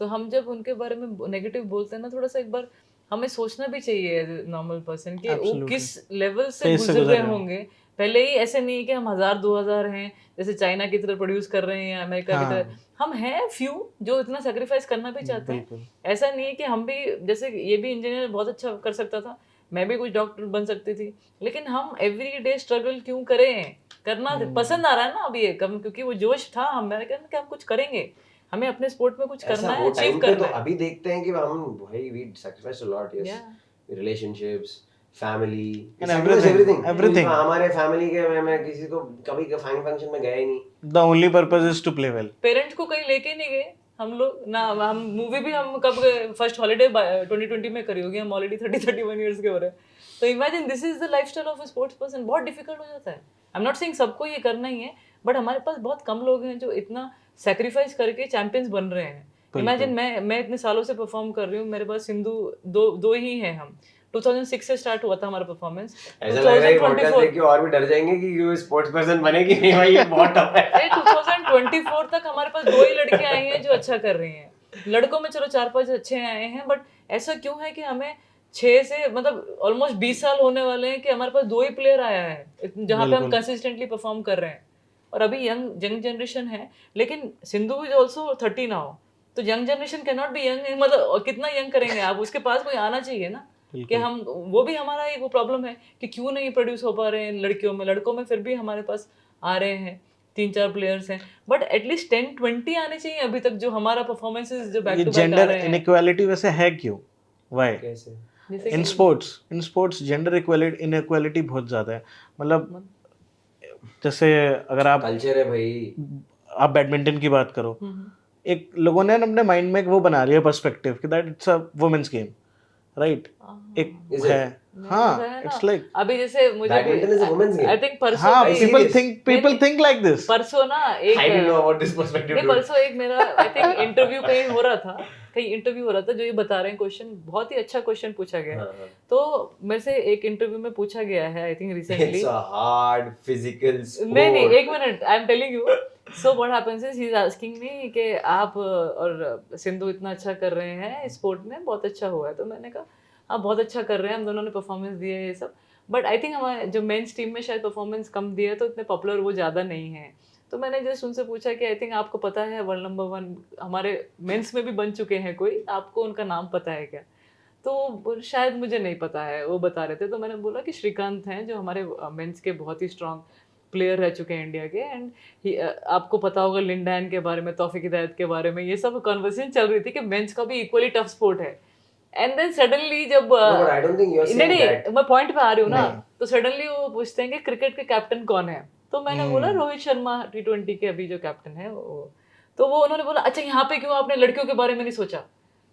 तो हम जब उनके बारे में नेगेटिव बोलते हैं ना, थोड़ा सा एक बार हमें सोचना भी चाहिए एज नॉर्मल पर्सन कि वो Absolutely. किस लेवल से फेज से गुजर गुजर रहे रहे हैं. होंगे. पहले ही ऐसे नहीं है कि हम 1000-2000 हैं जैसे चाइना की तरह प्रोड्यूस कर रहे हैं या अमेरिका की हाँ. तरह. हम हैं फ्यू जो इतना सेक्रीफाइस करना भी चाहते हैं. बिल्कुल. ऐसा नहीं है कि हम भी, जैसे ये भी इंजीनियर बहुत अच्छा कर सकता था, मैं भी कुछ डॉक्टर बन सकती थी, लेकिन हम एवरी डे स्ट्रगल क्यों करें? करना पसंद आ रहा है ना अभी ये कम, क्योंकि वो जोश था हमारे कि हम कुछ करेंगे, हमें अपने स्पोर्ट में कुछ करना ऐसा है, वो अचीव टाइम पे करना तो है. अभी देखते हैं कि हम भाई we sacrifice a lot. Yes, Yeah. Relationships, family, And everything. हमारे फैमिली के मैं किसी को कभी फंक्शन में गया ही नहीं. The only purpose is to play well. Parents को कहीं लेके नहीं गए हम लोग ना. हम मूवी भी हम कब गए, फर्स्ट हॉलीडे 2020 में करी होगी, हम ऑलरेडी 30-31 ईयर्स के हो रहे हैं. तो imagine this is the lifestyle of a sports person. बहुत डिफिकल्ट हो जाता है. आई एम नॉट सेइंग सबको ये करना ही है, बट हमारे पास बहुत कम लोग हैं जो इतना सेक्रीफाइस करके चैंपियंस बन रहे हैं. इमेजिन मैं इतने सालों से परफॉर्म कर रही हूँ, मेरे पास सिंधु दो ही हैं. हम 2006 से स्टार्ट हुआ था हमारा परफॉर्मेंस. ऐसा लग रहा है पॉडकास्ट देख के और भी डर जाएंगे कि ये स्पोर्ट्स पर्सन बनेगी नहीं भाई, ये बहुत टफ है. 2024 तक हमारे पास 2 ही लड़के आई हैं जो अच्छा कर रही हैं. लड़कों में चलो 4-5 अच्छे आए हैं, बट ऐसा क्यों है कि हमें 6 से मतलब ऑलमोस्ट 20 साल होने वाले हैं कि हमारे पास 2 ही प्लेयर आया है जहाँ पे हम कंसिस्टेंटली परफॉर्म कर रहे हैं. और अभी यंग जनरेशन है, लेकिन सिंधु इज ऑल्सो 30 नाउ, तो young generation can not be young. मतलब कितना यंग करेंगे आप, उसके पास कोई आना चाहिए ना कि हम, वो भी हमारा एक वो प्रॉब्लम है कि क्यों नहीं प्रोड्यूस हो पा रहे हैं लड़कों में फिर भी हमारे पास आ रहे हैं 3-4 प्लेयर्स हैं, बट एटलीस्ट 10-20 आने चाहिए अभी तक जो हमारा परफॉर्मेंसेस जो बैक टू बैक आ जेंडर रहे हैं. इनइक्वालिटी वैसे है क्यों? व्हाई? कैसे? जैसे इन स्पोर्ट्स जेंडर इनइक्वालिटी बहुत ज्यादा है. मतलब जैसे अगर आप कल्चर है भाई. आप बैडमिंटन की बात करो, एक लोगों ने अपने माइंड में एक वो बना लिया पर्सपेक्टिव कि that it's a women's game, right? एक Is it? है. हाँ, है ना. इट्स लाइक अभी जैसे मुझे Badminton is a women's game. I think परसों हाँ, भी- people think like this. परसों ना एक I didn't know about this perspective. नहीं, dude. परसों एक मेरा आई थिंक इंटरव्यू कहीं हो रहा था जो ये बता रहे हैं, क्वेश्चन बहुत ही अच्छा क्वेश्चन पूछा गया. हाँ. तो मेरे से एक इंटरव्यू में पूछा गया है I think recently. It's a hard physical sport. नहीं, एक minute, I am telling you. So what happens is he is asking me कि आप और सिंधु इतना अच्छा कर रहे हैं स्पोर्ट में, बहुत अच्छा हुआ है. तो मैंने कहा आप बहुत अच्छा कर रहे हैं, हम दोनों ने परफॉर्मेंस दिए ये सब, बट आई थिंक हमारे जो मेंस टीम में शायद परफॉर्मेंस कम दिए तो इतने पॉपुलर वो ज़्यादा नहीं है. तो मैंने जस्ट उनसे पूछा कि आई थिंक आपको पता है वर्ल्ड नंबर 1 हमारे मेंस में भी बन चुके हैं कोई, आपको उनका नाम पता है क्या? तो शायद मुझे नहीं पता है, वो बता रहे थे। तो मैंने बोला कि श्रीकांत हैं जो हमारे मेंस के बहुत ही स्ट्रांग प्लेयर रह चुके हैं इंडिया के, एंड आपको पता होगा लिंडैन के बारे में, तौफीक हिदायत के बारे में, ये सब कन्वर्सेशन चल रही थी कि मेंस का भी इक्वली टफ स्पोर्ट है। एंड देन सडनली जब No, but I don't think you're saying नहीं that. मैं पॉइंट पे आ रही हूँ ना, तो सडनली वो पूछते हैं कि क्रिकेट के कैप्टन कौन है, तो मैंने बोला रोहित शर्मा T20 के अभी जो कैप्टन है वो। तो वो उन्होंने बोला अच्छा यहाँ पे क्यों आपने लड़कियों के बारे में नहीं सोचा?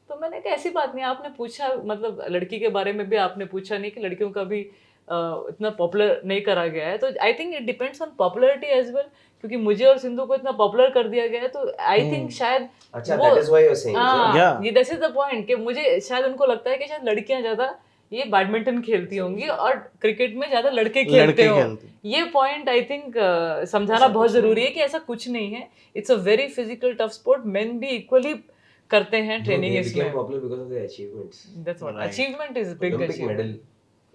तो मैंने कहा ऐसी बात नहीं, आपने पूछा, मतलब लड़की के बारे में भी आपने पूछा नहीं कि लड़कियों का भी इतना पॉपुलर नहीं करा गया है। तो I think it depends on popularity as well, क्योंकि मुझे और सिंधु को इतना पॉपुलर कर दिया गया है, तो आई थिंक शायद अच्छा, that is why you're saying. Yeah. ये दिस इज द पॉइंट कि मुझे शायद उनको लगता है कि शायद लड़कियां ज्यादा ये बैडमिंटन खेलती होंगी और क्रिकेट में ज्यादा लड़के खेलते हो। ये पॉइंट आई थिंक समझाना बहुत जरूरी है कि ऐसा कुछ नहीं है। It's a very physical tough sport, main भी इक्वली करते हैं No, ट्रेनिंग they इसमें। became popular because of their achievements. That's what Right. achievement is big Olympic achievement. medal.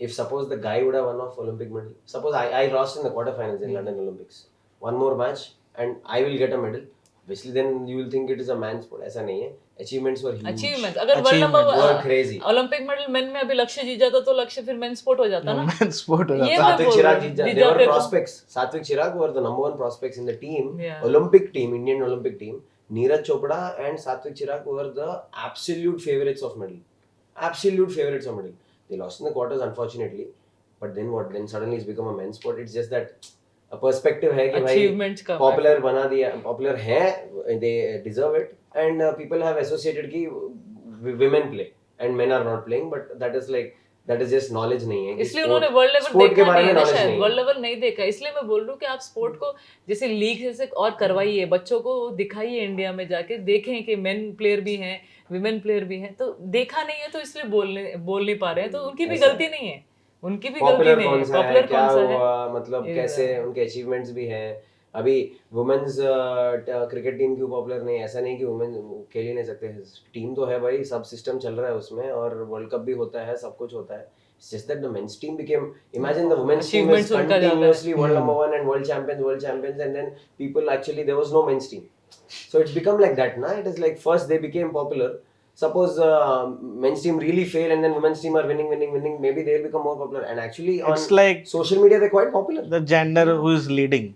If suppose the guy would have won off Olympic medal, suppose I lost in the quarterfinals in London Olympics, one more match and I will get a medal. Obviously, then you will think it is a man's sport. ऐसा नहीं है. Achievements were huge. Achievements अगर world were number crazy. Olympic medal main में अभी लक्ष्य जीत जाता तो लक्ष्य फिर मेन स्पोर्ट हो जाता ना। स्पोर्ट हो ये जाता। मैं Satvik बोल Chirag रही हूँ, they जीत were जाते तो। prospects. Satvik Chirag were the number 1 prospects in the team. Yeah. Olympic team, Indian Olympic team. Neeraj Chopra and Satvik Chirag were the absolute favorites of medal. Absolute favorites of medal. They lost in the quarters, unfortunately. But then what? Then suddenly it's become a men's sport. It's just that a perspective है कि भाई Achievements का popular बना दिया, popular है, they deserve it, and people have associated कि women play and men are not playing, but that is just knowledge नहीं है। इसलिए उन्होंने वर्ल्ड लेवल स्पोर्ट के देखा बारे नहीं में है ना, knowledge शायद नहीं है। वर्ल्ड लेवल नहीं देखा। इसलिए मैं बोल रही हूँ कि आप स्पोर्ट को जैसे लीग जैसे और करवाइए, बच्चों को दिखाइए, इंडिया में जाके देखें कि मेन प्लेयर भी हैं, विमेन प्लेयर भी हैं। तो देखा नहीं है तो इसलिए बोल नहीं पा रहे हैं, तो उनकी भी गलती नहीं है, उनकी भी गलती पॉपुलर नहीं कौन है। सा है, पॉपुलर क्या कौन सा हुआ, है, मतलब ये कैसे है। उनके अचीवमेंट्स भी हैं। अभी वुमेन्स क्रिकेट टीम क्यों पॉपुलर नहीं है? ऐसा नहीं कि वुमेन खेल ही नहीं सकते, टीम तो है भाई, सब सिस्टम चल रहा है उसमें, और वर्ल्ड कप भी होता है, सब कुछ होता है। It's just that the men's team became, imagine the women's team is Achievements उनका ज्यादा है। continuously world number 1 and world champions, and then people actually, there was no men's team. So it's become like that, na? It is like first they became popular. Suppose men's team really fail and then women's team are winning, maybe they'll become more popular. And actually on It's like social media they're quite popular. the gender who is leading.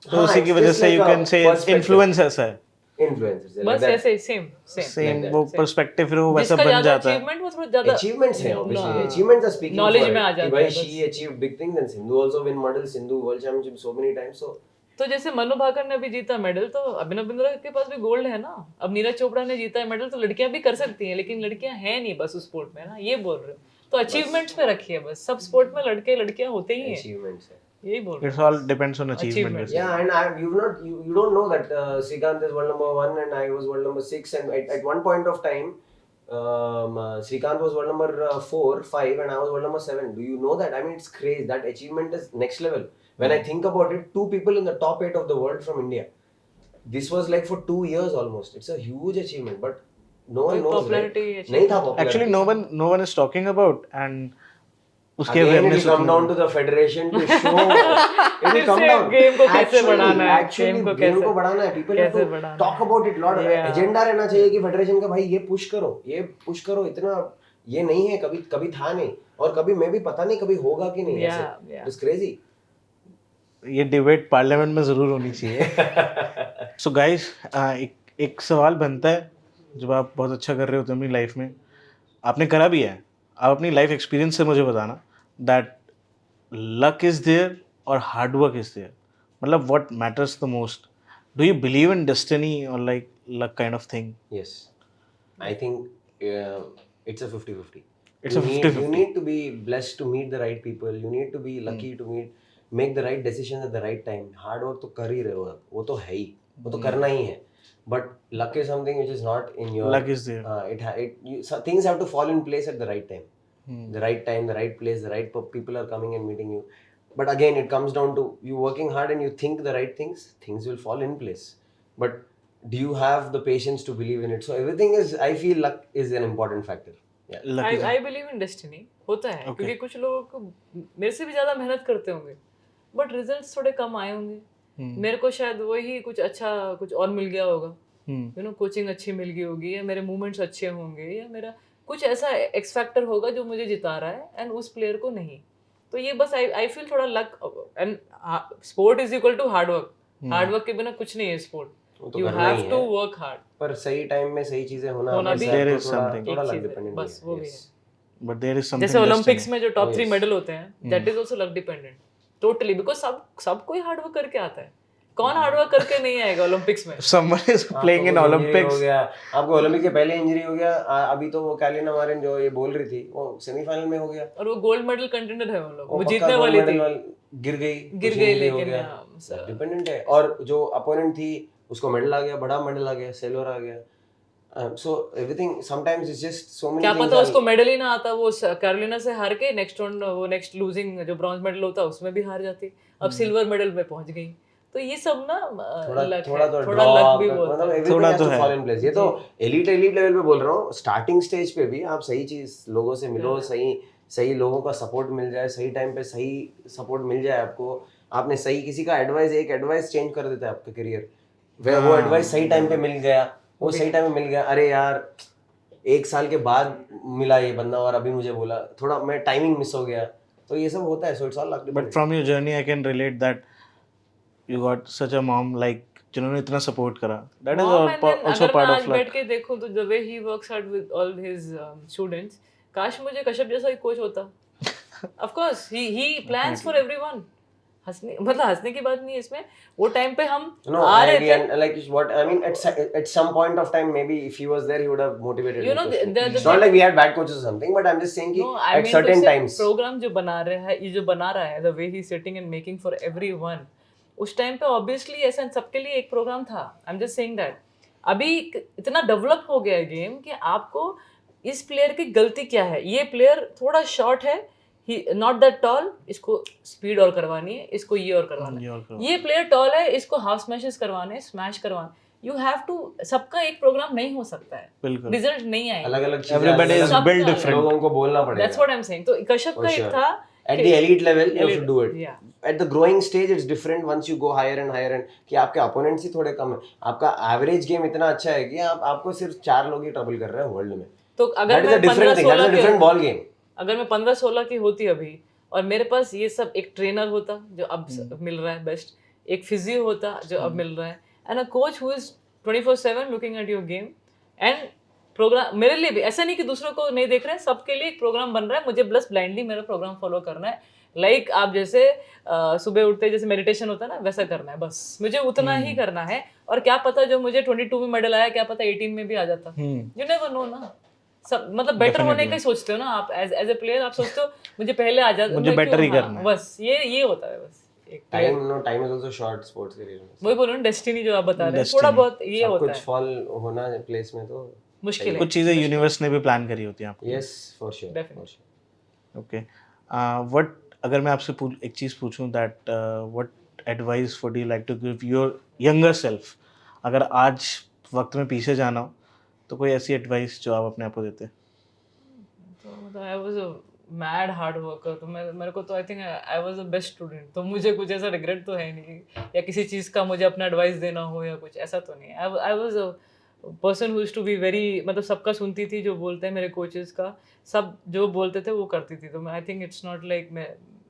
तो हाँ, उसी की it's वजह just से like you a can say perspective. influencers है। Influencers, like बस that. ऐसे same same that, वो same. पर्सपेक्टिव फिर वो वैसा जिसका बन ज्यादा जाता है। अचीवमेंट वो थोड़ा ज्यादा Achievements है obviously. हाँ, Achievements are speaking knowledge for में आ it. कि जाता भाई है she achieved big things and Sindhu also win medals. Sindhu world championship so many times. So तो जैसे मनु भाकर ने भी जीता मेडल, तो अभिनव बिंद्रा के पास भी गोल्ड है ना। अब नीरज चोपड़ा ने जीता है मेडल, तो लड़कियां भी कर सकती हैं, लेकिन लड़कियां हैं नहीं बस उस स्पोर्ट में ना, ये बोल रहे हो। तो अचीवमेंट्स पे रखिए बस, सब स्पोर्ट में लड़के लड़कियां होते ही हैं, achievements है. यही बोल रहे It's all depends on achievement. Achievement. Yeah, and you don't know that Srikanth is world number 1 and I was world number 6, and at one point of time Srikanth was world number 4, 5 and I was world number 7. Do you know that? I mean, it's crazy. That achievement is next level. When I think about it, 2 people in the top 8 of the world from India. This was like for 2 years almost. It's a huge achievement, but no one कोई knows. popularity Right? achievement. नहीं था popularity. Actually, no one is talking about, and उसके Again, it awareness will come उतनी- down to the federation to show. It will come से down. game को कैसे बढ़ाना है, Actually, game को game कैसे- को बढ़ाना है. People have कैसे to बढ़ाना talk है. about it. Lot Yeah. agenda रहना चाहिए कि फेडरेशन का भाई ये पुश करो, इतना ये नहीं है, कभी था नहीं, और कभी मैं भी पता नहीं कभी होगा कि नहीं. Yeah, ऐसे. yeah. It's crazy. ये डिबेट पार्लियामेंट में जरूर होनी चाहिए। सो गाइस, एक सवाल बनता है, जब आप बहुत अच्छा कर रहे होते हैं अपनी लाइफ में, आपने करा भी है, आप अपनी लाइफ एक्सपीरियंस से मुझे बताना दैट लक इज देयर और हार्ड वर्क इज देयर, मतलब what matters the most? Do you believe in destiny और like luck kind of thing? Yes. I think it's a 50-50. It's you a need, 50-50. You need to be blessed to meet the right people. You need to be lucky to make the right decisions at the right time. Hard work तो कर ही रहे हो आप, वो तो है ही, वो तो करना ही है. But luck is something which is not in your. Luck is there. So things have to fall in place at the right time. The right time, the right place, the right people are coming and meeting you. But again, it comes down to you working hard and you think the right things will fall in place. But do you have the patience to believe in it? So everything is, I feel luck is an important factor. Yeah. Luck is I believe in destiny होता है, क्योंकि कुछ लोगों को मेरे से भी ज्यादा मेहनत करते होंगे, बट रिजल्ट्स थोड़े कम आए होंगे, मेरे को शायद वही कुछ अच्छा कुछ और मिल गया होगा, हम्म यू नो, कोचिंग अच्छी मिल गई होगी, या मेरे मूवमेंट्स अच्छे होंगे, या मेरा कुछ ऐसा एक्स फैक्टर होगा जो मुझे जिता रहा है एंड उस प्लेयर को नहीं। तो ये बस आई फील थोड़ा luck, and sport is equal to hard work के बिना कुछ नहीं है वो स्पोर्ट, तो यू करना ही हैव टू है, वर्क हार्ड। पर सही टाइम में सही चीजें होना होना हमारे भी साथ There तो is थोड़ा something. थोड़ा एक लग चीज है, डिपेंडेंट बस वो भी है। but there is something जैसे ओलंपिक्स destiny. में जो टॉप Oh, 3 yes. मेडल होते हैं, that is also luck dependent totally, because सब कोई हार्ड वर्क करके आता है। कौन हार्ड वर्क करके नहीं आएगा ओलंपिक्स में? If someone is आपको playing in कुछ इंजरी हो Olympics, गया, आपको ओलंपिक के पहले इंजरी हो गया, अभी तो वो कैलिना मारिन जो ये बोल रही थी वो सेमीफाइनल में हो गया, और वो गोल्ड मेडल कंटेंडर है, वो लोग वो वो पक्का जीतने गोल्ड वाली मेडल थी, गिर गई, गिर कुछ गई, इंजरी हो लेकिन गया, हाँ, डिपेंडेंट है। और जो अपोनेंट थी उसको मेडल आ गया, बड़ा मेडल आ गया, सिल्वर आ गया, so everything sometimes it's just so many क्या थिंग्स पता उसको मेडल ही ना आता, वो कैरोलिना से हार के नेक्स्ट राउंड, वो नेक्स्ट लूजिंग जो ब्रॉन्ज मेडल होता है उसमें भी हार जाती, अब सिल्वर मेडल पे पहुंच गई। तो ये सब ना थोड़ा लक थोड़ा है, तो थोड़ा draw, लक भी मतलब बोलते हैं। everything थोड़ा has तो to है। fall in place। ये तो एलीट लेवल पे बोल रहा हूँ, स्टार्टिंग स्टेज पे भी आप सही चीज लोगों से मिलो, सही सही लोगों का सपोर्ट मिल जाए, सही टाइम पे सही सपोर्ट मिल जाए आपको, आपने सही किसी का एडवाइस, एक एडवाइस चेंज कर देता है आपका करियर, वो एडवाइस सही टाइम पे मिल गया, वो सही टाइम पे मिल गया, अरे यार 1 साल के बाद मिला ये बंदा और अभी मुझे बोला, थोड़ा मैं टाइमिंग मिस हो गया, तो ये सब होता है। So it's all luck but dependent. from your journey, I can relate that you got such a mom like जिन्होंने इतना support करा. That is Mom, and then also अगर मैं part आज of luck. बैठ के देखूं तो the way he works hard with all his students, काश मुझे कश्यप जैसा ही कोच होता। Of course, he plans for everyone. हंसने की बात नहीं है इसमें, वो टाइम पे हम No, आ I रहे agree, थे, and like what I mean, at some point of time, maybe if he was there, he would have motivated You me. know, personally. the It's not like we had bad coaches or something, but I'm just saying No, कि I at mean certain तो times. Programme जो बना रहा है, ये जो बना रहा है, the way he sitting and making for everyone, उस टाइम पे obviously ऐसा सबके लिए एक प्रोग्राम था। I'm just saying that अभी इतना डेवलप हो गया है गेम कि आपको इस प्लेयर की गलती क्या है, ये प्लेयर थोड़ा शॉर्ट है, ही नॉट दैट टॉल, इसको स्पीड और करवानी है, इसको ये और करवाना ये और है, करवाना ये प्लेयर टॉल है, इसको हाफ स्मैशेस करवाने, स्मैश करवाने। यू हैव टू, सबका एक प्रोग्राम नहीं हो सकता है, बिल्कुल. रिजल्ट नहीं आएंगे, अलग-अलग चीजें, Everybody is सबका built अलग। different. लोगों को बोलना पड़ेगा। That's what I'm saying. तो कश्यप For का एक sure. था At the elite level, you have to Elite, do it. yeah. At the growing stage, it's different. Once you go higher and higher, and कि आपके opponents ही थोड़े कम है, आपका average game इतना अच्छा है कि आपको सिर्फ 4 लोग ही ट्रबल कर रहे हैं वर्ल्ड में। तो That अगर is मैं a different thing. That is a different ball game. अगर मैं 15-16 की होती अभी, और मेरे पास ये सब, एक ट्रेनर होता जो अब मिल रहा है बेस्ट, एक फिजियो होता जो अब मिल रहा है, and a coach who is 24/7 looking at your game, and program मेरे लिए भी ऐसा नहीं कि दूसरों को नहीं देख रहे हैं, सबके लिए एक प्रोग्राम बन रहा है, मुझे बस ब्लाइंडली मेरा प्रोग्राम फॉलो करना है। लाइक आप जैसे सुबह उठते जैसे मेडिटेशन होता है ना, वैसा करना है, बस मुझे उतना ही करना है। और क्या पता जो मुझे 22 में मेडल आया, क्या पता 18 में भी आ जाता, यू नेवर नो ना। सब मतलब बेटर होने का ही सोचते हो ना आप, एज ए प्लेयर आप सोचते हो मुझे पहले आ जाता, मुझे better ही करना है। बस ये होता है बस एक player। Time is also short sports career में। वही बोल रहा हूँ, डेस्टिनी जो आप बता रहे हैं, थोड़ा बहुत ये सब होता कुछ है, फॉल होना प्लेस में तो मुश्किल है। कुछ चीजें यूनिवर्स ने भी प्लान करी होती हैं आपको. yes for sure, Definitely. for sure. Okay. What, अगर मैं आपसे एक चीज़ पूछूं, that what advice would you like to give your younger self, अगर आज वक्त में पीछे जाना हो तो कोई ऐसी एडवाइस जो आप अपने आप को देते? तो आई was a mad hard worker, तो मेरे को तो I think I was the best student, तो मुझे कुछ ऐसा रिग्रेट तो है नहीं, या किसी चीज़ का मुझे अपना एडवाइस देना हो या कुछ ऐसा तो नहीं। I was a person who used to be very, मतलब सबका सुनती थी, जो बोलते हैं मेरे कोचेस का, सब जो बोलते थे वो करती थी। तो I think it's not like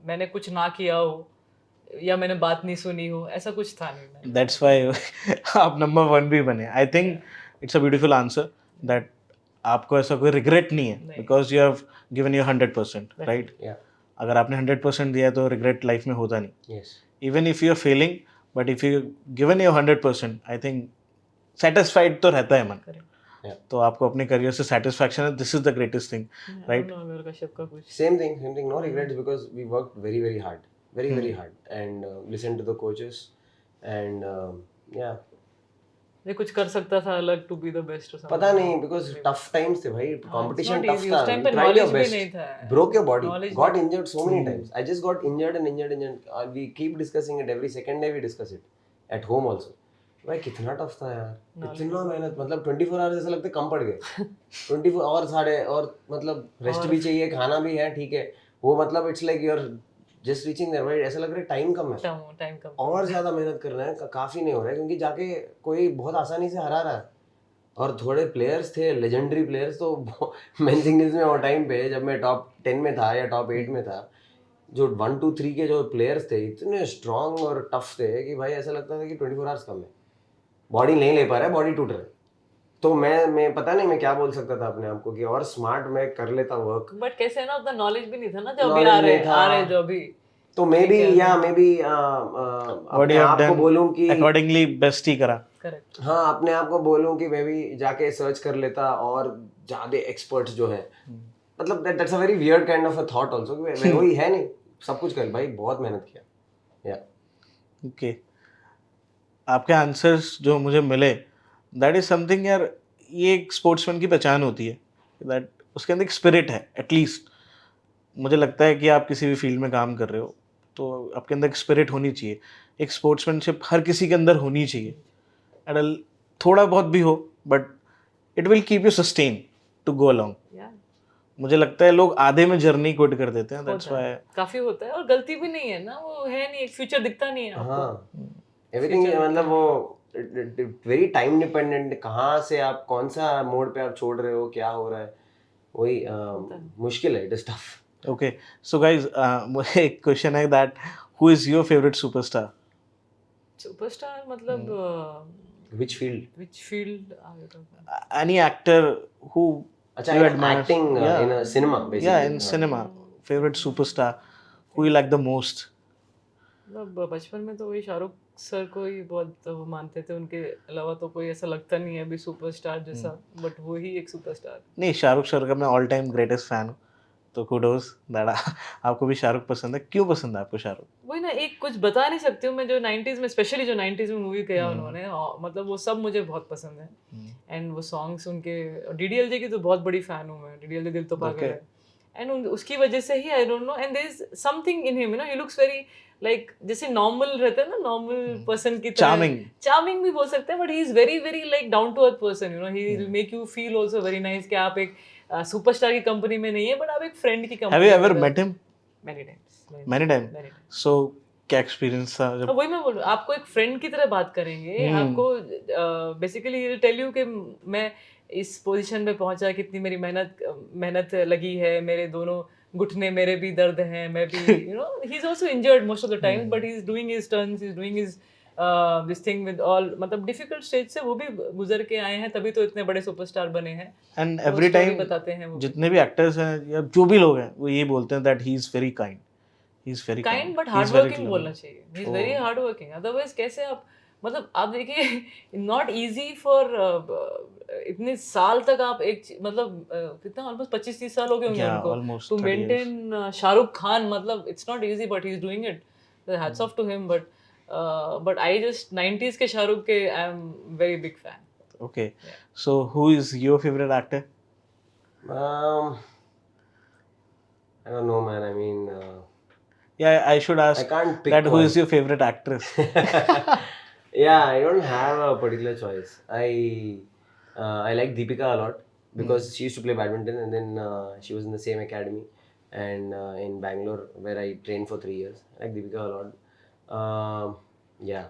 मैंने कुछ ना किया हो या मैंने बात नहीं सुनी हो, ऐसा कुछ था नहीं। दैट्स व्हाई आप नंबर 1 भी बने. I think it's a beautiful answer that आपको ऐसा कोई रिग्रेट नहीं है, because you have given your 100%, right? Yeah, अगर आपने 100% दिया तो रिग्रेट लाइफ में होता नहीं. yes. Even if you are failing, but if you given your 100%, I think satisfied तो रहता है मन. Yeah. तो आपको अपने करियर से सेटिस्फैक्शन है, this is the greatest thing, right? मेरे कश्यप का कुछ Same thing. No regrets because we worked very, very hard, very hard, and listened to the coaches, and yeah. ये कुछ कर सकता था अलग टू बी द बेस्ट और पता नहीं because tough times थे भाई, competition not tough easy. था. उस time You पे tried your knowledge भी best. नहीं था. Broke your body. Knowledge Got injured so many times. I just got injured and injured. We keep discussing it every second day. We discuss it at home also. भाई कितना tough था यार, इतना मेहनत, मतलब 24 आवर्स ऐसा लगता है कम पड़ गए. 24 और साढ़े, और मतलब रेस्ट भी चाहिए, खाना भी है, ठीक है, वो मतलब it's like you're just reaching there, भाई ऐसा लग रहा है टाइम कम है, टाइम कम और ज्यादा मेहनत करना है, काफी नहीं हो रहा है, क्योंकि जाके कोई बहुत आसानी से हरा रहा है। और थोड़े प्लेयर्स थे लेजेंडरी प्लेयर्स, तो मेन सिंगल्स में वो टाइम पे जब मैं टॉप 10 में था या टॉप 8 में था, जो 1 2 3 के जो प्लेयर्स थे इतने स्ट्रांग और टफ थे कि भाई ऐसा लगता था कि 24 आवर्स कम है, बॉडी नहीं ले पा रहा है, बॉडी टूट रहा है। तो मैं पता नहीं मैं क्या बोल सकता था अपने आप को कि और स्मार्ट मैं कर लेता वर्क, बट कैसे है ना, उतना नॉलेज भी नहीं था ना जो अभी Knowledge आ रहे नहीं था। आ रहे जो अभी तो मे बी व्हाट अपने यू हैव आप को डन बोलूं कि अकॉर्डिंगली बेस्ट ही करा। करेक्ट। हाँ, अपने आप को बोलूं कि मैं भी जाके सर्च कर लेता और ज्यादा एक्सपर्ट्स जो है, मतलब that's a very weird kind of a thought also, कि वही है नहीं सब कुछ कर, भाई बहुत मेहनत किया। या ओके, आपके आंसर्स जो मुझे मिले, दैट इज समथिंग यार, ये एक स्पोर्ट्समैन की पहचान होती है, दैट उसके अंदर एक स्पिरिट है एटलीस्ट। मुझे लगता है कि आप किसी भी फील्ड में काम कर रहे हो तो आपके अंदर एक स्पिरिट होनी चाहिए, एक स्पोर्ट्समैनशिप हर किसी के अंदर होनी चाहिए। एंड थोड़ा बहुत भी हो, but it will keep you sustain to go along. या मुझे लगता है लोग आधे में जर्नी क्विट कर देते हैं, दैट्स होता है, व्हाई। काफी होता है, और गलती भी नहीं है ना, वो है नहीं, एक फ्यूचर दिखता नहीं है आपको। हाँ, एवरीथिंग मतलब वो वेरी टाइम डिपेंडेंट, कहाँ से आप कौन सा मोड पे आप छोड़ रहे हो, क्या हो रहा है, वही मुश्किल है, it is tough. Okay, so guys मुझे एक क्वेश्चन है that who is your favourite superstar? Superstar मतलब which field? which field are you talking about? Any actor who अच्छा, you in admire? acting, in a cinema basically. Yeah, in cinema, favorite superstar who you like the most? मतलब बचपन में तो वही Shahrukh sir को ही बहुत वो मानते थे, उनके अलावा तो कोई ऐसा लगता नहीं है अभी सुपरस्टार जैसा, बट वो ही एक सुपरस्टार। नहीं, शाहरुख सर का मैं ऑल टाइम ग्रेटेस्ट फैन हूँ, तो कुडोज दैट। आपको भी शाहरुख पसंद है, क्यों पसंद है आपको शाहरुख? वही ना, एक कुछ बता नहीं सकती हूँ मैं, जो 90s में, स्पेशली जो 90s में मूवी किया उन्होंने, मतलब वो सब मुझे बहुत पसंद है। एंड वो सॉन्ग्स उनके, डीडीएलजे की तो बहुत बड़ी फैन हूँ मैं, डीडीएलजे दिल तो पागल है। एंड उसकी वजह से ही I don't know, and there is something in him, you know, he looks very like, जैसे नॉर्मल रहता है ना, नॉर्मल पर्सन की तरह, चार्मिंग भी बोल सकते हैं, but he is very very like down to earth person, you know, he will make you feel also very nice कि आप एक सुपरस्टार की कंपनी में नहीं है, बट आप एक फ्रेंड की कंपनी हैव में। You ever met him? Many times, many time. So क्या एक्सपीरियंस था जब? वही मैं बोल रहा हूँ, आपको एक फ्रेंड की तरह बात करेंगे, आपको बेसिकली ये टेल यू कि मैं इस पोजीशन पे पहुंचा, कितनी मेरी मेहनत लगी है, मेरे दोनों घुटने मेरे भी दर्द हैं, मैं भी, you know, he is also injured most of the time, but he is doing his turns, he is doing his this thing with all, मतलब डिफिकल्ट स्टेज से वो भी गुजर के आए हैं, तभी तो इतने बड़े सुपरस्टार बने हैं। एंड वो एवरी story टाइम बताते हैं वो जितने भी एक्टर्स हैं या जो भी लोग हैं, वो ये बोलते हैं that he is very kind, he is very kind but he hard is very working बोलना चाहिए, he is Oh. Very hard working, otherwise कैसे आप, मतलब आप देखिए, नॉट इजी फॉर इतने साल तक आप मतलब कितना, ऑलमोस्ट 25-30 साल हो गए होंगे Yeah, उनको, almost to 30 years. Maintain Shahrukh Khan, मतलब it's not easy, but he is doing it, hats off to him. But I just 90s के शाहरुख के I am very big fan. Okay, so who is your favorite actor? I don't know, man. I mean, Yeah, I should I ask can't pick that who one. is your favorite actress? Yeah, I don't have a particular choice. I like Deepika a lot because she used to play badminton, and then she was in the same academy and in Bangalore where I trained for 3 years. I like Deepika a lot. Yeah,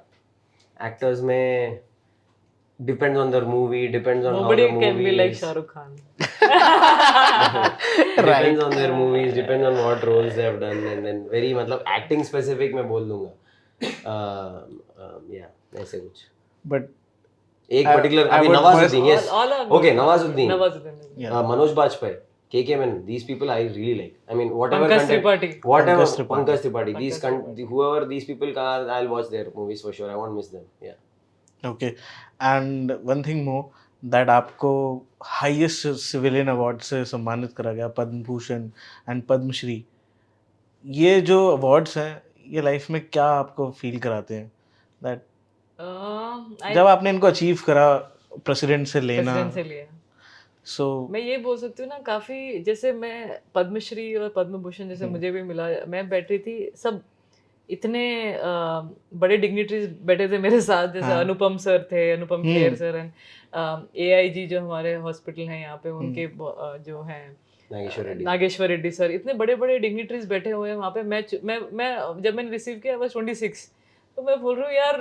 actors may depends on the movie, depends on Nobody how the can movie be like is. Shahrukh Khan. Depends on their movies, depends on what roles they have done, and then very मतलब acting specific मैं बोल दूंगा, yeah, ऐसे कुछ But एक I- particular I अभी would Nawazuddin, yes, all are okay, good. Nawazuddin, Nawazuddin. Manoj Bajpayee, KK Menon, these people I really like. I mean, whatever Pankaj content, Tripathi. whatever Pankaj Tripathi. Pankaj Tripathi, these Pankaj whoever these people are, I'll watch their movies for sure. I won't miss them. Yeah. okay, and one thing more, that आपको highest civilian award से सम्मानित करा गया, Padma Bhushan and Padmashri. ये जो awards हैं, ये life में क्या आपको फील कराते हैं, दैट जब आपने इनको अचीव करा, प्रेसिडेंट से लेना? प्रेसिडेंट से लिया। सो मैं ये बोल सकती हूँ ना, काफी, जैसे मैं पद्मश्री और पद्म भूषण जैसे मुझे भी मिला, मैं बैठ रही थी, सब इतने बड़े डिग्निटरीज बैठे थे मेरे साथ, जैसे हाँ। अनुपम सर थे, Anupam Kher sir, and AIG जो हमारे हॉस्पिटल हैं यहाँ पे, उनके जो हैं नागेश्वर रेड्डी सर, इतने बड़े बड़े डिग्निटरीज बैठे हुए हैं वहाँ पे। मैं जब मैंने रिसीव किया बस 26, तो मैं बोल रही हूँ यार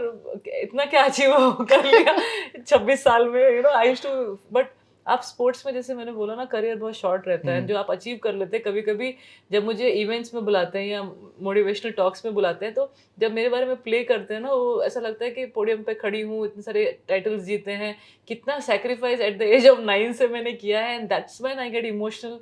इतना क्या अचीव कर लिया 26 साल में, आई यूज्ड टू, बट आप स्पोर्ट्स में जैसे मैंने बोला ना, करियर बहुत शॉर्ट रहता है, जो आप अचीव कर लेते हैं। कभी कभी जब मुझे इवेंट्स में बुलाते हैं या मोटिवेशनल टॉक्स में बुलाते हैं, तो जब मेरे बारे में प्ले करते हैं ना, वो ऐसा लगता है कि पोडियम पे खड़ी हूँ, इतने सारे टाइटल्स जीते हैं, कितना sacrifice at the age of 9 से मैंने किया है, and that's when I get emotional,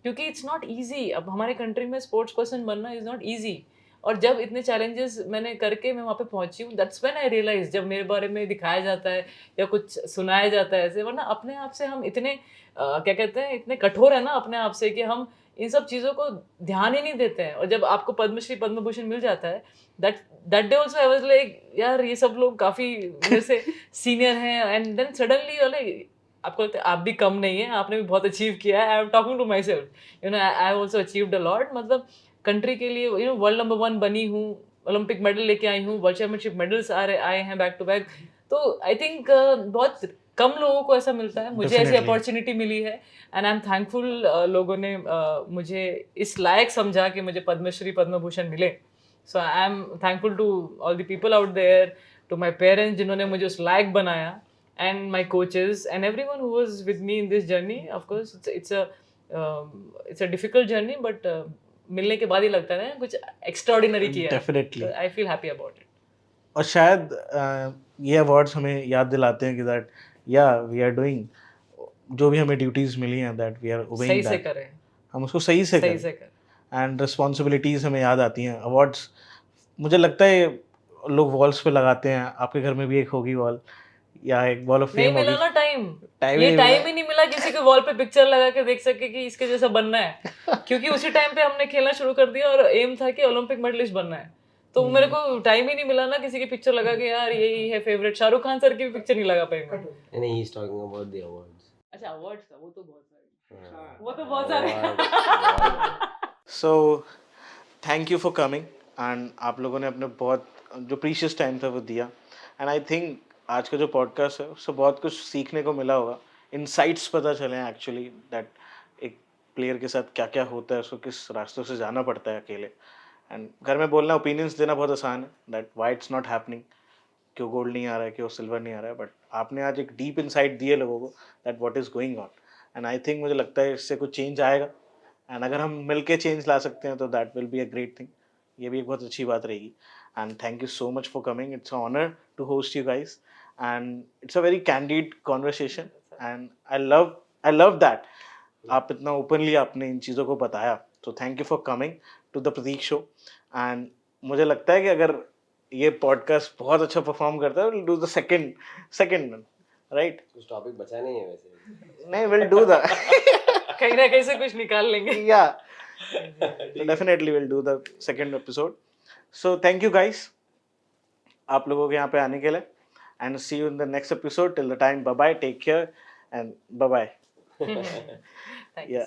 क्योंकि इट्स नॉट ईजी। अब हमारे कंट्री में स्पोर्ट्स पर्सन बनना इज नॉट ईजी, और जब इतने चैलेंजेस मैंने करके मैं वहाँ पे पहुंची हूँ, दैट्स व्हेन आई रियलाइज, जब मेरे बारे में दिखाया जाता है या कुछ सुनाया जाता है ऐसे, वरना अपने आप से हम इतने क्या कहते हैं, इतने कठोर है ना अपने आप से, कि हम इन सब चीज़ों को ध्यान ही नहीं देते हैं। और जब आपको पद्मश्री पद्म भूषण मिल जाता है, that day also I was like यार ये सब लोग काफ़ी मेरे से सीनियर हैं, एंड देन सडनली वाले आपको लगता है आप भी कम नहीं है, आपने भी बहुत अचीव किया है। I am talking to myself, I also achieved a lot, मतलब कंट्री के लिए वर्ल्ड नंबर 1 बनी हूँ, ओलंपिक मेडल लेके आई हूँ, वर्ल्ड चैंपियनशिप मेडल्स आए हैं बैक टू बैक। तो आई थिंक बहुत कम लोगों को ऐसा मिलता है, मुझे ऐसी Definitely. अपॉर्चुनिटी मिली है, एंड आई एम थैंकफुल लोगों ने मुझे इस लायक समझा कि मुझे पद्मश्री पद्म भूषण मिले। So I am thankful to all the people out there, to my parents जिन्होंने मुझे उस लायक बनाया, and my coaches and everyone who was with me in this journey. Of course it's a difficult journey, but मिलने के बाद ही लगता है ना कुछ एक्स्ट्राऑर्डिनरी किया है। Definitely. I feel happy about it. और शायद ये अवार्ड्स हमें याद दिलाते हैं कि दैट या वी आर डूइंग जो भी हमें ड्यूटीज मिली हैं, दैट वी आर सही ओबेइंग से दैट, करें, हम उसको सही से सही करें, से करें। एंड रिस्पॉन्सिबिलिटीज़ हमें याद आती हैं। अवार्ड्स मुझे लगता है लोग वॉल्स पे लगाते हैं, आपके घर में भी एक होगी वॉल या एक वॉल ऑफ नहीं फेम मिला होगी। ना टाइम, टाइम ये ही नहीं टाइम मिला। ही नहीं मिला किसी को वॉल पे पिक्चर लगा के देख सके कि इसके जैसा बनना है, क्योंकि उसी टाइम पे हमने खेलना शुरू कर दिया और एम था कि ओलंपिक मेडलिस्ट बनना है। तो मेरे को टाइम ही नहीं मिला ना किसी की पिक्चर लगा के, यार यही है फेवरेट, शाहरुख खान सर की भी पिक्चर नहीं लगा पाई मैं। And he's talking about the awards. अच्छा अवार्ड्स का वो तो बहुत सारे, हाँ, वो तो बहुत सारे। awards. So thank you for coming, and आप लोगों ने अपने बहुत जो प्रीशियस टाइम था वो दिया, एंड आई थिंक आज का जो पॉडकास्ट है उससे बहुत कुछ सीखने को मिला होगा, इनसाइट्स पता चले हैं एक्चुअली, दैट एक प्लेयर के साथ क्या क्या होता है, उसको किस रास्तों से जाना पड़ता है अकेले। एंड घर में बोलना, ओपिनियंस देना बहुत आसान है, that why it's not happening, क्यों गोल्ड नहीं आ रहा है, क्यों सिल्वर नहीं आ रहा है, बट आपने आज एक डीप इनसाइट दिए लोगों को that what is going on, and I think मुझे लगता है इससे कुछ चेंज आएगा, एंड अगर हम मिल के चेंज ला सकते हैं तो that will be a great thing. ये भी एक बहुत अच्छी बात रहेगी, and thank you so much for coming, it's honour to host you guys, and it's a very candid conversation, and I love that आप इतना ओपनली आपने इन चीज़ों को बताया। तो thank you for coming to the Prateek show, and मुझे लगता है कि अगर ये पॉडकास्ट बहुत अच्छा परफॉर्म करता है, will do the second one, right? कुछ टॉपिक बचा नहीं है वैसे। नहीं, विल डू द कहीं ना कहीं से कुछ निकाल लेंगे। Yeah definitely will do the second episode. So thank you guys आप लोगों के यहाँ पे आने के लिए, and see you in the next episode. Till the time, bye bye, take care and bye bye. Thank you. या